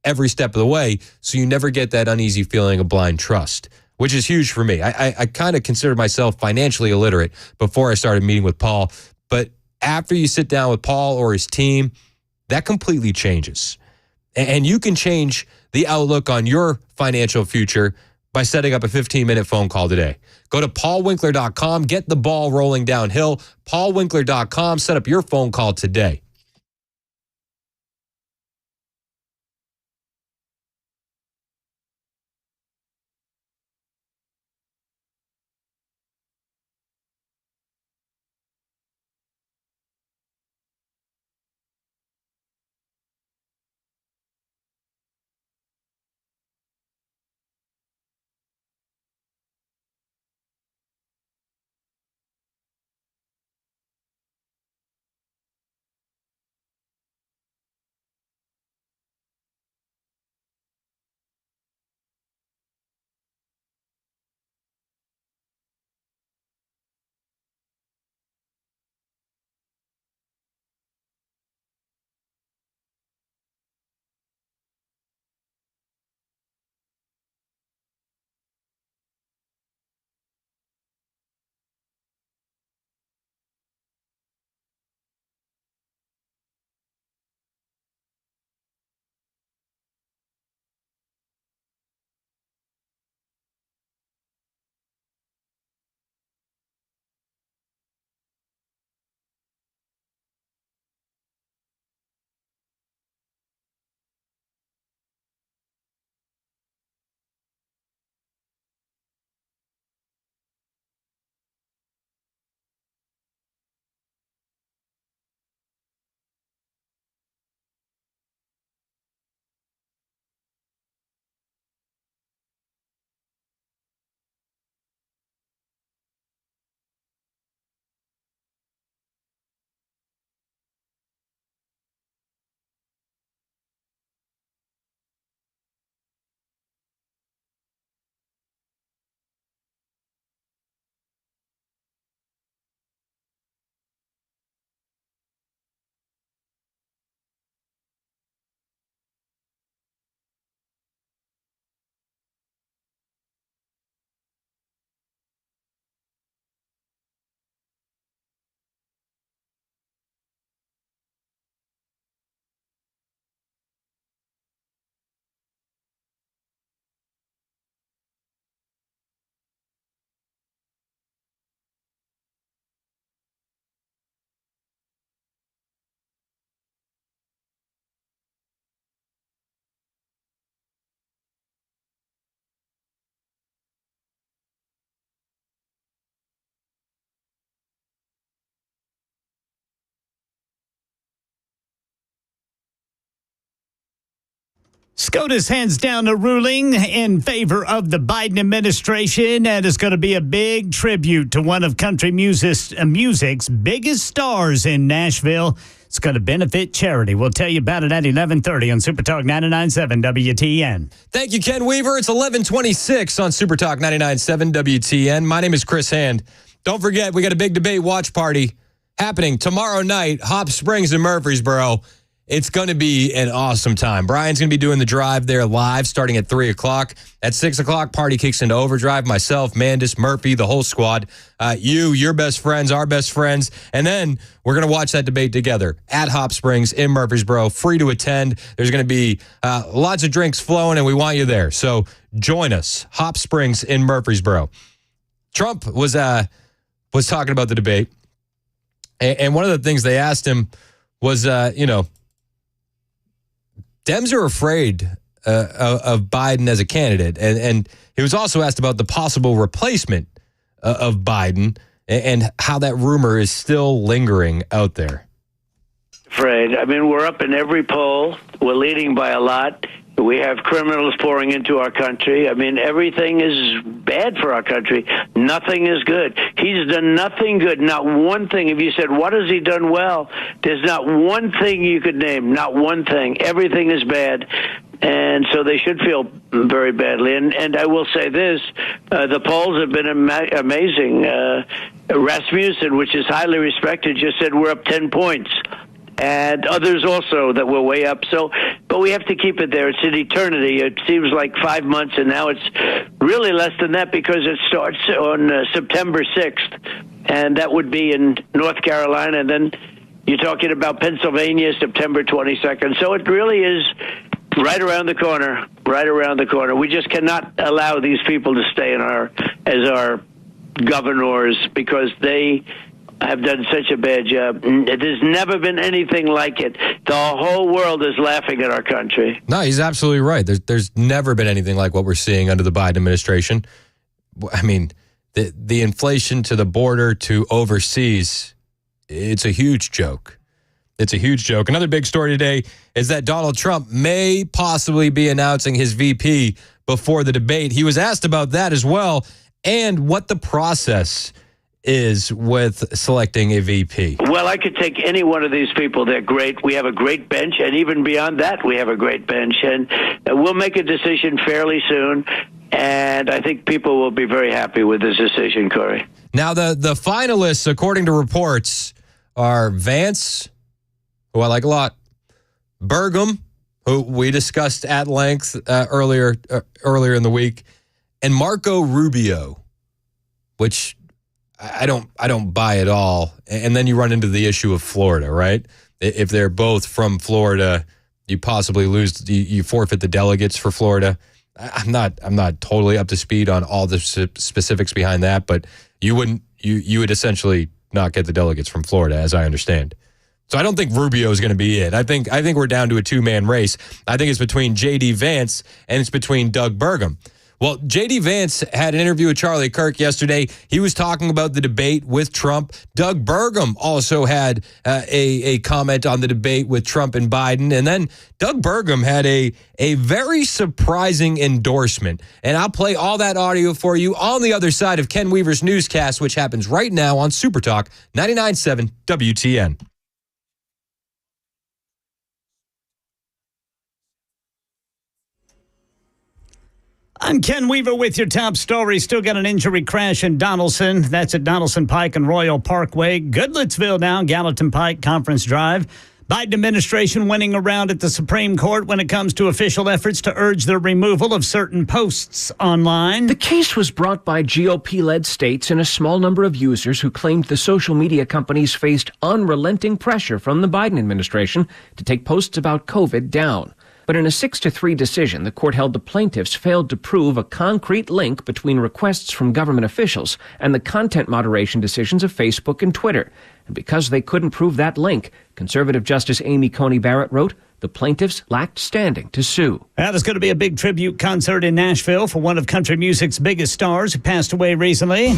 every step of the way, so you never get that uneasy feeling of blind trust, which is huge for me. I kind of considered myself financially illiterate before I started meeting with Paul. But after you sit down with Paul or his team, that completely changes. And you can change the outlook on your financial future by setting up a 15-minute phone call today. Go to paulwinkler.com, get the ball rolling downhill. paulwinkler.com, set up your phone call today. SCOTUS hands down a ruling in favor of the Biden administration, and it's going to be a big tribute to one of country music's biggest stars in Nashville. It's going to benefit charity. We'll tell you about it at 11:30 on Super Talk 99.7 WTN. Thank you, Ken Weaver. It's 11:26 on Super Talk 99.7 WTN. My name is Chris Hand. Don't forget, we got a big debate watch party happening tomorrow night, Hop Springs in Murfreesboro. It's going to be an awesome time. Brian's going to be doing the drive there live starting at 3 o'clock. At 6 o'clock, party kicks into overdrive. Myself, Mandis, Murphy, the whole squad. Your best friends, our best friends. And then we're going to watch that debate together at Hop Springs in Murfreesboro. Free to attend. There's going to be lots of drinks flowing, and we want you there. So join us. Hop Springs in Murfreesboro. Trump was talking about the debate. And one of the things they asked him was, Dems are afraid of Biden as a candidate. And he was also asked about the possible replacement of Biden and how that rumor is still lingering out there. Afraid. I mean, we're up in every poll. We're leading by a lot. We have criminals pouring into our country. I mean, everything is bad for our country. Nothing is good. He's done nothing good. Not one thing. If you said, what has he done well? There's not one thing you could name. Not one thing. Everything is bad. And so they should feel very badly. And I will say this, the polls have been amazing. Rasmussen, which is highly respected, just said we're up 10 points. And others also that were way up. So, but we have to keep it there. It's an eternity. It seems like 5 months, and now it's really less than that because it starts on September 6th, and that would be in North Carolina. And then you're talking about Pennsylvania, September 22nd. So it really is right around the corner, right around the corner. We just cannot allow these people to stay in as our governors because they have done such a bad job. There's never been anything like it. The whole world is laughing at our country. No, he's absolutely right. There's never been anything like what we're seeing under the Biden administration. I mean, the inflation to the border to overseas, it's a huge joke. It's a huge joke. Another big story today is that Donald Trump may possibly be announcing his VP before the debate. He was asked about that as well and what the process is with selecting a VP. Well, I could take any one of these people. They're great. We have a great bench, and even beyond that, we have a great bench. And we'll make a decision fairly soon, and I think people will be very happy with this decision, Corey. Now, the finalists, according to reports, are Vance, who I like a lot, Burgum, who we discussed at length earlier in the week, and Marco Rubio, which I don't buy at all. And then you run into the issue of Florida, right? If they're both from Florida, you possibly lose, you forfeit the delegates for Florida. I'm not totally up to speed on all the specifics behind that, but you would essentially not get the delegates from Florida, as I understand. So I don't think Rubio is going to be it. I think we're down to a two-man race. I think it's between J.D. Vance and it's between Doug Burgum. Well, J.D. Vance had an interview with Charlie Kirk yesterday. He was talking about the debate with Trump. Doug Burgum also had a comment on the debate with Trump and Biden. And then Doug Burgum had a very surprising endorsement. And I'll play all that audio for you on the other side of Ken Weaver's newscast, which happens right now on Super Talk 99.7 WTN. I'm Ken Weaver with your top story. Still got an injury crash in Donaldson. That's at Donaldson Pike and Royal Parkway. Goodlettsville now, Gallatin Pike, Conference Drive. Biden administration winning around at the Supreme Court when it comes to official efforts to urge the removal of certain posts online. The case was brought by GOP-led states and a small number of users who claimed the social media companies faced unrelenting pressure from the Biden administration to take posts about COVID down. But in a 6-3 decision, the court held the plaintiffs failed to prove a concrete link between requests from government officials and the content moderation decisions of Facebook and Twitter. And because they couldn't prove that link, conservative Justice Amy Coney Barrett wrote, the plaintiffs lacked standing to sue. Now, there's going to be a big tribute concert in Nashville for one of country music's biggest stars who passed away recently.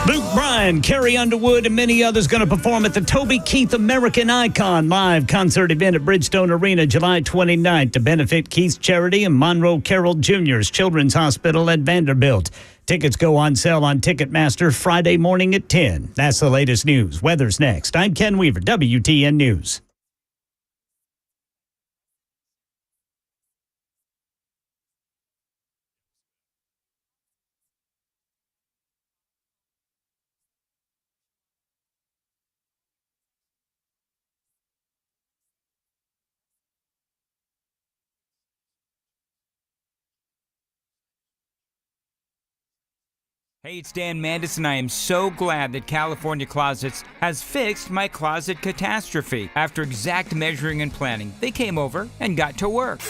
Luke Bryan, Carrie Underwood, and many others going to perform at the Toby Keith American Icon live concert event at Bridgestone Arena July 29th to benefit Keith's charity and Monroe Carroll Jr.'s Children's Hospital at Vanderbilt. Tickets go on sale on Ticketmaster Friday morning at 10. That's the latest news. Weather's next. I'm Ken Weaver, WTN News. Hey, it's Dan Mandis, and I am so glad that California Closets has fixed my closet catastrophe. After exact measuring and planning, they came over and got to work.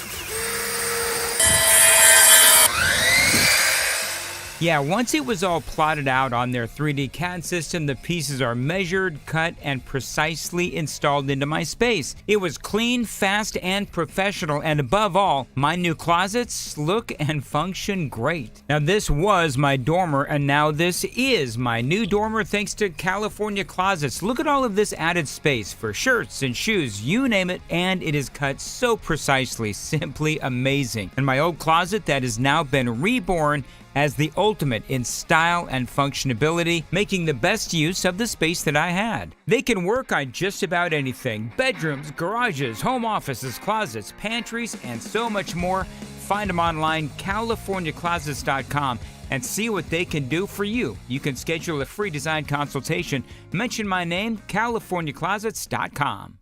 Yeah, once it was all plotted out on their 3D CAD system, the pieces are measured, cut, and precisely installed into my space. It was clean, fast, and professional, and above all, my new closets look and function great. Now, this was my dormer, and now this is my new dormer thanks to California Closets. Look at all of this added space for shirts and shoes, you name it, and it is cut so precisely, simply amazing. And my old closet that has now been reborn as the ultimate in style and functionality, making the best use of the space that I had. They can work on just about anything: bedrooms, garages, home offices, closets, pantries, and so much more. Find them online, CaliforniaClosets.com, and see what they can do for you. You can schedule a free design consultation. Mention my name, CaliforniaClosets.com.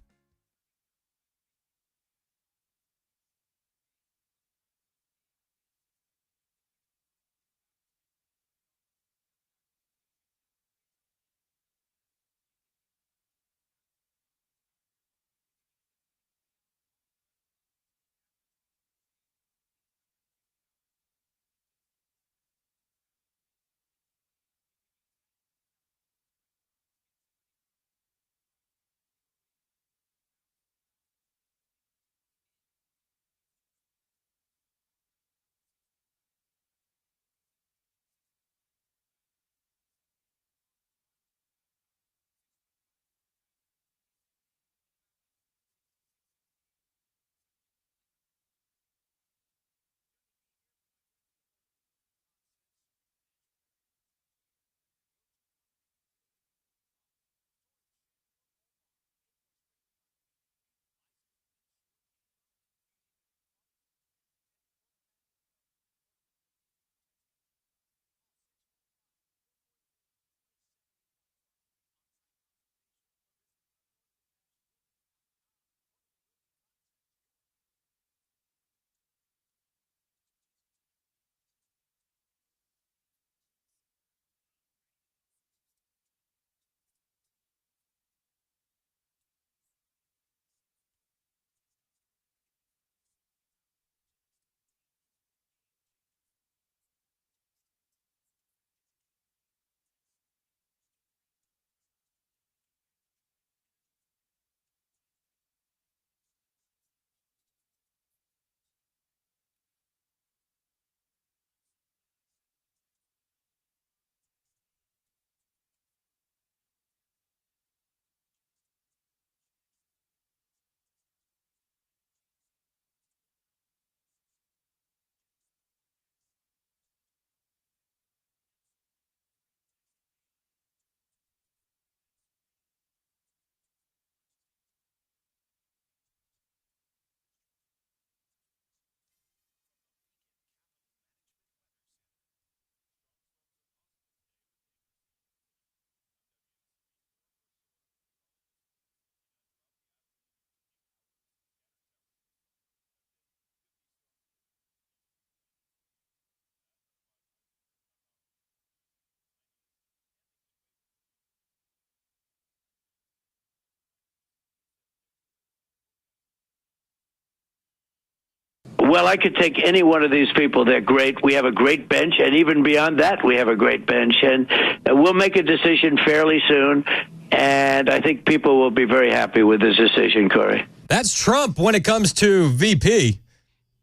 Well, I could take any one of these people. They're great. We have a great bench, and even beyond that, we have a great bench. And we'll make a decision fairly soon, and I think people will be very happy with this decision, Corey. That's Trump when it comes to VP.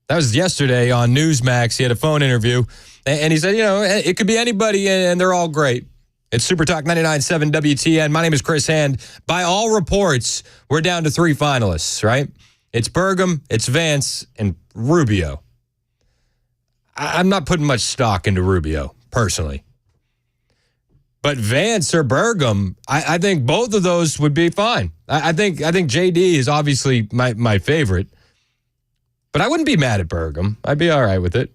That was yesterday on Newsmax. He had a phone interview, and he said, it could be anybody, and they're all great. It's Super Talk 99.7 WTN. My name is Chris Hand. By all reports, we're down to 3 finalists, right? It's Burgum, it's Vance, and Rubio. I'm not putting much stock into Rubio, personally. But Vance or Burgum, I think both of those would be fine. I think JD is obviously my favorite. But I wouldn't be mad at Burgum. I'd be all right with it.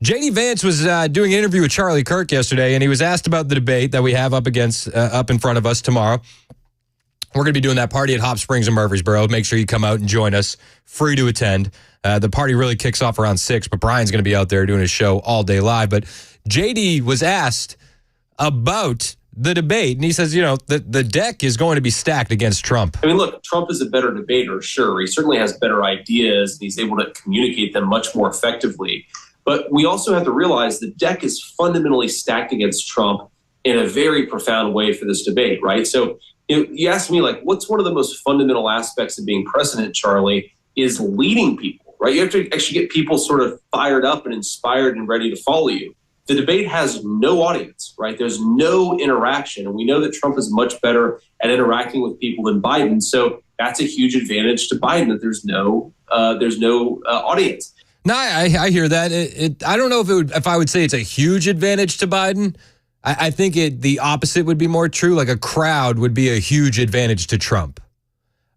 JD Vance was doing an interview with Charlie Kirk yesterday, and he was asked about the debate that we have up in front of us tomorrow. We're going to be doing that party at Hop Springs in Murfreesboro. Make sure you come out and join us. Free to attend. The party really kicks off around 6, but Brian's going to be out there doing his show all day live. But JD was asked about the debate, and he says, the deck is going to be stacked against Trump. I mean, look, Trump is a better debater, sure. He certainly has better ideas, and he's able to communicate them much more effectively. But we also have to realize the deck is fundamentally stacked against Trump in a very profound way for this debate, right? So you asked me, like, what's one of the most fundamental aspects of being president, Charlie, is leading people, right? You have to actually get people sort of fired up and inspired and ready to follow you. The debate has no audience, right? There's no interaction. And we know that Trump is much better at interacting with people than Biden. So that's a huge advantage to Biden, that there's no audience. No, I hear that. I don't know if I would say it's a huge advantage to Biden. I think the opposite would be more true. Like a crowd would be a huge advantage to Trump.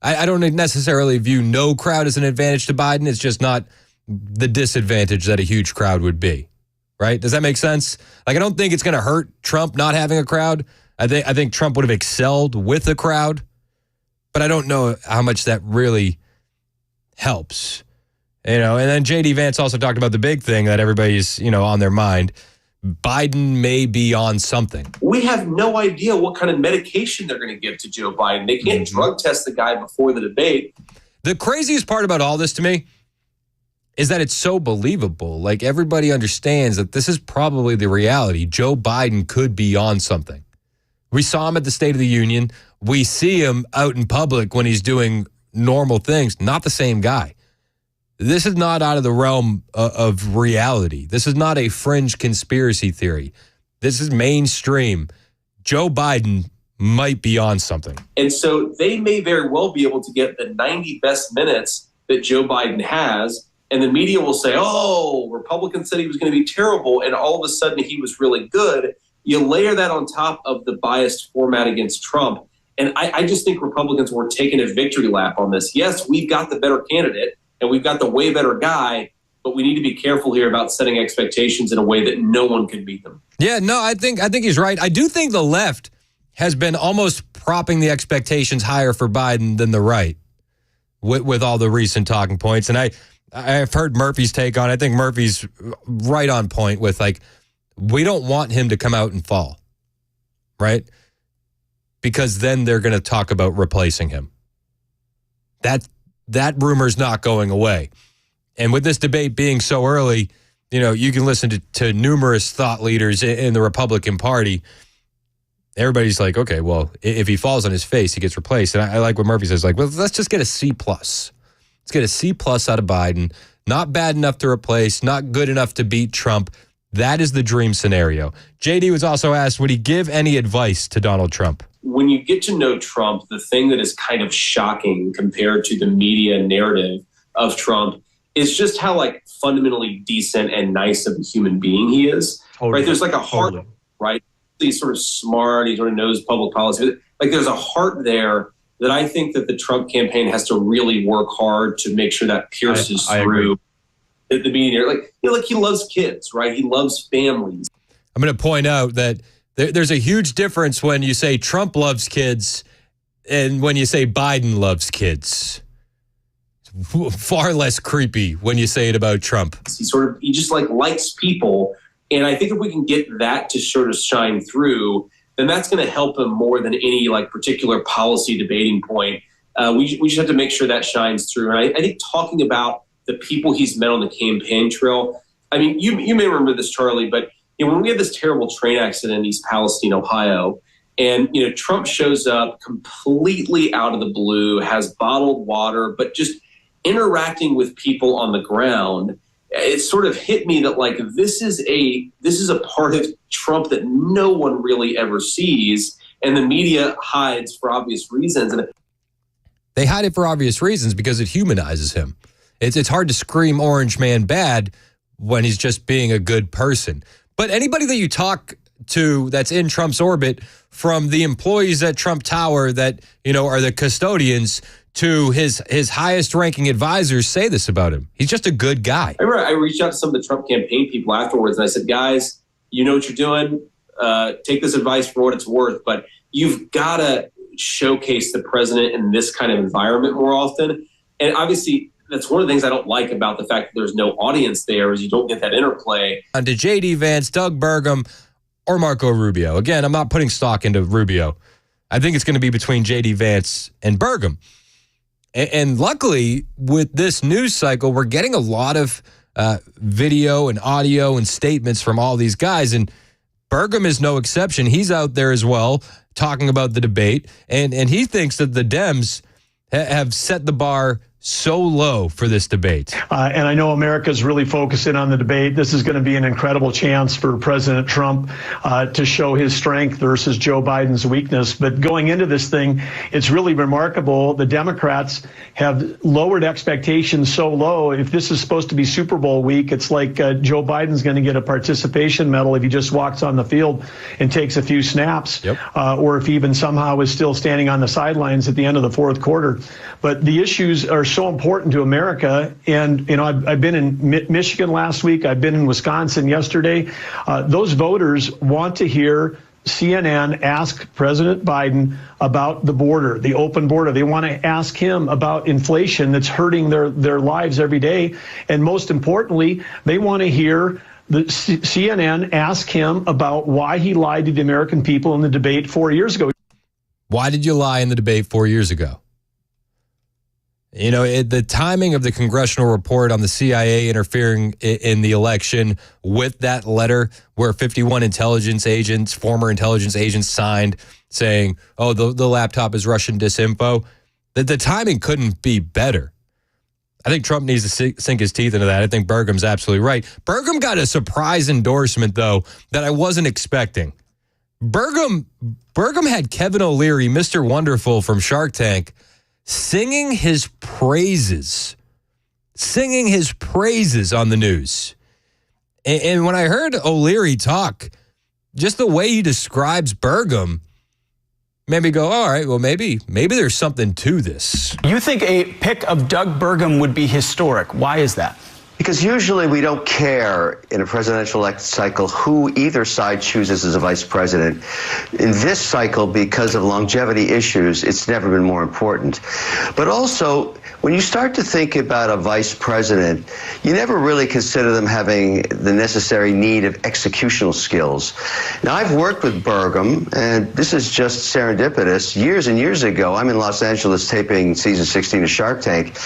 I don't necessarily view no crowd as an advantage to Biden. It's just not the disadvantage that a huge crowd would be. Right? Does that make sense? Like, I don't think it's going to hurt Trump not having a crowd. I think Trump would have excelled with a crowd, but I don't know how much that really helps. And then J.D. Vance also talked about the big thing that everybody's, on their mind. Biden may be on something. We have no idea what kind of medication they're going to give to Joe Biden. They can't drug test the guy before the debate. The craziest part about all this to me is that it's so believable. Like, everybody understands that this is probably the reality. Joe Biden could be on something. We saw him at the State of the Union. We see him out in public when he's doing normal things. Not the same guy. This is not out of the realm of reality. This is not a fringe conspiracy theory. This is mainstream. Joe Biden might be on something. And so they may very well be able to get the 90 best minutes that Joe Biden has, and the media will say, oh, Republicans said he was going to be terrible, and all of a sudden he was really good. You layer that on top of the biased format against Trump, and I just think Republicans were taking a victory lap on this. Yes, we've got the better candidate, and we've got the way better guy, but we need to be careful here about setting expectations in a way that no one can beat them. Yeah, no, I think he's right. I do think the left has been almost propping the expectations higher for Biden than the right with all the recent talking points. And I've heard Murphy's take on it. I think Murphy's right on point with, like, we don't want him to come out and fall, right? Because then they're going to talk about replacing him. That rumor's not going away. And with this debate being so early, you can listen to numerous thought leaders in the Republican Party. Everybody's like, okay, well, if he falls on his face, he gets replaced. And I like what Murphy says, like, well, let's just get a C+. Let's get a C+ out of Biden. Not bad enough to replace, not good enough to beat Trump. That is the dream scenario. JD was also asked, would he give any advice to Donald Trump? When you get to know Trump, the thing that is kind of shocking compared to the media narrative of Trump is just how, like, fundamentally decent and nice of a human being he is. Totally. Right? There's like a heart, right? He's sort of smart. He sort of knows public policy. Like, there's a heart there that I think that the Trump campaign has to really work hard to make sure that pierces through the media. Like he loves kids, right? He loves families. I'm going to point out that there's a huge difference when you say Trump loves kids and when you say Biden loves kids. It's far less creepy when you say it about Trump. He just likes people. And I think if we can get that to sort of shine through, then that's going to help him more than any particular policy debating point. We just have to make sure that shines through. And I think talking about the people he's met on the campaign trail, I mean, you may remember this, Charlie, but when we had this terrible train accident in East Palestine, Ohio, and Trump shows up completely out of the blue, has bottled water, but just interacting with people on the ground, it sort of hit me that this is a part of Trump that no one really ever sees, and the media hides for obvious reasons. And they hide it for obvious reasons because it humanizes him. It's hard to scream Orange Man bad when he's just being a good person. But anybody that you talk to that's in Trump's orbit, from the employees at Trump Tower that are the custodians to his highest ranking advisors, say this about him. He's just a good guy. I remember I reached out to some of the Trump campaign people afterwards, and I said, guys, you know what you're doing. Take this advice for what it's worth, but you've got to showcase the president in this kind of environment more often. And obviously, that's one of the things I don't like about the fact that there's no audience there, is you don't get that interplay. On to J.D. Vance, Doug Burgum, or Marco Rubio. Again, I'm not putting stock into Rubio. I think it's going to be between J.D. Vance and Burgum. And luckily, with this news cycle, we're getting a lot of video and audio and statements from all these guys. And Burgum is no exception. He's out there as well talking about the debate. And he thinks that the Dems have set the bar so low for this debate. And I know America's really focusing on the debate. This is going to be an incredible chance for President Trump to show his strength versus Joe Biden's weakness. But going into this thing, it's really remarkable. The Democrats have lowered expectations so low. If this is supposed to be Super Bowl week, it's like Joe Biden's going to get a participation medal if he just walks on the field and takes a few snaps, or if he even somehow is still standing on the sidelines at the end of the fourth quarter. But the issues are so important to America. And, you know, I've been in Michigan last week. I've been in Wisconsin yesterday. Those voters want to hear CNN ask President Biden about the border, the open border. They want to ask him about inflation that's hurting their lives every day. And most importantly, they want to hear the CNN ask him about why he lied to the American people in the debate 4 years ago. Why did you lie in the debate 4 years ago? You know, the timing of the congressional report on the CIA interfering in the election with that letter where 51 intelligence agents, former intelligence agents signed saying, oh, the laptop is Russian disinfo, the timing couldn't be better. I think Trump needs to sink his teeth into that. I think Burgum's absolutely right. Burgum got a surprise endorsement, though, that I wasn't expecting. Burgum had Kevin O'Leary, Mr. Wonderful from Shark Tank, singing his praises on the news. And when I heard O'Leary talk, just the way he describes Burgum made me go, all right, well, maybe there's something to this. You think a pick of Doug Burgum would be historic. Why is that? Because usually we don't care in a presidential cycle who either side chooses as a vice president. In this cycle, because of longevity issues, it's never been more important. But also, when you start to think about a vice president, you never really consider them having the necessary need of executional skills. Now, I've worked with Burgum, and this is just serendipitous. Years and years ago, I'm in Los Angeles taping season 16 of Shark Tank.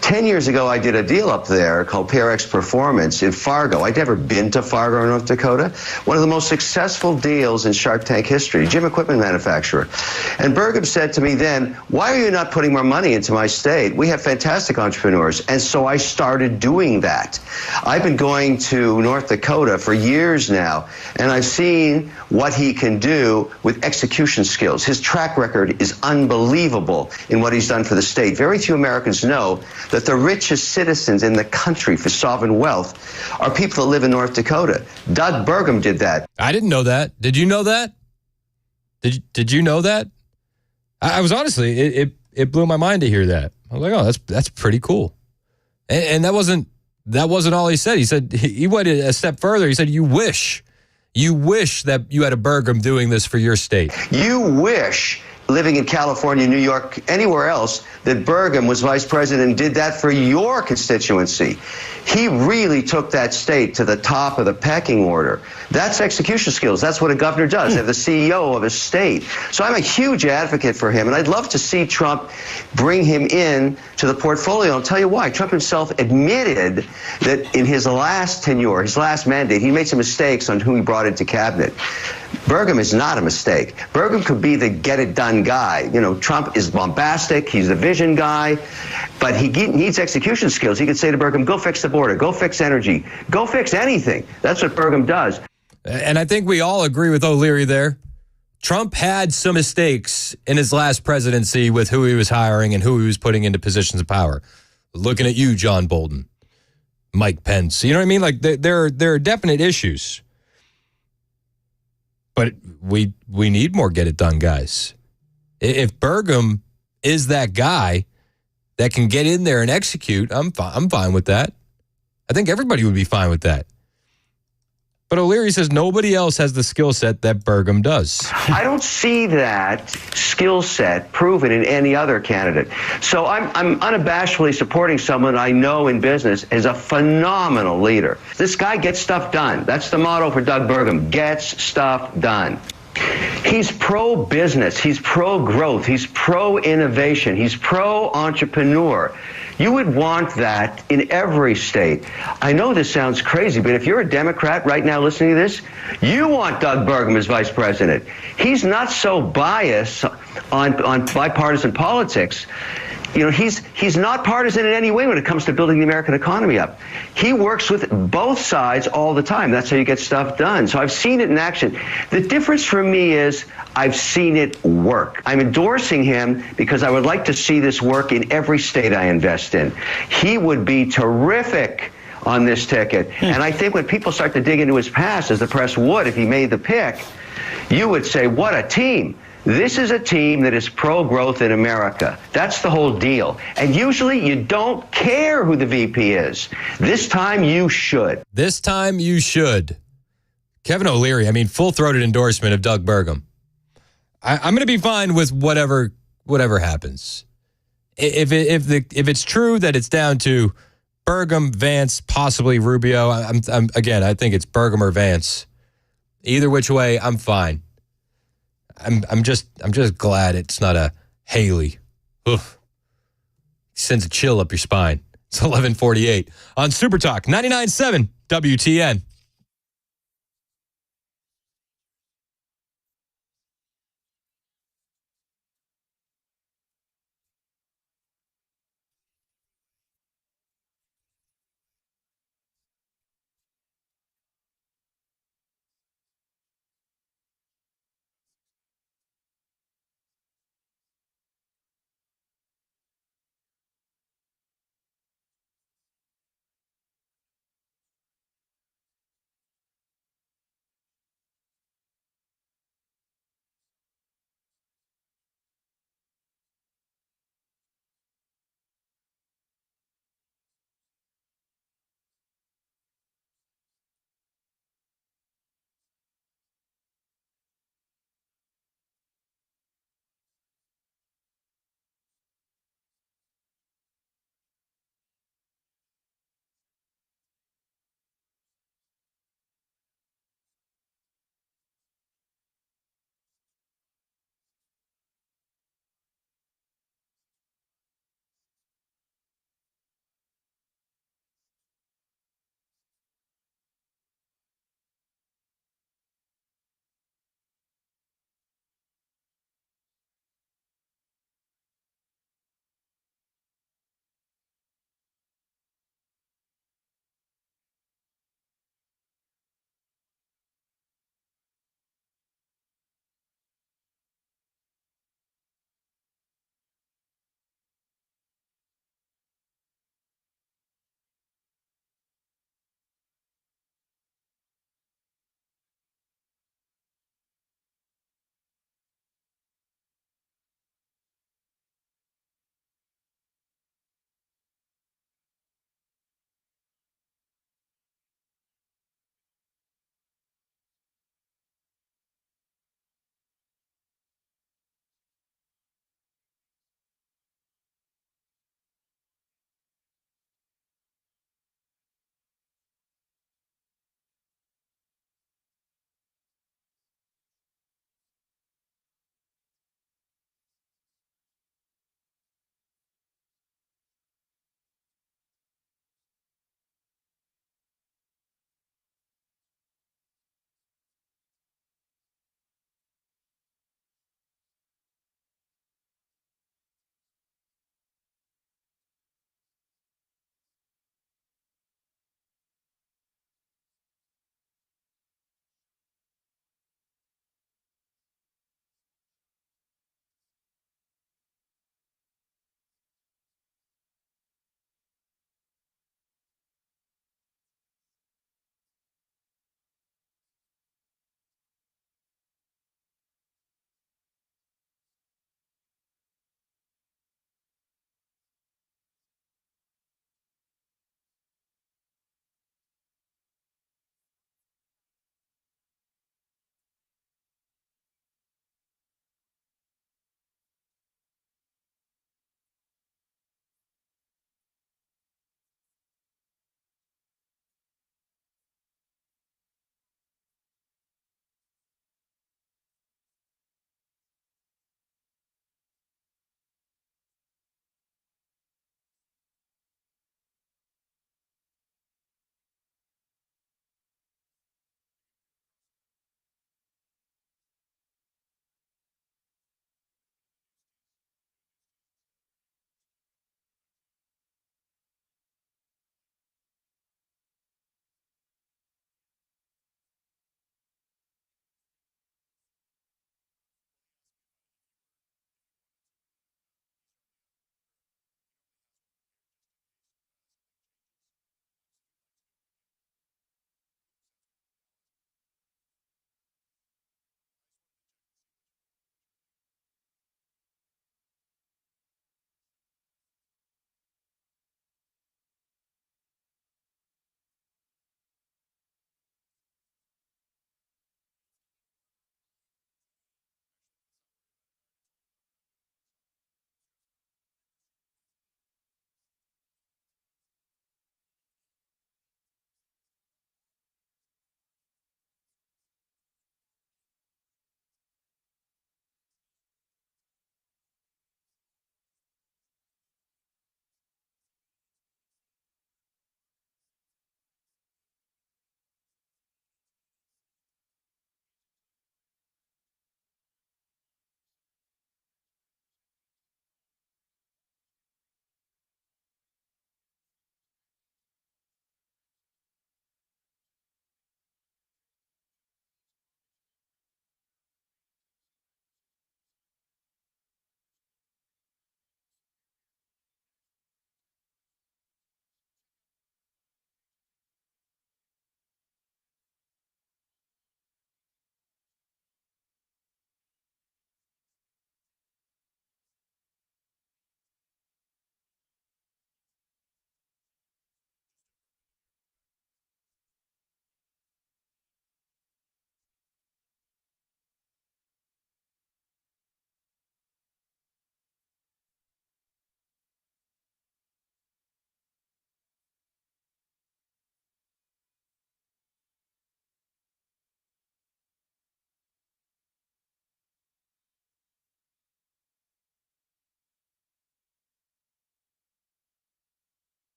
10 years ago, I did a deal up there called PRX Performance in Fargo. I'd never been to Fargo, North Dakota. One of the most successful deals in Shark Tank history, gym equipment manufacturer. And Burgum said to me then, why are you not putting more money into my state? We have fantastic entrepreneurs. And so I started doing that. I've been going to North Dakota for years now, and I've seen what he can do with execution skills. His track record is unbelievable in what he's done for the state. Very few Americans know that the richest citizens in the country for sovereign wealth are people that live in North Dakota. Doug Burgum did that. I didn't know that. Did you know that? Did you know that? I was honestly, it blew my mind to hear that. I was like, oh, that's pretty cool. And that wasn't all he said. He said he went a step further. He said, you wish that you had a Burgum doing this for your state. You wish, living in California, New York, anywhere else, that Burgum was vice president and did that for your constituency. He really took that state to the top of the pecking order. That's execution skills. That's what a governor does. They're the CEO of a state. So I'm a huge advocate for him, and I'd love to see Trump bring him in to the portfolio. I'll tell you why. Trump himself admitted that in his last tenure, his last mandate, he made some mistakes on who he brought into cabinet. Burgum is not a mistake. Burgum could be the get-it-done guy. You know, Trump is bombastic. He's the vision guy. But he needs execution skills. He could say to Burgum, go fix the border, go fix energy, go fix anything. That's what Burgum does. And I think we all agree with O'Leary there. Trump had some mistakes in his last presidency with who he was hiring and who he was putting into positions of power. Looking at you, John Bolton, Mike Pence. You know what I mean? Like, there are definite issues. But we need more get-it-done guys. If Burgum is that guy that can get in there and execute, I'm fine with that. I think everybody would be fine with that. But O'Leary says nobody else has the skill set that Burgum does. I don't see that skill set proven in any other candidate. So I'm unabashedly supporting someone I know in business as a phenomenal leader. This guy gets stuff done. That's the motto for Doug Burgum. Gets stuff done. He's pro-business. He's pro-growth. He's pro-innovation. He's pro-entrepreneur. You would want that in every state. I know this sounds crazy, but if you're a Democrat right now listening to this, you want Doug Burgum as vice president. He's not so biased on bipartisan politics. You know, he's not partisan in any way when it comes to building the American economy up. He works with both sides all the time. That's how you get stuff done. So I've seen it in action. The difference for me is I've seen it work. I'm endorsing him because I would like to see this work in every state I invest in. He would be terrific on this ticket. And I think when people start to dig into his past, as the press would if he made the pick, you would say, what a team. This is a team that is pro-growth in America. That's the whole deal. And usually you don't care who the VP is. This time you should. This time you should. Kevin O'Leary, I mean, full-throated endorsement of Doug Burgum. I'm going to be fine with whatever happens. If it's true that it's down to Burgum, Vance, possibly Rubio, I think it's Burgum or Vance. Either which way, I'm fine. I'm just glad it's not a Haley. Oof. Sends a chill up your spine. It's 11:48 on Super Talk 99.7 WTN.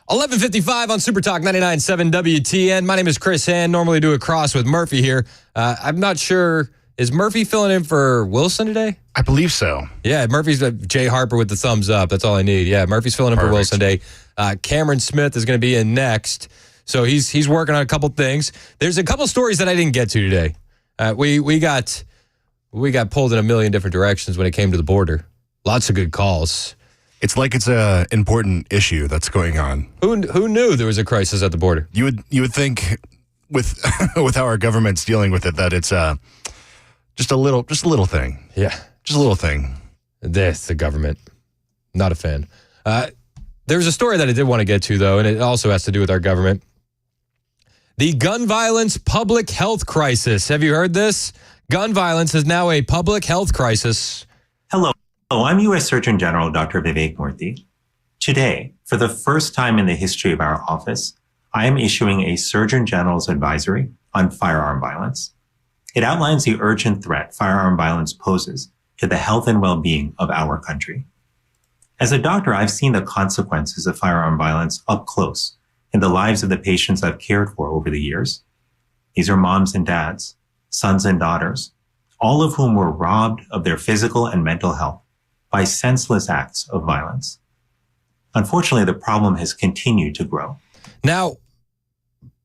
11:55 on Super Talk 99.7 WTN. My name is Chris Hand. Normally do a cross with Murphy here. I'm not sure. Is Murphy filling in for Wilson today? I believe so. Yeah, Murphy's Jay Harper with the thumbs up. That's all I need. Yeah, Murphy's filling in for Wilson today. Cameron Smith is going to be in next. So he's working on a couple things. There's a couple stories that I didn't get to today. We got pulled in a million different directions when it came to the border. Lots of good calls. It's like it's a important issue that's going on. Who knew there was a crisis at the border? You would think with with how our government's dealing with it that it's just a little thing. Yeah, just a little thing. That's the government. Not a fan. There's a story that I did want to get to though, and it also has to do with our government. The gun violence public health crisis. Have you heard this? Gun violence is now a public health crisis. Hello, I'm U.S. Surgeon General Dr. Vivek Murthy. Today, for the first time in the history of our office, I am issuing a Surgeon General's advisory on firearm violence. It outlines the urgent threat firearm violence poses to the health and well-being of our country. As a doctor, I've seen the consequences of firearm violence up close in the lives of the patients I've cared for over the years. These are moms and dads, sons and daughters, all of whom were robbed of their physical and mental health by senseless acts of violence. Unfortunately, the problem has continued to grow. Now,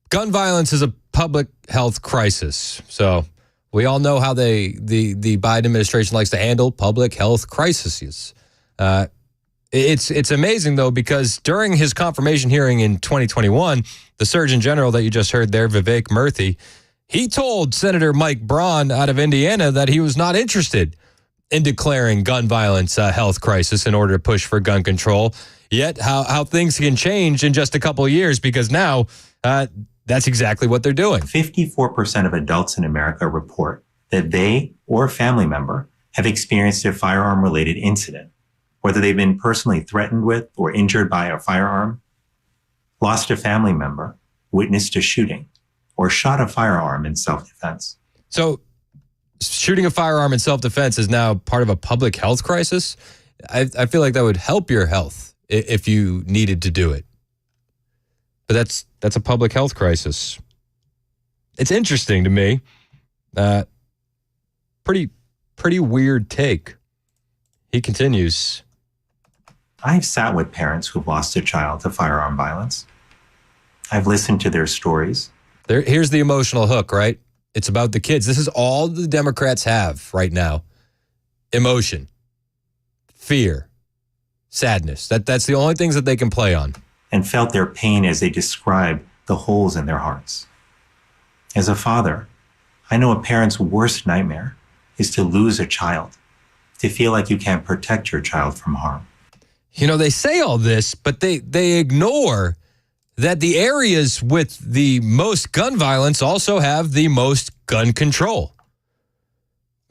gun violence is a public health crisis. So we all know how the Biden administration likes to handle public health crises. It's amazing, though, because during his confirmation hearing in 2021, the Surgeon General that you just heard there, Vivek Murthy, he told Senator Mike Braun out of Indiana that he was not interested in declaring gun violence a health crisis in order to push for gun control. Yet how things can change in just a couple of years, because now that's exactly what they're doing. 54% of adults in America report that they or a family member have experienced a firearm-related incident, whether they've been personally threatened with or injured by a firearm, lost a family member, witnessed a shooting, or shot a firearm in self-defense. So shooting a firearm in self-defense is now part of a public health crisis? I feel like that would help your health if you needed to do it. But that's a public health crisis. It's interesting to me. Pretty weird take. He continues. I've sat with parents who've lost a child to firearm violence. I've listened to their stories. Here's the emotional hook, right? It's about the kids. This is all the Democrats have right now. Emotion, fear, sadness. That's the only things that they can play on. And felt their pain as they describe the holes in their hearts. As a father, I know a parent's worst nightmare is to lose a child, to feel like you can't protect your child from harm. You know, they say all this, but they ignore that the areas with the most gun violence also have the most gun control.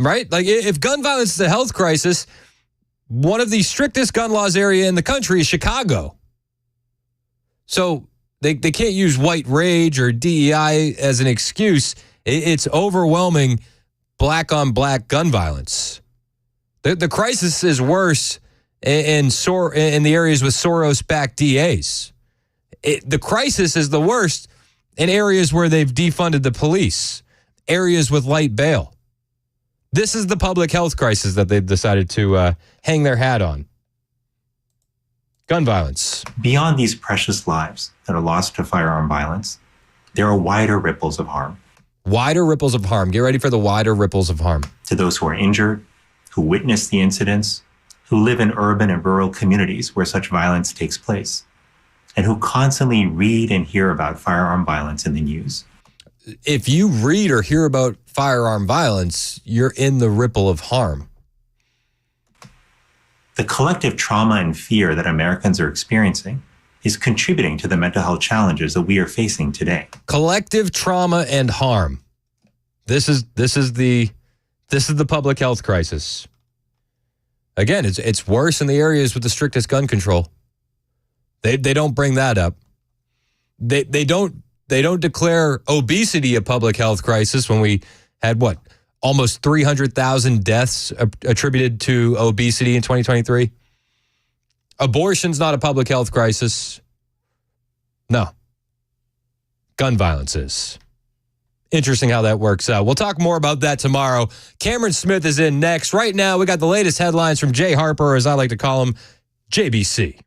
Right? Like, if gun violence is a health crisis, one of the strictest gun laws area in the country is Chicago. So they can't use white rage or DEI as an excuse. It's overwhelming black on black gun violence. The crisis is worse in the areas with Soros-backed DAs. The crisis is the worst in areas where they've defunded the police, areas with light bail. This is the public health crisis that they've decided to hang their hat on. Gun violence. Beyond these precious lives that are lost to firearm violence, there are wider ripples of harm. Wider ripples of harm. Get ready for the wider ripples of harm. To those who are injured, who witness the incidents, who live in urban and rural communities where such violence takes place, and who constantly read and hear about firearm violence in the news. If you read or hear about firearm violence, you're in the ripple of harm. The collective trauma and fear that Americans are experiencing is contributing to the mental health challenges that we are facing today. Collective trauma and harm. This is the public health crisis. Again, it's worse in the areas with the strictest gun control. They don't bring that up. They don't declare obesity a public health crisis when we had almost 300,000 deaths attributed to obesity in 2023. Abortion's not a public health crisis. No. Gun violence is. Interesting how that works out. We'll talk more about that tomorrow. Cameron Smith is in next. Right now, we got the latest headlines from Jay Harper, as I like to call him, JBC.